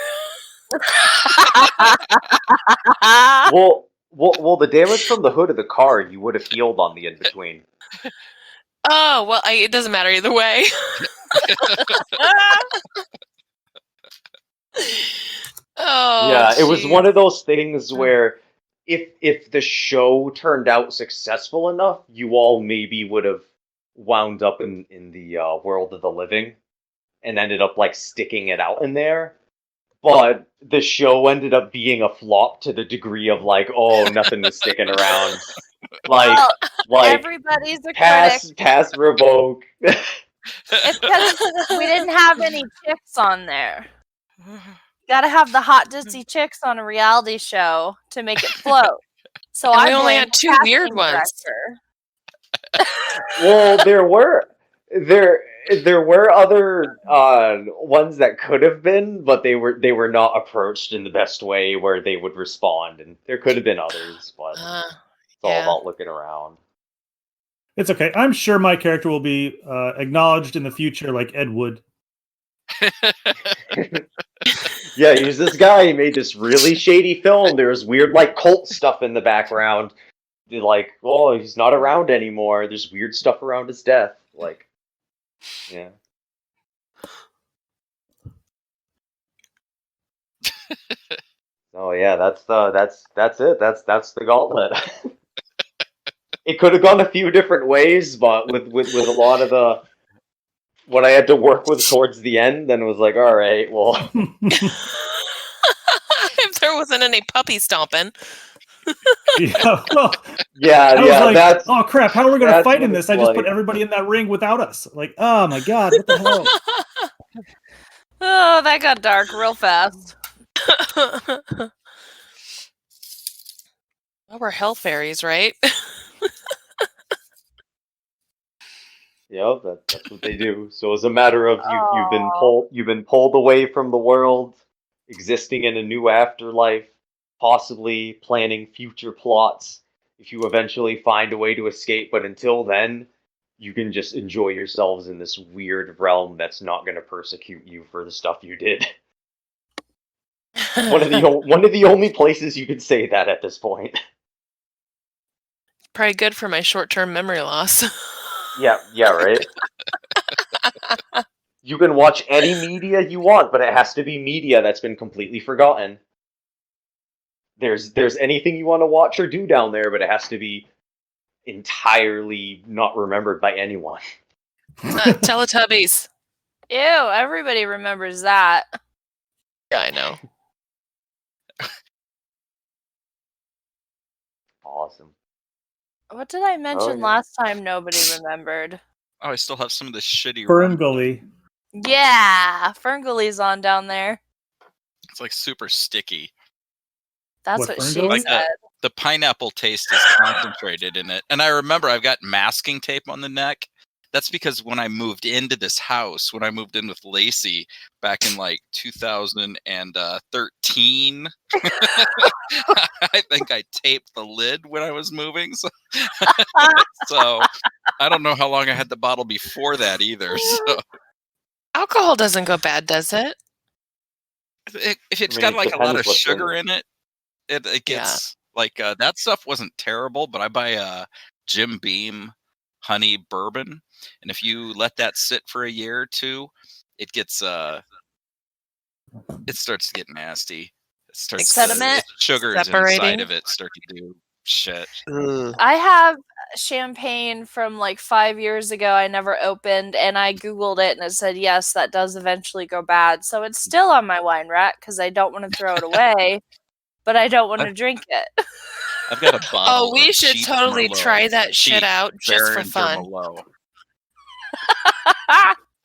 Well, the damage from the hood of the car you would have healed on the in between. Oh well, it doesn't matter either way. Oh yeah, it was geez. one of those things where if the show turned out successful enough, you all maybe would have wound up in the world of the living and ended up like sticking it out in there. But the show ended up being a flop to the degree of like, oh, nothing was sticking around. Like everybody's a critic. pass, revoke. It's because we didn't have any chicks on there. Gotta have the hot Disney chicks on a reality show to make it float. So And I we only blame had the two casting weird ones. director. Well, there were. There were other ones that could have been, but they were not approached in the best way where they would respond, and there could have been others, but it's all yeah. about looking around. It's okay. I'm sure my character will be acknowledged in the future like Ed Wood. Yeah, he's this guy. He made this really shady film. There's weird, like, cult stuff in the background. They're like, oh, he's not around anymore. There's weird stuff around his death. Like, yeah. Oh yeah, that's it. That's the gauntlet. It could have gone a few different ways, but with a lot of the what I had to work with towards the end, then it was like, all right, well, If there wasn't any puppy stomping. Yeah, well, yeah, I was like, that's oh crap, how are we going to that's fight what in this? it's I just like. put everybody in that ring without us. Like, oh my god, what the hell? Oh, that got dark real fast. Well, we're hell fairies, right? Yep, that's what they do. So it's a matter of you've been pulled away from the world, existing in a new afterlife, possibly planning future plots. If you eventually find a way to escape, but until then, you can just enjoy yourselves in this weird realm that's not going to persecute you for the stuff you did. One of the only places you can say that at this point. Probably good for my short-term memory loss. Yeah, right. You can watch any media you want, but it has to be media that's been completely forgotten. There's anything you want to watch or do down there, but it has to be entirely not remembered by anyone. Teletubbies. Ew, everybody remembers that. Yeah, I know. Awesome. What did I mention yeah. last time nobody remembered? Oh, I still have some of this shitty Fern rum. Gully. Yeah, Ferngully's on down there. It's like super sticky. That's What, what Ferngully? she Like said. the pineapple taste is concentrated in it. And I remember I've got masking tape on the neck. That's because when I moved into this house, when I moved in with Lacey back in like 2013, I think I taped the lid when I was moving. So, so I don't know how long I had the bottle before that either. So Alcohol doesn't go bad, does it? if it's I mean, got it like a lot depends of what's in sugar it. in it, it gets like that stuff wasn't terrible, but I buy a Jim Beam honey bourbon, and if you let that sit for a year or two, it gets it starts to get nasty. It starts Sediment? sugars inside Separating? of it start to do shit. I have champagne from like 5 years ago I never opened, and I Googled it and it said, yes, that does eventually go bad. So it's still on my wine rack because I don't want to throw it away, but I don't want to drink it. I've got a bottle. Oh, we of should cheap totally Merlot. try that shit Cheap out just for Behringer fun. Merlot.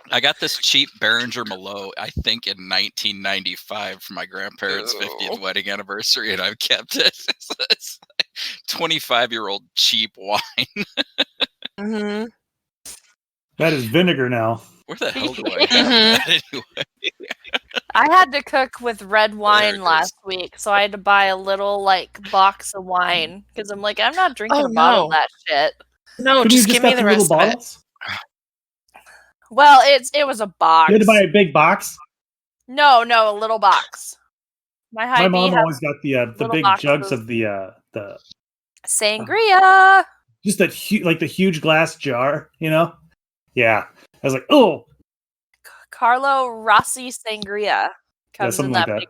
I got this cheap Behringer Merlot, I think, in 1995 for my grandparents' 50th wedding anniversary, and I've kept it. It's like 25-year-old cheap wine. Mm-hmm. That is vinegar now. Where the hell do I have that anyway? I had to cook with red it wine is. last week, so I had to buy a little like box of wine because I'm like, I'm not drinking Oh, a bottle of no. that shit. No, Couldn't you just give me got the little rest of it. bottles? Well, it was a box. You had to buy a big box. No, a little box. My high My B mom has always got the little big boxes. jugs of the sangria. just that like the huge glass jar, you know? Yeah. I was like, oh, Carlo Rossi sangria comes in something that like big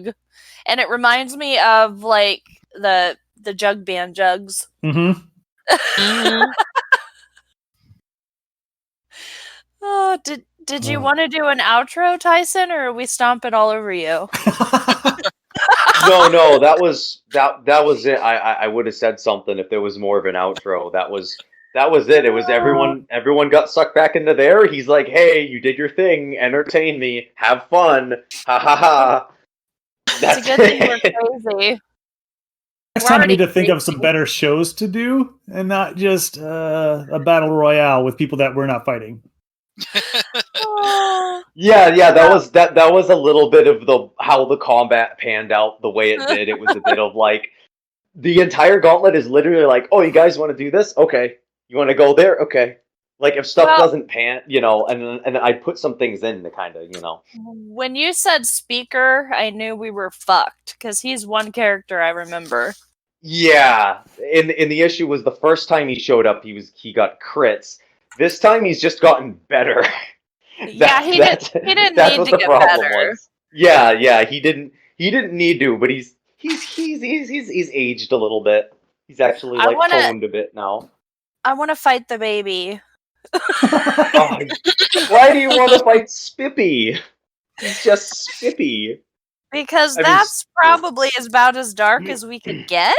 jug, and it reminds me of like the jug band jugs. mm-hmm. Mhm. Oh, did you want to do an outro, Tyson, or are we stomping all over you? No, that was it. I would have said something if there was more of an outro. That was it. It was everyone got sucked back into there. He's like, hey, you did your thing, entertain me, have fun, ha ha ha. That's It's a good thing we're crazy. Next We're time I already need to think of some crazy. better shows to do and not just a battle royale with people that we're not fighting. Yeah, that was a little bit of how the combat panned out the way it did. It was a bit of like the entire gauntlet is literally like, oh, you guys want to do this? Okay. You want to go there? Okay. Like if stuff doesn't pan, and I put some things in to kind of, When you said speaker, I knew we were fucked because he's one character I remember. Yeah. And the issue was the first time he showed up, he got crits. This time he's just gotten better. Yeah, he didn't need to get better. Yeah, he didn't need to, but he's aged a little bit. He's actually toned a bit now. I want to fight the baby. Oh, why do you want to fight Spippy? He's just Spippy. Because that's probably about as dark as we could get.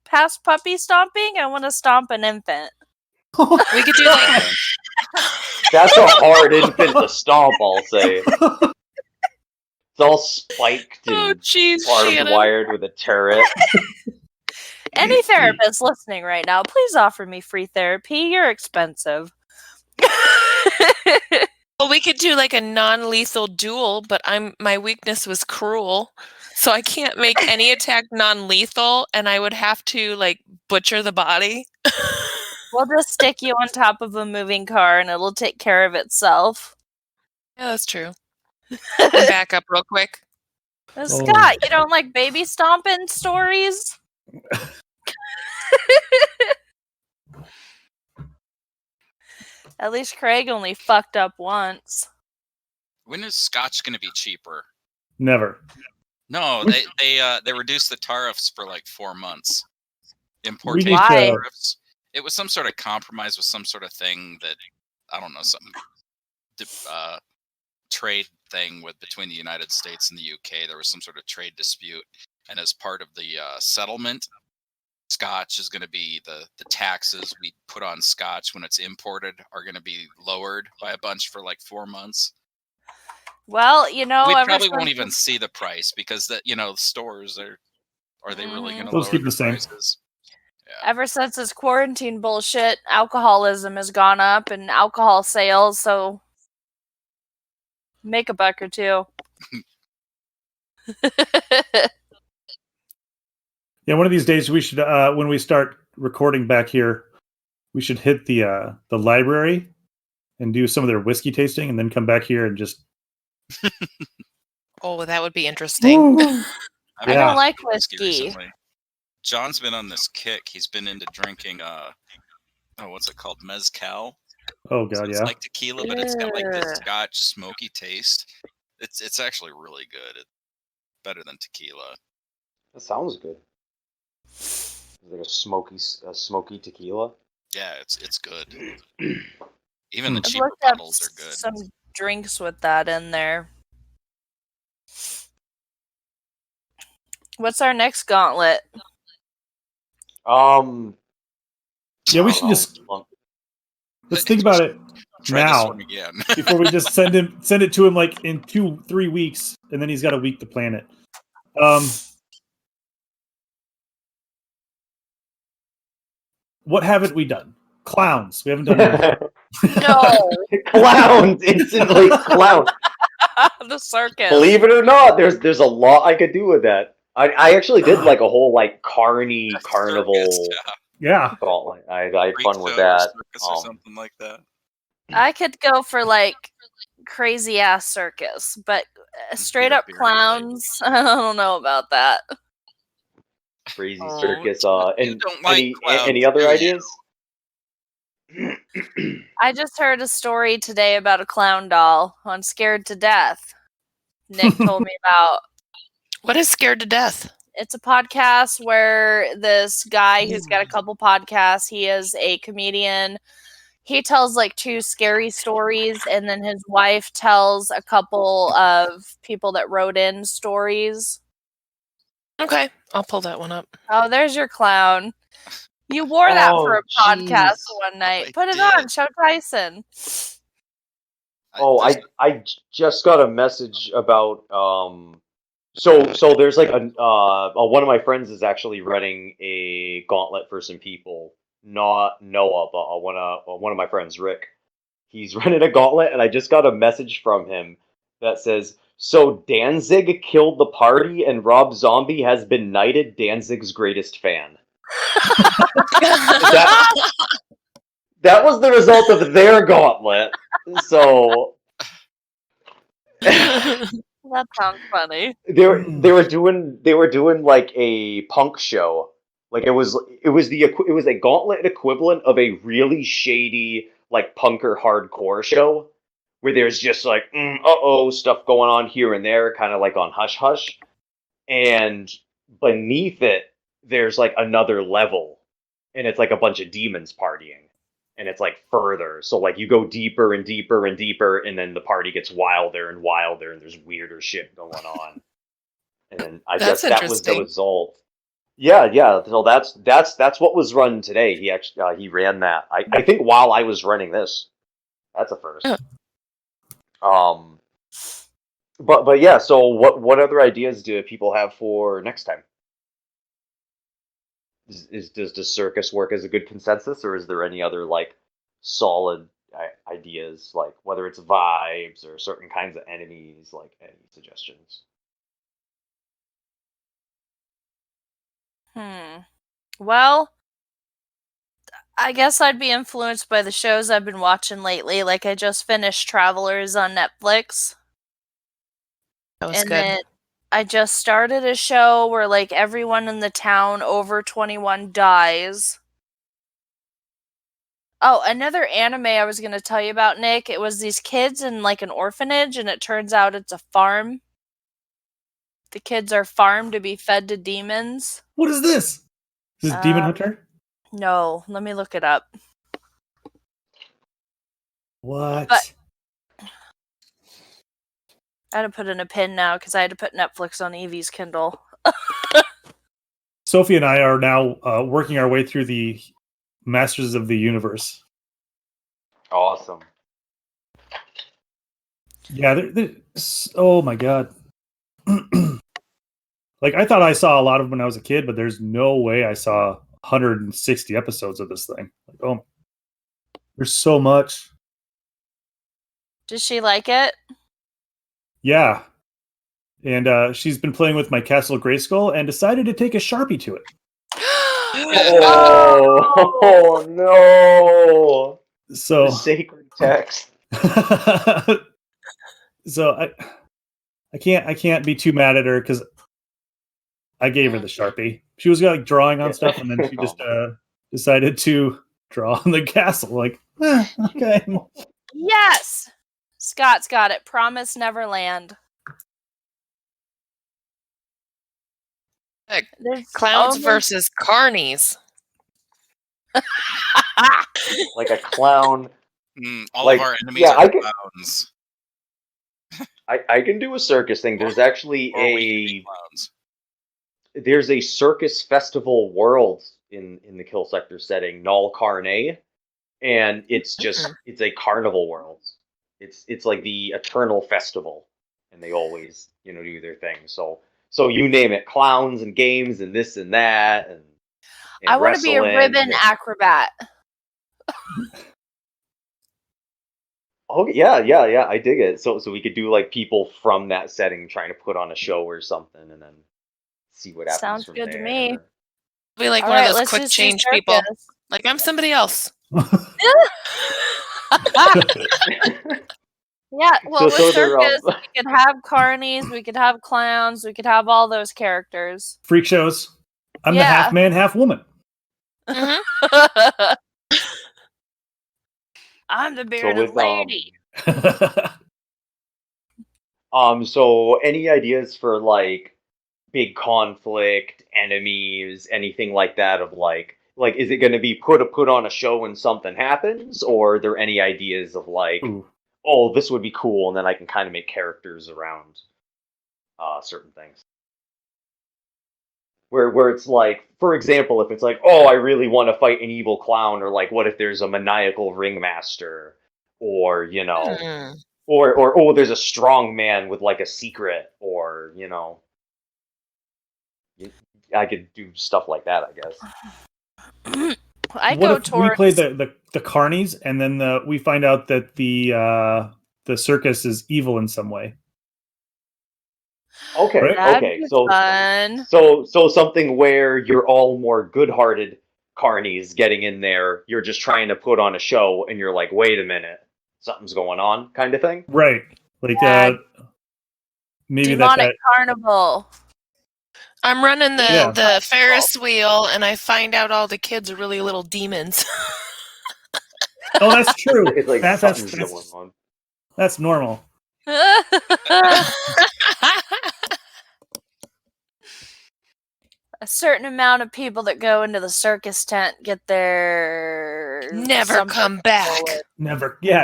Past puppy stomping, I want to stomp an infant. We could do like... That's a hard infant to stomp, I'll say. It's all spiked and barbed wired with a turret. Any therapist listening right now, please offer me free therapy. You're expensive. Well, we could do like a non-lethal duel, but my weakness was cruel, so I can't make any attack non-lethal, and I would have to like butcher the body. We'll just stick you on top of a moving car, and it'll take care of itself. Yeah, that's true. Back up real quick. Scott, you don't like baby stomping stories? At least Craig only fucked up once. When is Scotch going to be cheaper? Never. No, they reduced the tariffs for like 4 months. Importation Why? tariffs. It was some sort of compromise with some sort of thing that I don't know, some trade thing between the United States and the UK. There was some sort of trade dispute, and as part of the settlement, Scotch is going to be the taxes we put on Scotch when it's imported are going to be lowered by a bunch for like 4 months. Well, we probably won't even see the price because the stores are they really going to lower the same prices? Yeah. Ever since this quarantine bullshit, alcoholism has gone up and alcohol sales, so make a buck or two. Yeah, one of these days we should, when we start recording back here, we should hit the library and do some of their whiskey tasting, and then come back here and just. Oh, that would be interesting. I don't like whiskey. Recently. John's been on this kick. He's been into drinking, what's it called? Mezcal. Oh god, It's yeah. like tequila, but it's got like this Scotch smoky taste. It's actually really good. It's better than tequila. That sounds good. Is it a smoky tequila? Yeah, it's good. Even the I've cheaper looked up bottles are good. some drinks with that in there. What's our next gauntlet? Yeah, we should just let's think about it now before we just send it to him like in 2-3 weeks, and then he's got a week to plan it. What haven't we done? Clowns. We haven't done that. No. Clowns, instantly clowns. The circus. Believe it or not, there's a lot I could do with that. I actually did like a whole like carnival. Yeah. Gauntlet. I had fun with that. Or something like that. I could go for like crazy ass circus, but straight up clowns, I don't know about that. Crazy circus. And like any other ideas? I just heard a story today about a clown doll on Scared to Death. Nick told me about. What is Scared to Death? It's a podcast where this guy who's got a couple podcasts, he is a comedian. He tells like 2 scary stories, and then his wife tells a couple of people that wrote in stories. Okay, I'll pull that one up. Oh, there's your clown. You wore that for a podcast one night. Put it on. Show Tyson. I just got a message about so there's like one of my friends is actually running a gauntlet for some people. Not Noah, but one of my friends, Rick. He's running a gauntlet, and I just got a message from him that says, "So Danzig killed the party, and Rob Zombie has been knighted Danzig's greatest fan." That was the result of their gauntlet. So That sounds funny. they were doing like a punk show. Like it was a gauntlet equivalent of a really shady like punker hardcore show where there's just like stuff going on here and there, kind of like on Hush Hush, and beneath it there's like another level, and it's like a bunch of demons partying, and it's like further. So like you go deeper and deeper and deeper, and then the party gets wilder and wilder, and there's weirder shit going on. And then I guess that was the result. Yeah. So that's what was run today. He actually he ran that. I think while I was running this. That's a first. But yeah. So what other ideas do people have for next time? Does circus work as a good consensus, or is there any other like solid ideas, like whether it's vibes or certain kinds of enemies? Like any suggestions? Well, I guess I'd be influenced by the shows I've been watching lately. Like I just finished Travelers on Netflix. That was And good. then I just started a show where like everyone in the town over 21 dies. Oh, another anime I was going to tell you about, Nick. It was these kids in like an orphanage, and it turns out it's a farm. The kids are farmed to be fed to demons. What is this? Is this Demon Hunter? No, let me look it up. What? But I had to put in a pin now because I had to put Netflix on Evie's Kindle. Sophie and I are now working our way through the Masters of the Universe. Awesome. Yeah, oh my god. Like, I thought I saw a lot of them when I was a kid, but there's no way I saw 160 episodes of this thing. Like, oh, there's so much. Does she like it? Yeah. And she's been playing with my Castle Grayskull and decided to take a Sharpie to it. Oh no! So the sacred text. So I can't be too mad at her because I gave her the Sharpie. She was like drawing on stuff, and then she just decided to draw on the castle. Like, okay. Yes! Scott's got it. Promise Neverland. Clowns versus carnies. Like a clown. All like, of our enemies are clowns. I can do a circus thing. There's actually there's a circus festival world in the Kill Sector setting, Null Carne, and it's just it's a carnival world. It's like the eternal festival, and they always do their thing. So you name it, clowns and games and this and that, and I want to be a ribbon acrobat. Oh yeah, I dig it. So we could do like people from that setting trying to put on a show or something, and then see what happens. Sounds from good there. to me. Be like one of those quick change people. Like, I'm somebody else. Yeah, well, So with circus, we could have carnies, we could have clowns, we could have all those characters. Freak shows. I'm the half man, half woman. I'm the bearded lady. So any ideas for like big conflict, enemies, anything like that? Of like is it going to be put on a show when something happens, or are there any ideas of like, oh, this would be cool, and then I can kind of make characters around certain things? Where it's like, for example, if it's like, oh, I really want to fight an evil clown, or like, what if there's a maniacal ringmaster, or or oh, there's a strong man with like a secret, or I could do stuff like that, I guess. I what go if we play towards. the carnies, and then we find out that the circus is evil in some way? Okay, Right? That'd okay. be So fun. so something where you're all more good-hearted carnies getting in there. You're just trying to put on a show, and you're like, wait a minute, something's going on, kind of thing. Right. Like Yeah, maybe demonic that carnival. I'm running Yeah. the Ferris wheel, and I find out all the kids are really little demons. Oh, that's true. It's like that's something's going on. that's normal. A certain amount of people that go into the circus tent get their Never something come back. stolen.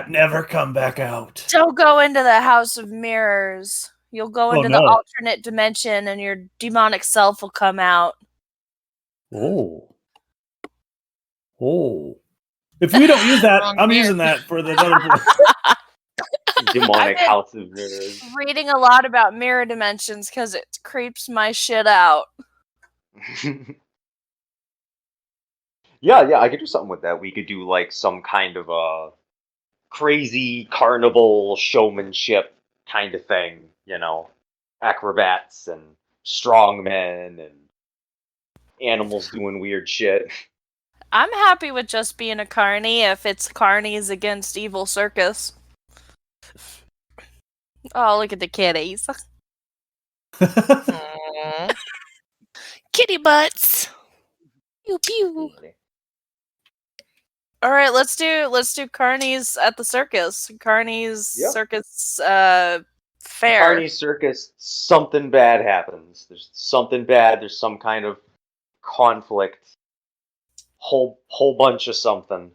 Never come back out. Don't go into the House of Mirrors. You'll go into the no. alternate dimension and your demonic self will come out. Oh. If we don't use that, Wrong I'm mirror. using that for the other book. Demonic I've been- House of Mirrors. Reading a lot about mirror dimensions because it creeps my shit out. Yeah, I could do something with that. We could do like some kind of a crazy carnival showmanship kind of thing, acrobats and strongmen and animals doing weird shit. I'm happy with just being a carny if it's carnies against evil circus. Oh, look at the kitties. Aw. Kitty butts. Pew pew. All right, let's do carnies at the circus. Carnies Yep. circus fair. Carney Circus, something bad happens. There's something bad. There's some kind of conflict. Whole bunch of something.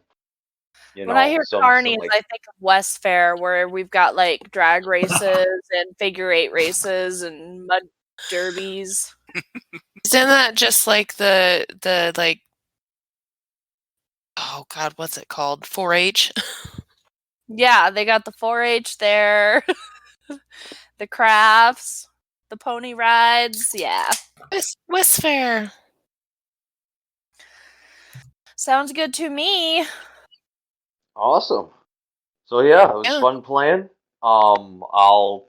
When I hear carnies, I think of West Fair, where we've got like drag races and figure eight races and mud derbies. Isn't that just like the like? Oh God, what's it called? 4-H. Yeah, they got the 4-H there, the crafts, the pony rides. Yeah, West Fair. sounds good to me. Awesome. So yeah, it was Yeah. fun playing. I'll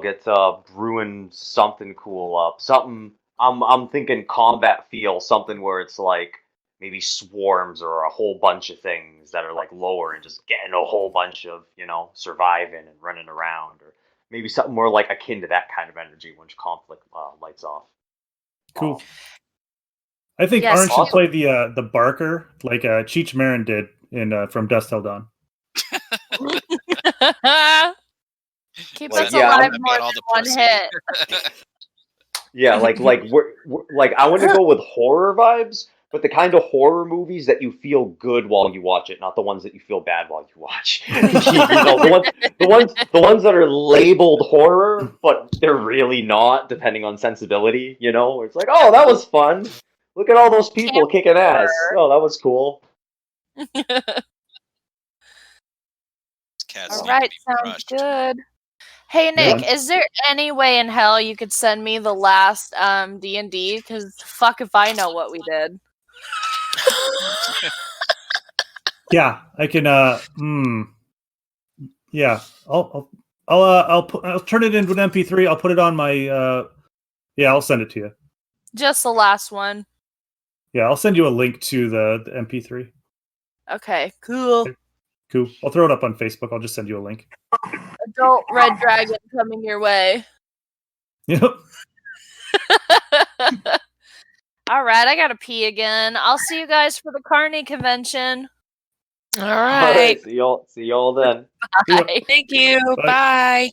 get to brewing something cool up. Something I'm thinking combat feel, something where it's like maybe swarms or a whole bunch of things that are like lower and just getting a whole bunch of, surviving and running around, or maybe something more like akin to that kind of energy once conflict lights off. Cool. I think Yes. Orange should Awesome. play the Barker like Cheech Marin did in From Dusk Till Dawn. Keep Like, us yeah, alive I've more got all than the one pussy. hit. Yeah, like we're like I want to go with horror vibes, but the kind of horror movies that you feel good while you watch it, not the ones that you feel bad while you watch. the ones that are labeled horror, but they're really not, depending on sensibility. Where it's like, oh, that was fun. Look at all those people kicking ass. Oh, that was cool. Cats All need right, to be sounds crushed. good. Hey Nick, is there any way in hell you could send me the last D&D? Because fuck if I know what we did. Yeah, I can. Yeah, I'll turn it into an MP3. I'll put it on my. Yeah, I'll send it to you. Just the last one. Yeah, I'll send you a link to the MP3. Okay, cool. Cool. I'll throw it up on Facebook. I'll just send you a link. Adult Red Dragon coming your way. Yep. All right, I gotta pee again. I'll see you guys for the Carney convention. All All right. right, see y'all then. Yeah. Bye. Thank you. Bye. Bye.